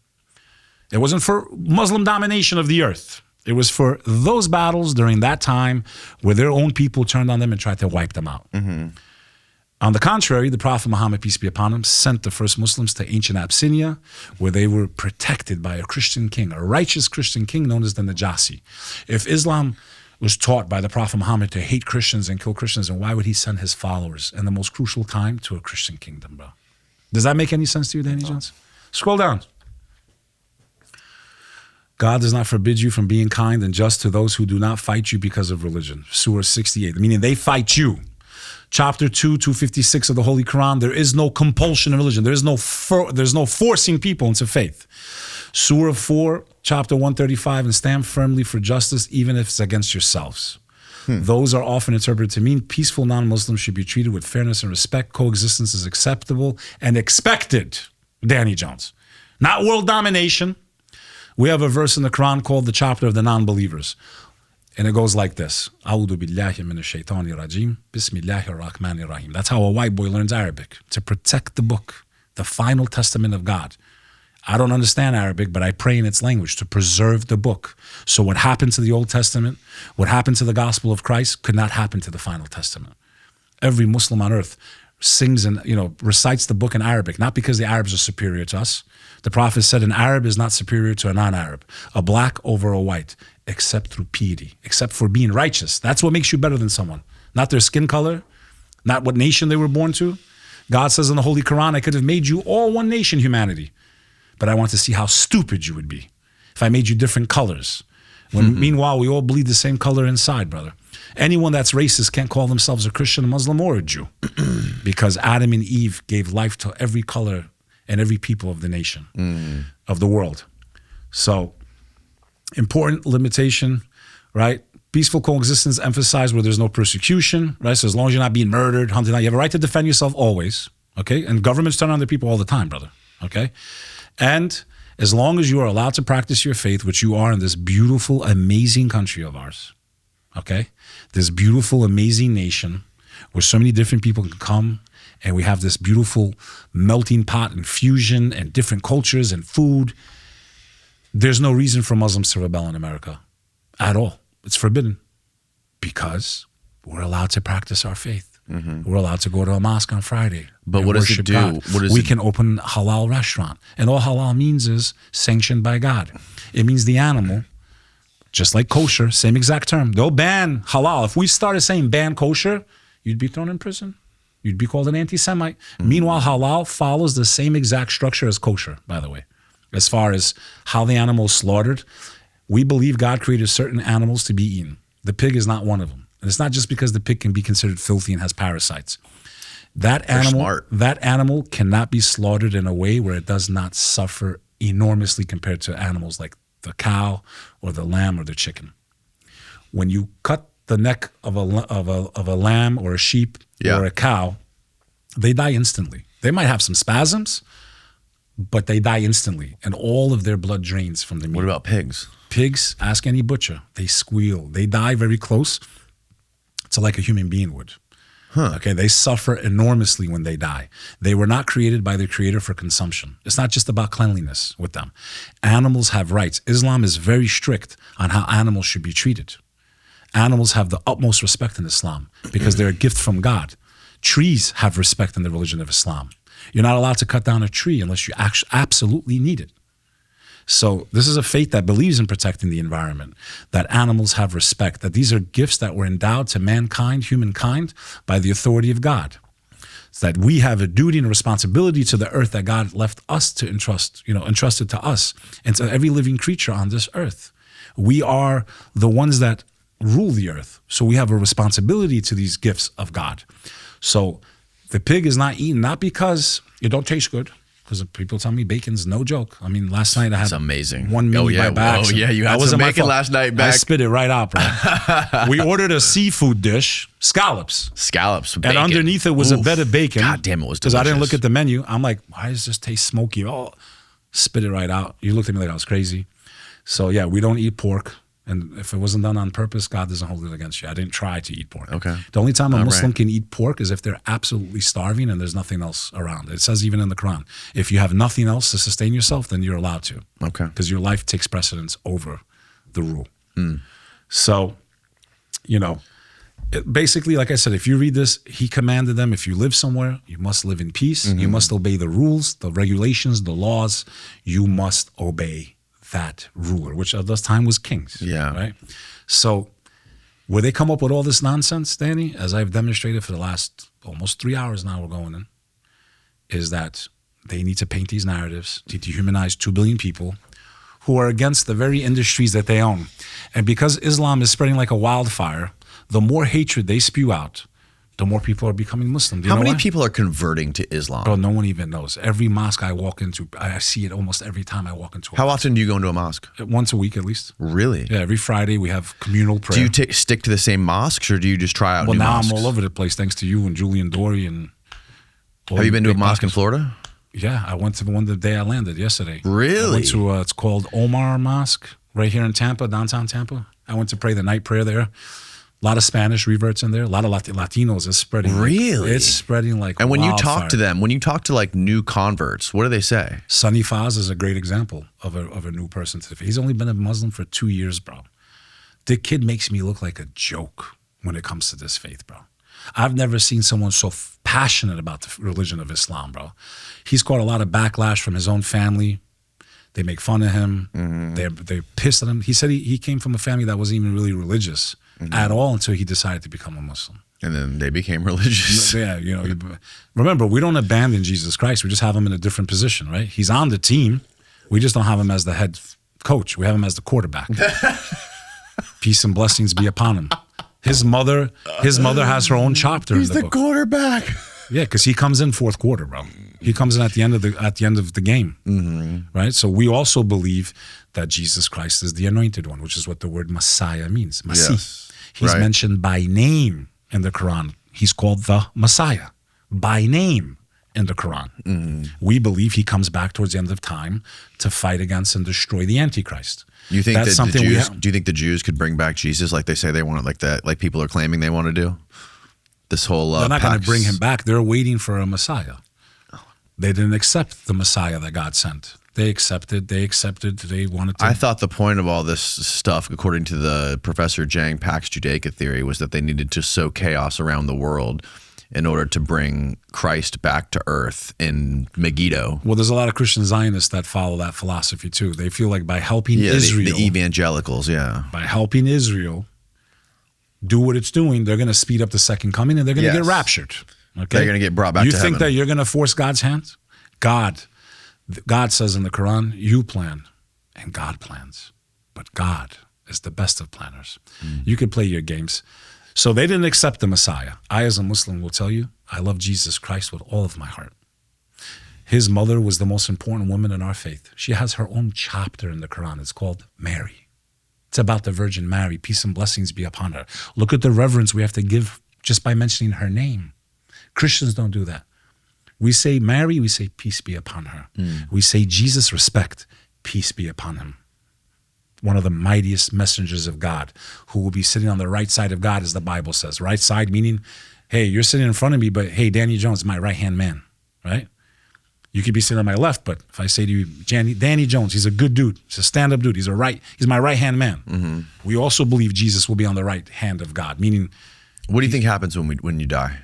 It wasn't for Muslim domination of the earth. It was for those battles during that time where their own people turned on them and tried to wipe them out. On the contrary, the Prophet Muhammad, peace be upon him, sent the first Muslims to ancient Abyssinia, where they were protected by a Christian king, a righteous Christian king known as the Najasi. If Islam was taught by the Prophet Muhammad to hate Christians and kill Christians, then why would he send his followers in the most crucial time to a Christian kingdom, bro? Does that make any sense to you, Danny Jones? Scroll down. God does not forbid you from being kind and just to those who do not fight you because of religion. Surah 68, meaning they fight you. Chapter 2, 256 of the Holy Quran, there is no compulsion in religion. There's no forcing people into faith. Surah 4, chapter 135, and stand firmly for justice even if it's against yourselves. Those are often interpreted to mean peaceful non-Muslims should be treated with fairness and respect. Coexistence is acceptable and expected, Danny Jones. Not world domination. We have a verse in the Quran called the chapter of the non-believers. And it goes like this. A'udhu billahi minash shaitani rajim. Bismillahir rahmanir rahim. That's how a white boy learns Arabic. To protect the book, the final testament of God. I don't understand Arabic, but I pray in its language to preserve the book. So what happened to the Old Testament, what happened to the gospel of Christ could not happen to the final testament. Every Muslim on earth sings and recites the book in Arabic, not because the Arabs are superior to us. The Prophet said an Arab is not superior to a non-Arab, a black over a white, except through piety, except for being righteous. That's what makes you better than someone, not their skin color, not what nation they were born to. God says in the Holy Quran, I could have made you all one nation, humanity, but I want to see how stupid you would be if I made you different colors. When meanwhile, we all bleed the same color inside, brother. Anyone that's racist can't call themselves a Christian, a Muslim, or a Jew because Adam and Eve gave life to every color and every people of the nation, of the world. So, important limitation, right? Peaceful coexistence emphasized where there's no persecution, right? So as long as you're not being murdered, hunted down, you have a right to defend yourself always, okay? And governments turn on their people all the time, brother, okay? And as long as you are allowed to practice your faith, which you are in this beautiful, amazing country of ours, okay? This beautiful, amazing nation where so many different people can come and we have this beautiful melting pot and fusion and different cultures and food. There's no reason for Muslims to rebel in America at all. It's forbidden because we're allowed to practice our faith. We're allowed to go to a mosque on Friday. But what does it do? God. We can open a halal restaurant. And all halal means is sanctioned by God. It means the animal, just like kosher, same exact term. They'll ban halal. If we started saying ban kosher, you'd be thrown in prison. You'd be called an anti-Semite. Meanwhile, halal follows the same exact structure as kosher, by the way. As far as how the animal is slaughtered, we believe God created certain animals to be eaten. The pig is not one of them. And it's not just because the pig can be considered filthy and has parasites. That animal cannot be slaughtered in a way where it does not suffer enormously compared to animals like the cow or the lamb or the chicken. When you cut the neck of a lamb or a sheep or a cow, they die instantly. They might have some spasms, but they die instantly, and all of their blood drains from the meat. What about pigs? Pigs, ask any butcher. They squeal. They die very close to like a human being would. Okay, they suffer enormously when they die. They were not created by their creator for consumption. It's not just about cleanliness with them. Animals have rights. Islam is very strict on how animals should be treated. Animals have the utmost respect in Islam because they're a gift from God. Trees have respect in the religion of Islam. You're not allowed to cut down a tree unless you absolutely need it. So this is a faith that believes in protecting the environment, that animals have respect, that these are gifts that were endowed to mankind, humankind, by the authority of God. It's that we have a duty and a responsibility to the earth that God left us to entrusted to us and to every living creature on this earth. We are the ones that rule the earth. So we have a responsibility to these gifts of God. So the pig is not eaten, not because it don't taste good, because people tell me bacon's no joke. I mean, last night I had It's amazing. one mini by bags. Oh, yeah, you had some bacon last night, I Bek. spit it right out, bro. We ordered a seafood dish, scallops. Scallops, And bacon. underneath it was a Oof. bed of bacon. God damn, it was Because I didn't delicious. look at the menu. I'm like, why does this taste smoky? Oh, spit it right out. You looked at me like I was crazy. So yeah, we don't eat pork. And if it wasn't done on purpose, God doesn't hold it against you. I didn't try to eat pork. Okay. The only time a All Muslim right. can eat pork is if they're absolutely starving and there's nothing else around. It says even in the Quran, if you have nothing else to sustain yourself, then you're allowed to. Okay. Because your life takes precedence over the rule. So, basically, like I said, if you read this, he commanded them, if you live somewhere, you must live in peace. You must obey the rules, the regulations, the laws. You must obey that ruler, which at this time was kings. Yeah. Right? So where they come up with all this nonsense, Danny, as I've demonstrated for the last almost 3 hours now we're going in, is that they need to paint these narratives to dehumanize 2 billion people who are against the very industries that they own. And because Islam is spreading like a wildfire, the more hatred they spew out, the more people are becoming Muslim. Do you How know many why? people are converting to Islam? Bro, no one even knows. Every mosque I walk into, I see it almost every time I walk into a How mosque. often do you go into a mosque? Once a week at least. Really? Yeah, every Friday we have communal prayer. Do you stick to the same mosques or do you just try out well, new now mosques? I'm all over the place thanks to you and Julian Dory and all Have you been to a big mosque in pockets. Florida? Yeah, I went to the one the day I landed yesterday. Really? I went to, it's called Omar Mosque, right here in Tampa, downtown Tampa. I went to pray the night prayer there. A lot of Spanish reverts in there. A lot of Latinos. It's spreading. Really? It's spreading like And when you wildfire. talk to them, when you talk to like new converts, what do they say? Sonny Faz is a great example of a new person to the faith. He's only been a Muslim for 2 years, bro. The kid makes me look like a joke when it comes to this faith, bro. I've never seen someone so passionate about the religion of Islam, bro. He's caught a lot of backlash from his own family. They make fun of him. They're pissed at him. He said he came from a family that wasn't even really religious at all until he decided to become a Muslim. And then they became religious. Yeah, remember, we don't abandon Jesus Christ. We just have him in a different position, right? He's on the team. We just don't have him as the head coach. We have him as the quarterback. Peace and blessings be upon him. His mother has her own chapter He's in the the book. quarterback. Yeah, because he comes in fourth quarter, bro. He comes in at the end of the game, right? So we also believe that Jesus Christ is the anointed one, which is what the word Messiah means. Masih. Yes, He's right. mentioned by name in the Quran. He's called the Messiah by name in the Quran. We believe he comes back towards the end of time to fight against and destroy the Antichrist. You think That's that something the we Jews? have. Do you think the Jews could bring back Jesus like they say they want it, like that? Like people are claiming they want to do. This whole They're not going to Pax- bring him back. They're waiting for a Messiah. They didn't accept the Messiah that God sent. They accepted. They wanted to. I thought the point of all this stuff, according to the Professor Jang Pax Judaica theory, was that they needed to sow chaos around the world in order to bring Christ back to earth in Megiddo. Well, there's a lot of Christian Zionists that follow that philosophy too. They feel like by helping Yeah, Israel, the evangelicals, yeah. by helping Israel do what it's doing, they're going to speed up the second coming and they're going to Yes. get raptured. Okay? They're going to get brought back You to think heaven. that you're going to force God's hand? God says in the Quran, you plan and God plans. But God is the best of planners. You can play your games. So they didn't accept the Messiah. I, as a Muslim, will tell you, I love Jesus Christ with all of my heart. His mother was the most important woman in our faith. She has her own chapter in the Quran. It's called Mary. It's about the Virgin Mary. Peace and blessings be upon her. Look at the reverence we have to give just by mentioning her name. Christians don't do that. We say Mary, we say peace be upon her. We say Jesus, respect, peace be upon him. One of the mightiest messengers of God who will be sitting on the right side of God, as the Bible says. Right side meaning, hey, you're sitting in front of me, but hey, Danny Jones is my right-hand man, right? You could be sitting on my left, but if I say to you, Danny Jones, he's a good dude. He's a stand-up dude. He's my right-hand man. We also believe Jesus will be on the right hand of God, meaning What do you think happens when you die?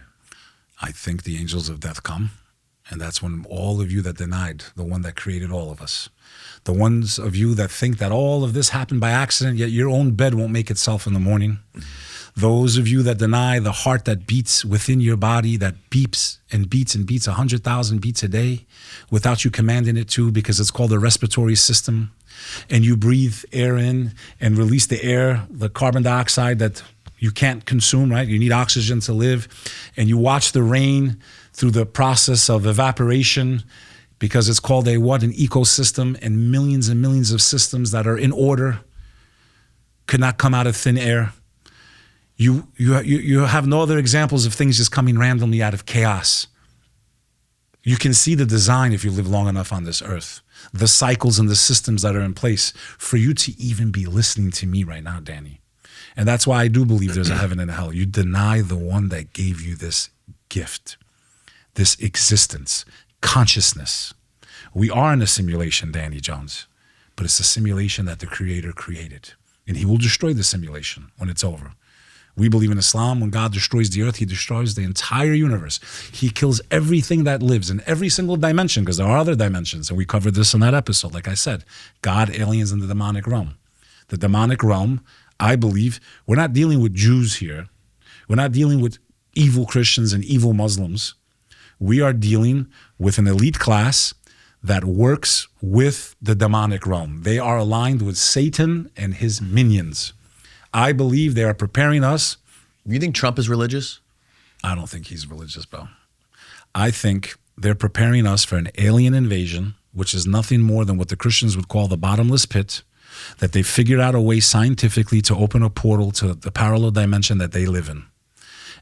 I think the angels of death come, and that's when all of you that denied the one that created all of us, the ones of you that think that all of this happened by accident, yet your own bed won't make itself in the morning, Those of you that deny the heart that beats within your body, that beeps and beats and beats 100,000 beats a day without you commanding it to, because it's called the respiratory system, and you breathe air in and release the air, the carbon dioxide that you can't consume, right? You need oxygen to live. And you watch the rain through the process of evaporation, because it's called an ecosystem, and millions of systems that are in order could not come out of thin air. You have no other examples of things just coming randomly out of chaos. You can see the design if you live long enough on this earth, the cycles and the systems that are in place for you to even be listening to me right now, Danny. And that's why I do believe there's a heaven and a hell. You deny the one that gave you this gift, this existence, consciousness. We are in a simulation, Danny Jones, but it's a simulation that the Creator created. And he will destroy the simulation when it's over. We believe in Islam, when God destroys the earth, he destroys the entire universe. He kills everything that lives in every single dimension, because there are other dimensions. And we covered this in that episode, like I said. God, aliens, and the demonic realm. The demonic realm, I believe, we're not dealing with Jews here. We're not dealing with evil Christians and evil Muslims. We are dealing with an elite class that works with the demonic realm. They are aligned with Satan and his minions. I believe they are preparing us. You think Trump is religious? I don't think he's religious, bro. I think they're preparing us for an alien invasion, which is nothing more than what the Christians would call the bottomless pit, that they figured out a way scientifically to open a portal to the parallel dimension that they live in.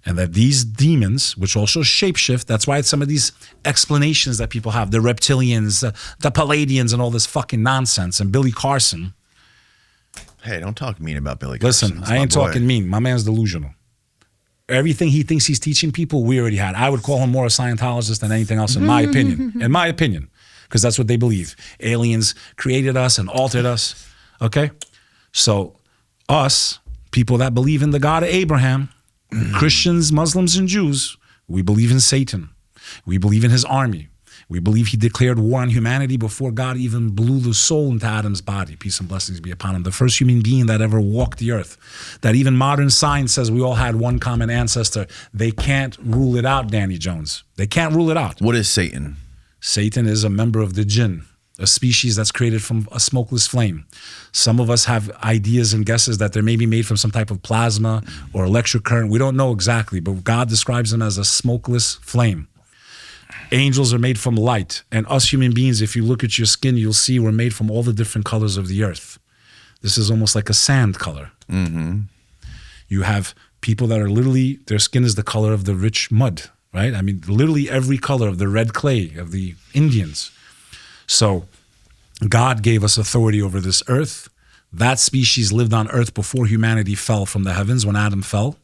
And that these demons, which also shapeshift, that's why it's some of these explanations that people have, the reptilians, the Palladians, and all this fucking nonsense, and Billy Carson. Hey, don't talk mean about Billy Carson. Listen, I ain't talking mean. My man's delusional. Everything he thinks he's teaching people, we already had. I would call him more a Scientologist than anything else, in my opinion. In my opinion, because that's what they believe. Aliens created us and altered us. Okay? So us, people that believe in the God of Abraham, Christians, Muslims, and Jews, we believe in Satan. We believe in his army. We believe he declared war on humanity before God even blew the soul into Adam's body. Peace and blessings be upon him. The first human being that ever walked the earth. That even modern science says we all had one common ancestor. They can't rule it out, Danny Jones. They can't rule it out. What is Satan? Satan is a member of the jinn, a species that's created from a smokeless flame. Some of us have ideas and guesses that they're maybe made from some type of plasma or electric current. We don't know exactly, but God describes them as a smokeless flame. Angels are made from light. And us human beings, if you look at your skin, you'll see we're made from all the different colors of the earth. This is almost like a sand color. Mm-hmm. You have people that are literally, their skin is the color of the rich mud, right? I mean, literally every color of the red clay of the Indians. So God gave us authority over this earth. That species lived on earth before humanity fell from the heavens, when Adam fell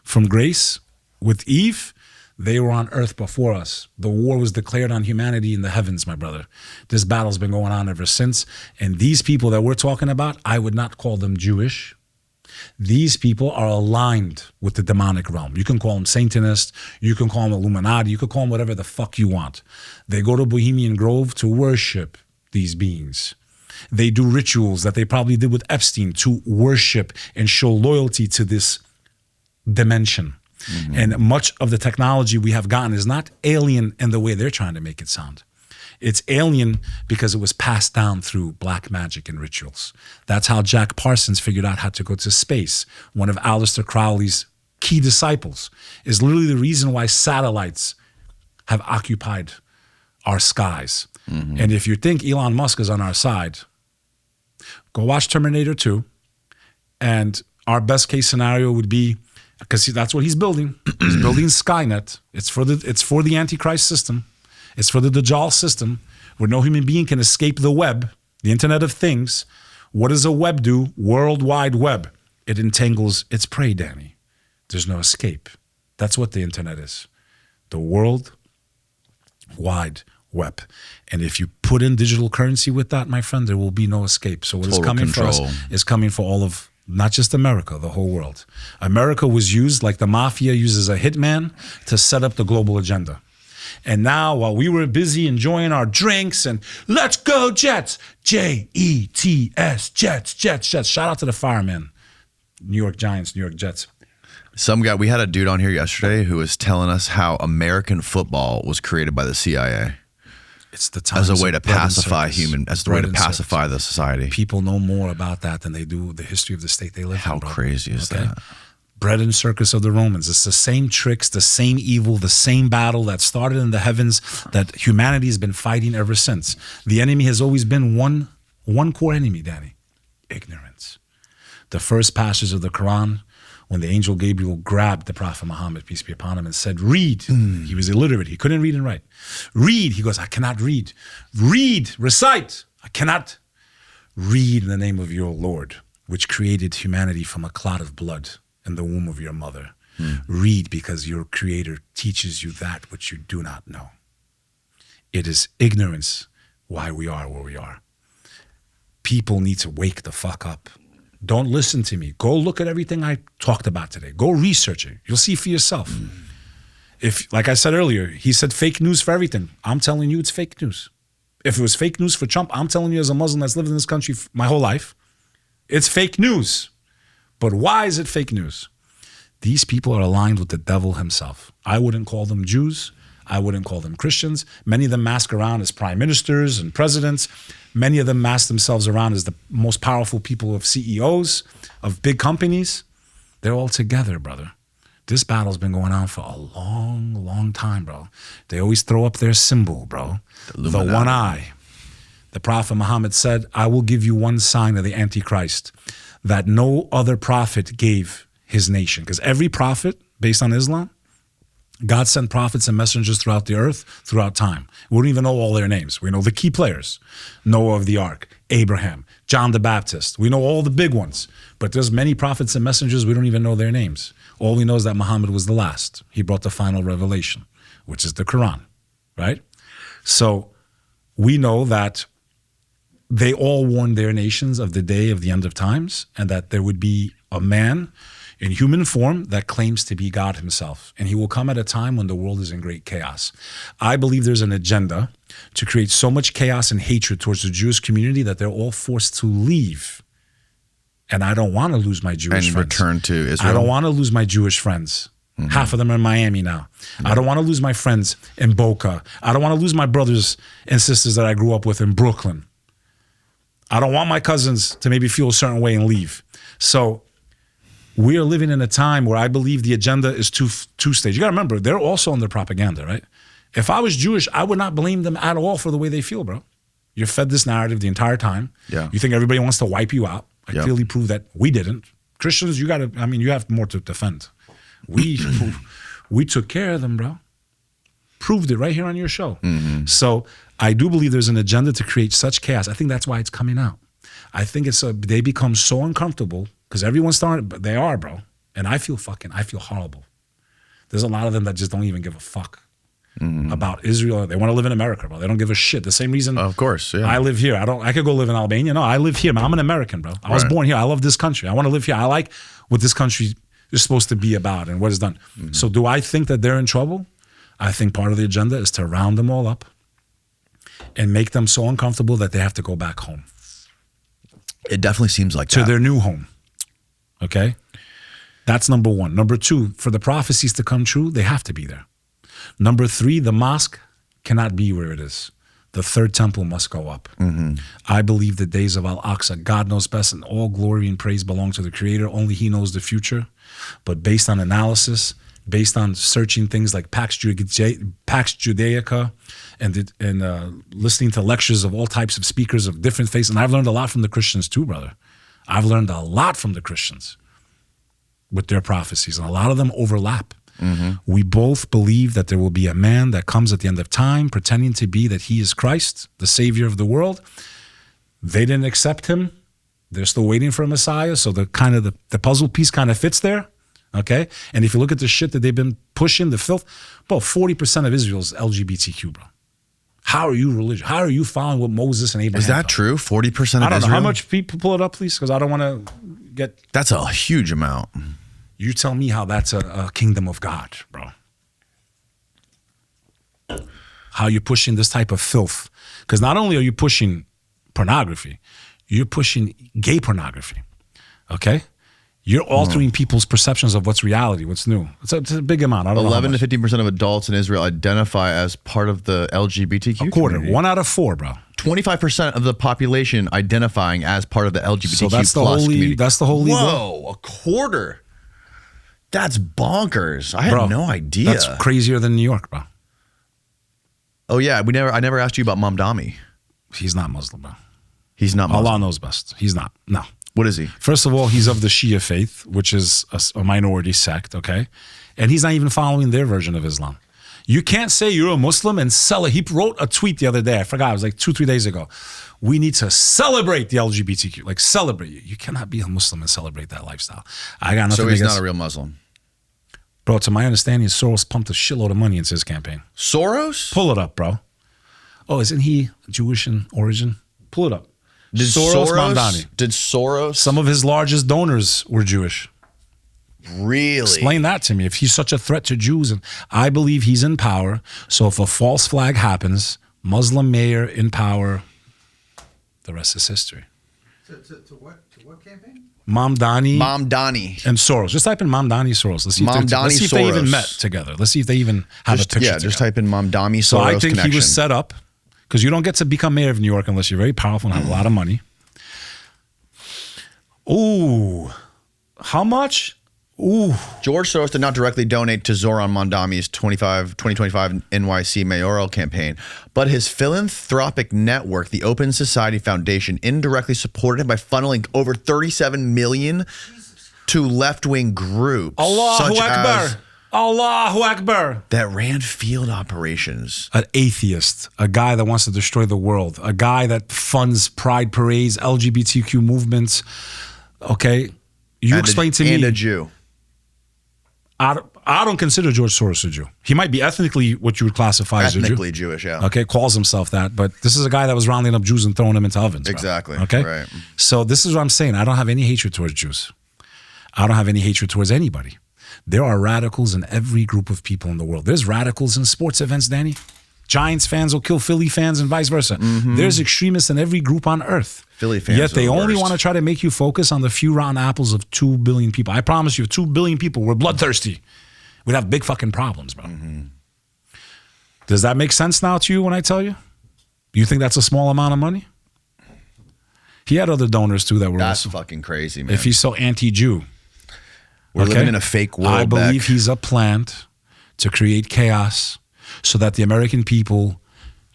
from grace with Eve. They were on earth before us. The war was declared on humanity in the heavens, my brother. This battle's been going on ever since. And these people that we're talking about, I would not call them Jewish. These people are aligned with the demonic realm. You can call them Satanist. You can call them Illuminati. You can call them whatever the fuck you want. They go to Bohemian Grove to worship these beings. They do rituals that they probably did with Epstein to worship and show loyalty to this dimension. Mm-hmm. And much of the technology we have gotten is not alien in the way they're trying to make it sound. It's alien because it was passed down through black magic and rituals. That's how Jack Parsons figured out how to go to space. One of Aleister Crowley's key disciples is literally the reason why satellites have occupied our skies. Mm-hmm. And if you think Elon Musk is on our side, go watch Terminator 2. And our best case scenario would be, because that's what he's building. He's building Skynet. It's for the Antichrist system. It's for the Dajjal system, where no human being can escape the web, the Internet of Things. What does a web do? World Wide Web. It entangles its prey, Danny. There's no escape. That's what the Internet is. The World Wide Web. And if you put in digital currency with that, my friend, there will be no escape. So what is coming for us is coming for all of, not just America, the whole world. America was used like the mafia uses a hitman to set up the global agenda. And now, while we were busy enjoying our drinks and let's go Jets, Jets, Jets, Jets. Shout out to the firemen, New York Giants, New York Jets. Some guy, we had a dude on here yesterday who was telling us how American football was created by the CIA. It's the as times a way of to bread and pacify circus. as the Bread way to and pacify circus. the society. People know more about that than they do the history of the state they live in. How bro. crazy is that? Bread and circus of the Romans. It's the same tricks, the same evil, the same battle that started in the heavens that humanity has been fighting ever since. The enemy has always been one core enemy, Danny: ignorance. The first passage of the Quran, when the angel Gabriel grabbed the Prophet Muhammad, peace be upon him, and said, read. He was illiterate. He couldn't read and write. Read. He goes, I cannot read. Read. Recite. I cannot. Read in the name of your Lord, which created humanity from a clot of blood in the womb of your mother. Read, because your Creator teaches you that which you do not know. It is ignorance why we are where we are. People need to wake the fuck up. Don't listen to me. Go look at everything I talked about today. Go research it. You'll see for yourself. If, like I said earlier, he said fake news for everything. I'm telling you it's fake news. If it was fake news for Trump, I'm telling you as a Muslim that's lived in this country my whole life, it's fake news. But why is it fake news? These people are aligned with the devil himself. I wouldn't call them Jews. I wouldn't call them Christians. Many of them mask around as prime ministers and presidents. Many of them mask themselves around as the most powerful people of CEOs, of big companies. They're all together, brother. This battle's been going on for a long, long time, bro. They always throw up their symbol, bro. The one eye. The Prophet Muhammad said, I will give you one sign of the Antichrist that no other prophet gave his nation. Because every prophet, based on Islam, God sent prophets and messengers throughout the earth, throughout time. We don't even know all their names. We know the key players. Noah of the Ark, Abraham, John the Baptist. We know all the big ones. But there's many prophets and messengers, we don't even know their names. All we know is that Muhammad was the last. He brought the final revelation, which is the Quran, right? So we know that they all warned their nations of the day of the end of times, and that there would be a man in human form that claims to be God himself. And he will come at a time when the world is in great chaos. I believe there's an agenda to create so much chaos and hatred towards the Jewish community that they're all forced to leave. And I don't want to lose my Jewish friends. And return to Israel. I don't want to lose my Jewish friends. Half of them are in Miami now. I don't want to lose my friends in Boca. I don't want to lose my brothers and sisters that I grew up with in Brooklyn. I don't want my cousins to maybe feel a certain way and leave. So we are living in a time where I believe the agenda is two-stage. You got to remember, they're also under propaganda, right? If I was Jewish, I would not blame them at all for the way they feel, bro. You're fed this narrative the entire time. Yeah. You think everybody wants to wipe you out. I clearly proved that we didn't. Christians, you have more to defend. We took care of them, bro. Proved it right here on your show. So I do believe there's an agenda to create such chaos. I think that's why it's coming out. I think they become so uncomfortable because everyone's starting, but they are, bro. And I feel horrible. There's a lot of them that just don't even give a fuck about Israel. They want to live in America, bro. They don't give a shit. The same reason. Of course, yeah. I live here. I could go live in Albania. No, I live here, man. I'm an American, bro. I was born here. I love this country. I want to live here. I like what this country is supposed to be about and what is done. So do I think that they're in trouble? I think part of the agenda is to round them all up and make them so uncomfortable that they have to go back home. It definitely seems like to that. their new home. Okay? That's number one. Number two, for the prophecies to come true, they have to be there. Number three, the mosque cannot be where it is. The third temple must go up. I believe the days of Al-Aqsa, God knows best, and all glory and praise belong to the Creator. Only He knows the future. But based on analysis, based on searching things like Pax Judaica and listening to lectures of all types of speakers of different faiths, and I've learned a lot from the Christians too, brother. I've learned a lot from the Christians with their prophecies, and a lot of them overlap. We both believe that there will be a man that comes at the end of time pretending to be that he is Christ, the Savior of the world. They didn't accept him. They're still waiting for a Messiah. So the puzzle piece kind of fits there. Okay. And if you look at the shit that they've been pushing, the filth, bro, 40% of Israel is LGBTQ, bro. How are you religious? How are you following what Moses and Abraham Is that taught? true? 40% of Israel? I don't know. How much people pull it up, please? Because I don't want to get... That's a huge amount. You tell me how that's a kingdom of God, bro. How you're pushing this type of filth. Because not only are you pushing pornography, you're pushing gay pornography, okay? You're altering people's perceptions of what's reality, what's new. It's a big amount. I don't know how 11 to much. 15% of adults in Israel identify as part of the LGBTQ A quarter. community. 1 out of 4, bro. 25% of the population identifying as part of the LGBTQ So that's the plus holy. community. That's the holy. Whoa, a quarter. That's bonkers. I Bro, had no idea. That's crazier than New York, bro. Oh yeah, I never asked you about Mamdani. He's not Muslim, bro. He's not Muslim. Allah knows best. He's not. No. What is he? First of all, he's of the Shia faith, which is a minority sect, okay? And he's not even following their version of Islam. You can't say you're a Muslim and sell it. He wrote a tweet the other day. I forgot. It was like 2-3 days ago. We need to celebrate the LGBTQ. Like, celebrate. You cannot be a Muslim and celebrate that lifestyle. I got nothing So he's against. not a real Muslim. Bro, to my understanding, Soros pumped a shitload of money into his campaign. Soros? Pull it up, bro. Oh, isn't he Jewish in origin? Pull it up. Did Soros Mamdani. Did Soros? Some of his largest donors were Jewish. Really? Explain that to me. If he's such a threat to Jews, and I believe he's in power, so if a false flag happens, Muslim mayor in power, the rest is history. To what campaign? Mamdani Mamdani. and Soros. Just type in Mamdani Soros. Let's see if they even Soros. met together. Let's see if they even have a picture together. Just type in Mamdani Soros So I think connection. he was set up because you don't get to become mayor of New York unless you're very powerful and have a lot of money. Ooh, how much? Ooh, George Soros did not directly donate to Zohran Mamdani's 2025 NYC mayoral campaign, but his philanthropic network, the Open Society Foundation, indirectly supported him by funneling over $37 million to left-wing groups. Allahu such Akbar. as Allahu Akbar. that ran field operations. An atheist, a guy that wants to destroy the world, a guy that funds pride parades, LGBTQ movements. Okay, you explain to me. And a Jew. I don't consider George Soros a Jew. He might be ethnically what you would classify as a Jew. Ethnically Jewish, yeah. Okay, calls himself that, but this is a guy that was rounding up Jews and throwing them into ovens. Bro. Exactly, Okay, right. So this is what I'm saying. I don't have any hatred towards Jews. I don't have any hatred towards anybody. There are radicals in every group of people in the world. There's radicals in sports events, Danny. Giants fans will kill Philly fans and vice versa. There's extremists in every group on earth. Philly fans Yet they are the only worst. want to try to make you focus on the few rotten apples of 2 billion people. I promise you, if 2 billion people were bloodthirsty, we'd have big fucking problems, bro. Does that make sense now to you when I tell you? You think that's a small amount of money? He had other donors too that were That's also, fucking crazy, man. if he's so anti-Jew. We're living in a fake world. I believe Beck. he's a plant to create chaos so that the American people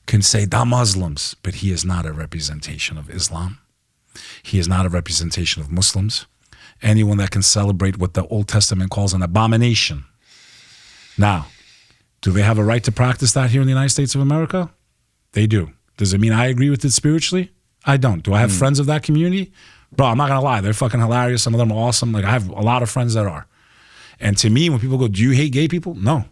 can say, "Da Muslims," but he is not a representation of Islam. He is not a representation of Muslims. Anyone that can celebrate what the Old Testament calls an abomination. Now, do they have a right to practice that here in the United States of America? They do. Does it mean I agree with it spiritually? I don't. Do I have friends of that community? Bro, I'm not going to lie. They're fucking hilarious. Some of them are awesome. Like, I have a lot of friends that are. And to me, when people go, "Do you hate gay people?" No.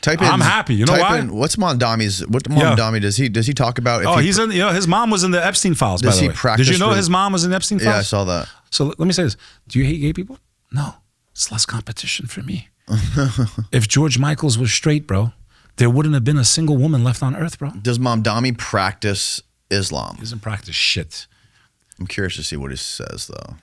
I'm happy. You know why? What's Mamdani's? What Mamdani does he talk about? If Oh, he, he's in. His mom was in the Epstein files. Does by the he way, practice did you know for- his mom was in the Epstein files? Yeah, I saw that. So let me say this: do you hate gay people? No, it's less competition for me. If George Michaels was straight, bro, there wouldn't have been a single woman left on earth, bro. Does Mamdani practice Islam? He doesn't practice shit. I'm curious to see what he says, though.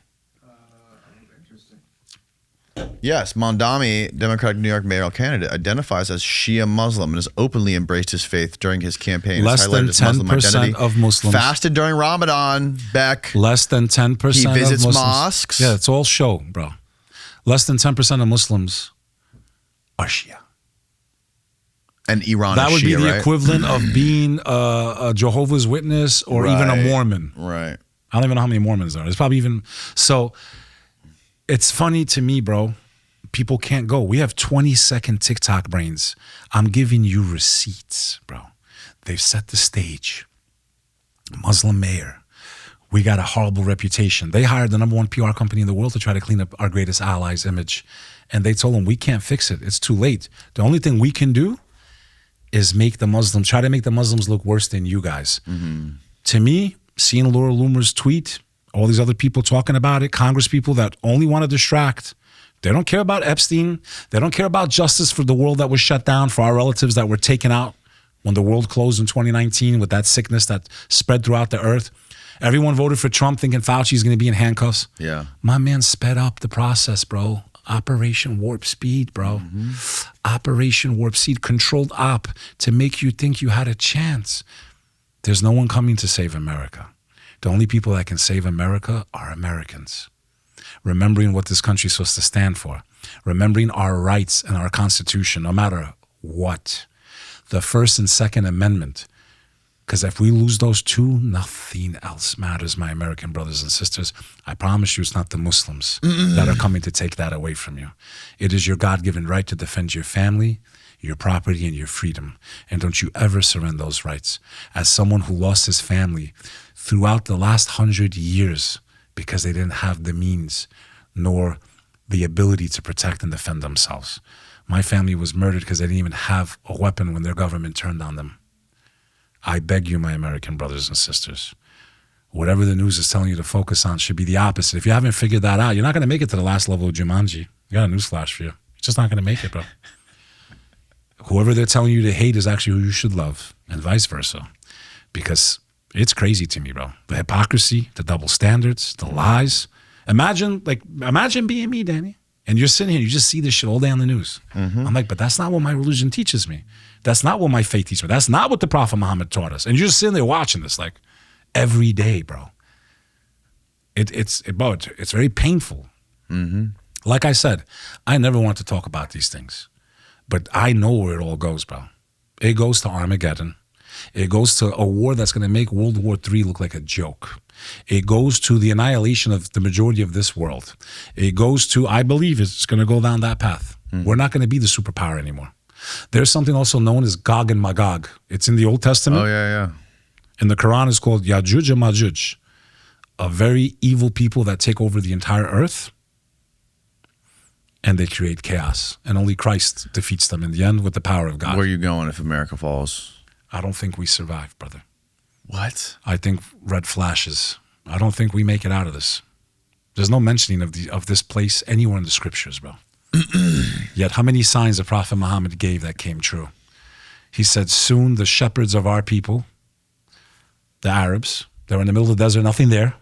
Yes, Mamdani, Democratic New York mayoral candidate, identifies as Shia Muslim and has openly embraced his faith during his campaign. Less Has than highlighted his Muslim 10% identity. of Muslims. Fasted during Ramadan, Beck. Less than 10% He visits of Muslims. mosques. Yeah, it's all show, bro. Less than 10% of Muslims are Shia. And Iran That is would be Shia, the right? equivalent of being a Jehovah's Witness or even a Right. Mormon. Right. I don't even know how many Mormons there are. It's probably even so. It's funny to me, bro. People can't go. We have 20-second TikTok brains. I'm giving you receipts, bro. They've set the stage. Muslim mayor. We got a horrible reputation. They hired the #1 PR company in the world to try to clean up our greatest ally's image. And they told them, we can't fix it. It's too late. The only thing we can do is try to make the Muslims look worse than you guys. To me, seeing Laura Loomer's tweet, all these other people talking about it, Congress people that only want to distract. They don't care about Epstein. They don't care about justice for the world that was shut down, for our relatives that were taken out when the world closed in 2019 with that sickness that spread throughout the earth. Everyone voted for Trump thinking Fauci's going to be in handcuffs. Yeah. My man sped up the process, bro. Operation Warp Speed, bro. Operation Warp Speed, controlled op to make you think you had a chance. There's no one coming to save America. The only people that can save America are Americans. Remembering what this country is supposed to stand for. Remembering our rights and our Constitution, no matter what. The First and Second Amendment. Because if we lose those two, nothing else matters, my American brothers and sisters. I promise you it's not the Muslims that are coming to take that away from you. It is your God-given right to defend your family, your property, and your freedom. And don't you ever surrender those rights. As someone who lost his family throughout the last 100 years because they didn't have the means nor the ability to protect and defend themselves. My family was murdered because they didn't even have a weapon when their government turned on them. I beg you, my American brothers and sisters, whatever the news is telling you to focus on should be the opposite. If you haven't figured that out, you're not going to make it to the last level of Jumanji. I got a newsflash for you. You're just not going to make it, bro. Whoever they're telling you to hate is actually who you should love, and vice versa. Because it's crazy to me, bro. The hypocrisy, the double standards, the lies. Imagine being me, Danny. And you're sitting here, you just see this shit all day on the news. I'm like, but that's not what my religion teaches me. That's not what my faith teaches me. That's not what the Prophet Muhammad taught us. And you're just sitting there watching this like every day, bro. It's very painful. Like I said, I never want to talk about these things. But I know where it all goes, bro. It goes to Armageddon. It goes to a war that's going to make World War III look like a joke. It goes to the annihilation of the majority of this world. It goes to, I believe it's going to go down that path. We're not going to be the superpower anymore. There's something also known as Gog and Magog. It's in the Old Testament. Oh, yeah. In the Quran, it's called Yajuj and Majuj, a very evil people that take over the entire earth, and they create chaos. And only Christ defeats them in the end with the power of God. Where are you going if America falls? I don't think we survive, brother. What? I think red flashes. I don't think we make it out of this. There's no mentioning of this place anywhere in the scriptures, bro. Yet how many signs the Prophet Muhammad gave that came true? He said, soon the shepherds of our people, the Arabs, they're in the middle of the desert, nothing there,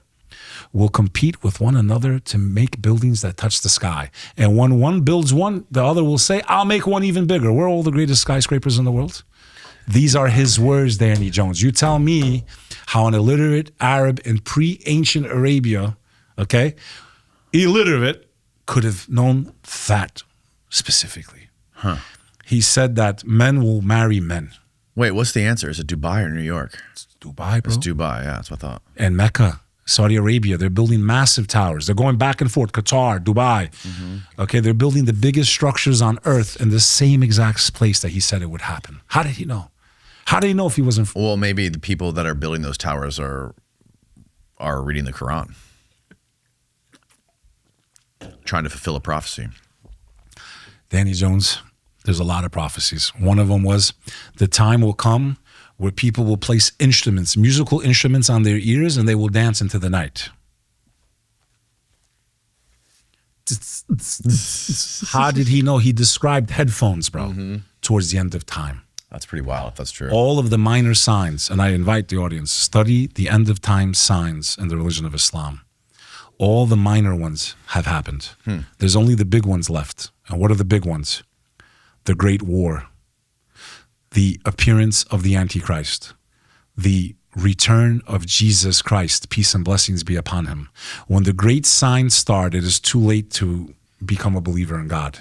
will compete with one another to make buildings that touch the sky. And when one builds one, the other will say, I'll make one even bigger. We're all the greatest skyscrapers in the world. These are his words, Danny Jones. You tell me how an illiterate Arab in pre-ancient Arabia, okay, illiterate, could have known that specifically. He said that men will marry men. Wait, what's the answer? Is it Dubai or New York? It's Dubai, bro. It's Dubai, yeah, that's what I thought. And Mecca, Saudi Arabia, they're building massive towers. They're going back and forth. Qatar, Dubai. Okay, they're building the biggest structures on earth in the same exact place that he said it would happen. How did he know? How did he know if he wasn't? Well, maybe the people that are building those towers are reading the Quran, trying to fulfill a prophecy. Danny Jones, there's a lot of prophecies. One of them was the time will come where people will place instruments, musical instruments on their ears, and they will dance into the night. How did he know? He described headphones, bro, towards the end of time. That's pretty wild if that's true. All of the minor signs, and I invite the audience, study the end of time signs in the religion of Islam. All the minor ones have happened. There's only the big ones left. And what are the big ones? The Great War, the appearance of the Antichrist, the return of Jesus Christ, peace and blessings be upon him. When the great signs start, it is too late to become a believer in God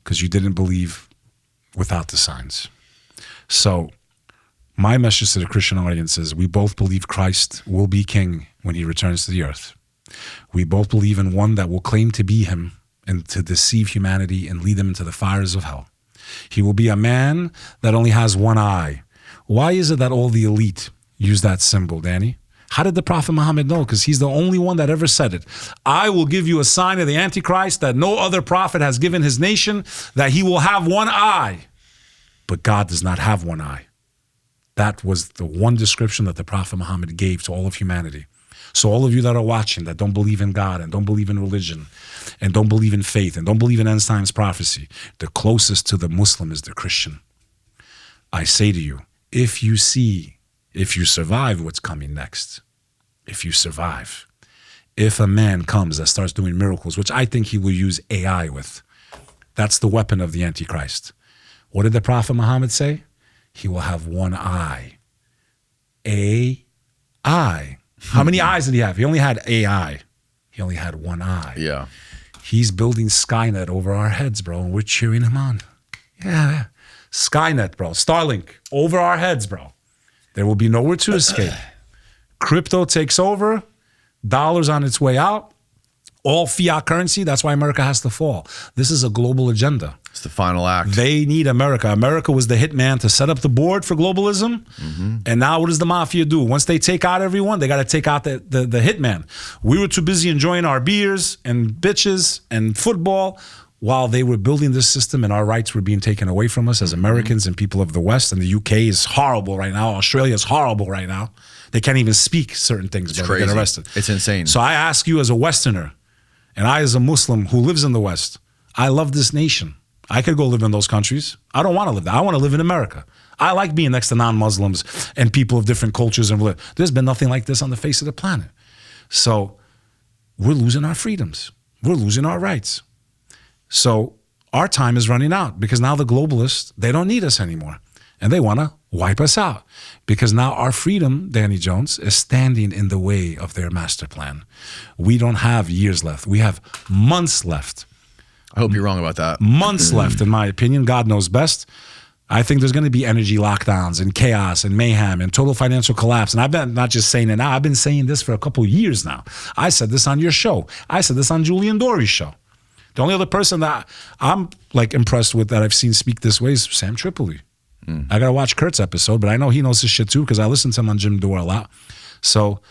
because you didn't believe without the signs. So my message to the Christian audience is we both believe Christ will be king when he returns to the earth. We both believe in one that will claim to be him and to deceive humanity and lead them into the fires of hell. He will be a man that only has one eye. Why is it that all the elite use that symbol, Danny? How did the Prophet Muhammad know? Because he's the only one that ever said it. I will give you a sign of the Antichrist that no other prophet has given his nation, that he will have one eye. But God does not have one eye. That was the one description that the Prophet Muhammad gave to all of humanity. So all of you that are watching that don't believe in God and don't believe in religion and don't believe in faith and don't believe in end times prophecy, the closest to the Muslim is the Christian. I say to you, if you survive what's coming next, if you survive. If a man comes that starts doing miracles, which I think he will use AI with, that's the weapon of the Antichrist. What did the Prophet Muhammad say? He will have one eye. A-I. How many eyes did he have? He only had AI. He only had one eye. Yeah. He's building Skynet over our heads, bro, and we're cheering him on. Yeah. Skynet, bro. Starlink over our heads, bro. There will be nowhere to escape. Crypto takes over. Dollars on its way out. All fiat currency. That's why America has to fall. This is a global agenda. It's the final act. They need America. America was the hitman to set up the board for globalism. Mm-hmm. And now what does the mafia do? Once they take out everyone, they got to take out the hitman. We were too busy enjoying our beers and bitches and football while they were building this system, and our rights were being taken away from us as Americans and people of the West. And the UK is horrible right now. Australia is horrible right now. They can't even speak certain things. It's but crazy. They get arrested. It's insane. So I ask you as a Westerner, and I as a Muslim who lives in the West, I love this nation. I could go live in those countries. I don't want to live there. I want to live in America. I like being next to non-Muslims and people of different cultures and religions. There's been nothing like this on the face of the planet. So we're losing our freedoms. We're losing our rights. So our time is running out because now the globalists, they don't need us anymore. And they want to wipe us out because now our freedom, Danny Jones, is standing in the way of their master plan. We don't have years left. We have months left. I hope you're wrong about that. Months left, in my opinion. God knows best. I think there's going to be energy lockdowns and chaos and mayhem and total financial collapse. And I've been not just saying it now. I've been saying this for a couple of years now. I said this on your show. I said this on Julian Dory's show. The only other person that I'm like impressed with that I've seen speak this way is Sam Tripoli. I got to watch Kurt's episode, but I know he knows his shit too because I listen to him on Jim Dore a lot. So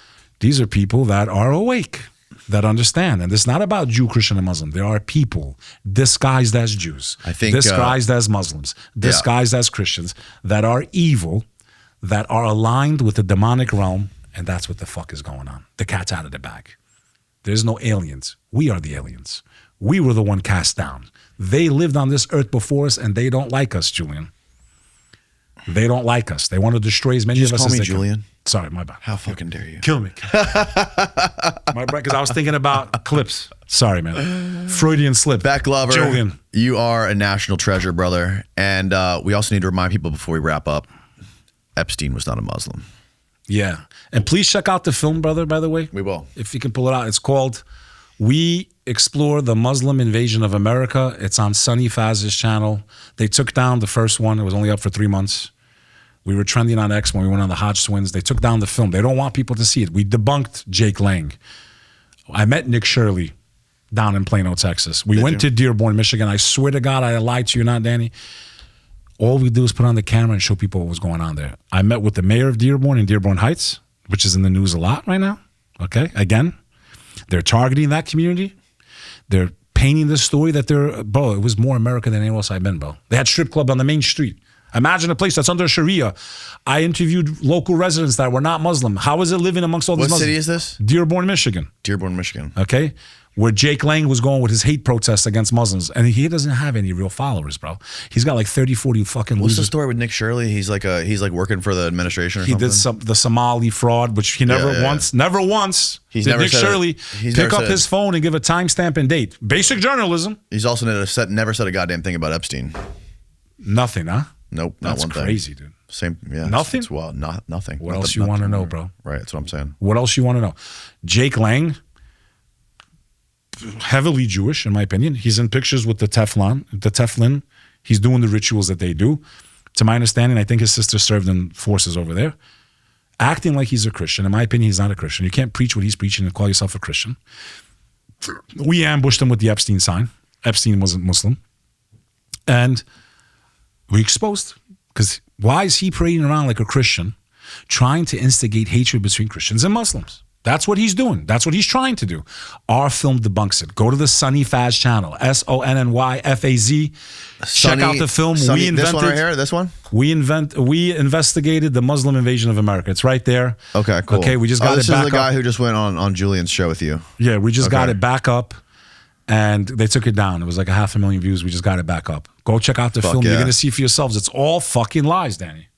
these are people that are awake, that understand. And it's not about Jew, Christian, and Muslim. There are people disguised as Jews, I think, disguised as Muslims, disguised as Christians that are evil, that are aligned with the demonic realm, and that's what the fuck is going on. The cat's out of the bag. There's no aliens. We are the aliens. We were the one cast down. They lived on this earth before us, and they don't like us, Julian. They don't like us. They want to destroy as many of us call as me they Julian? can. Sorry, my bad. How fucking dare you? Kill me. My bad, because I was thinking about clips. Sorry, man. Freudian slip. Bek Lover, Julian. you are a national treasure, brother. And we also need to remind people before we wrap up, Epstein was not a Muslim. Yeah. And please check out the film, brother, by the way. We will. If you can pull it out. It's called We Explore the Muslim Invasion of America. It's on Sunny Faz's channel. They took down the first one. It was only up for 3 months. We were trending on X when we went on the Hodge Twins. They took down the film. They don't want people to see it. We debunked Jake Lang. I met Nick Shirley down in Plano, Texas. We went to Dearborn, Michigan. I swear to God, I lied to you not, Danny. All we do is put on the camera and show people what was going on there. I met with the mayor of Dearborn in Dearborn Heights, which is in the news a lot right now. Okay, again, they're targeting that community. They're painting this story that bro, it was more America than anywhere else I've been, bro. They had strip club on the main street. Imagine a place that's under Sharia. I interviewed local residents that were not Muslim. How is it living amongst all these Muslims? What city is this? Dearborn, Michigan. Dearborn, Michigan. Okay? Where Jake Lang was going with his hate protests against Muslims. And he doesn't have any real followers, bro. He's got like 30, 40 fucking What's losers. the story with Nick Shirley? He's like working for the administration or something? He did the Somali fraud, which he never once He's did never Nick said Shirley he's pick never up said his phone and give a timestamp and date. Basic journalism. He's also never said a goddamn thing about Epstein. Nothing, huh? Nope, not That's one thing. crazy, dude. Same, yeah. Nothing? It's wild. Nothing. What else you want to know, bro? Right, that's what I'm saying. What else you want to know? Jake Lang, heavily Jewish, in my opinion. He's in pictures with the Teflon. He's doing the rituals that they do. To my understanding, I think his sister served in forces over there. Acting like he's a Christian. In my opinion, he's not a Christian. You can't preach what he's preaching and call yourself a Christian. We ambushed him with the Epstein sign. Epstein wasn't Muslim. And we exposed. Because why is he parading around like a Christian, trying to instigate hatred between Christians and Muslims? That's what he's doing. That's what he's trying to do. Our film debunks it. Go to the Sunny Faz channel, SONNYFAZ. Check out the film. Sunny, this one right here. This one. We investigated the Muslim invasion of America. It's right there. Okay, cool. Okay, we just got it back up. This is the guy who just went on Julian's show with you. Yeah, we just got it back up, and they took it down. It was like 500,000 views. We just got it back up. Go check out the film. Yeah. You're gonna see for yourselves. It's all fucking lies, Danny.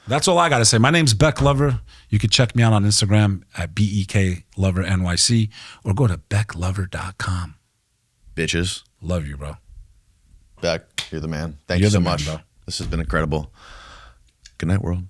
That's all I got to say. My name's Bek Lover. You can check me out on Instagram at BEK Lover NYC or go to beklover.com. Bitches. Love you, bro. Bek, you're the man. Thank You're you so the man, much. bro. This has been incredible. Good night, world.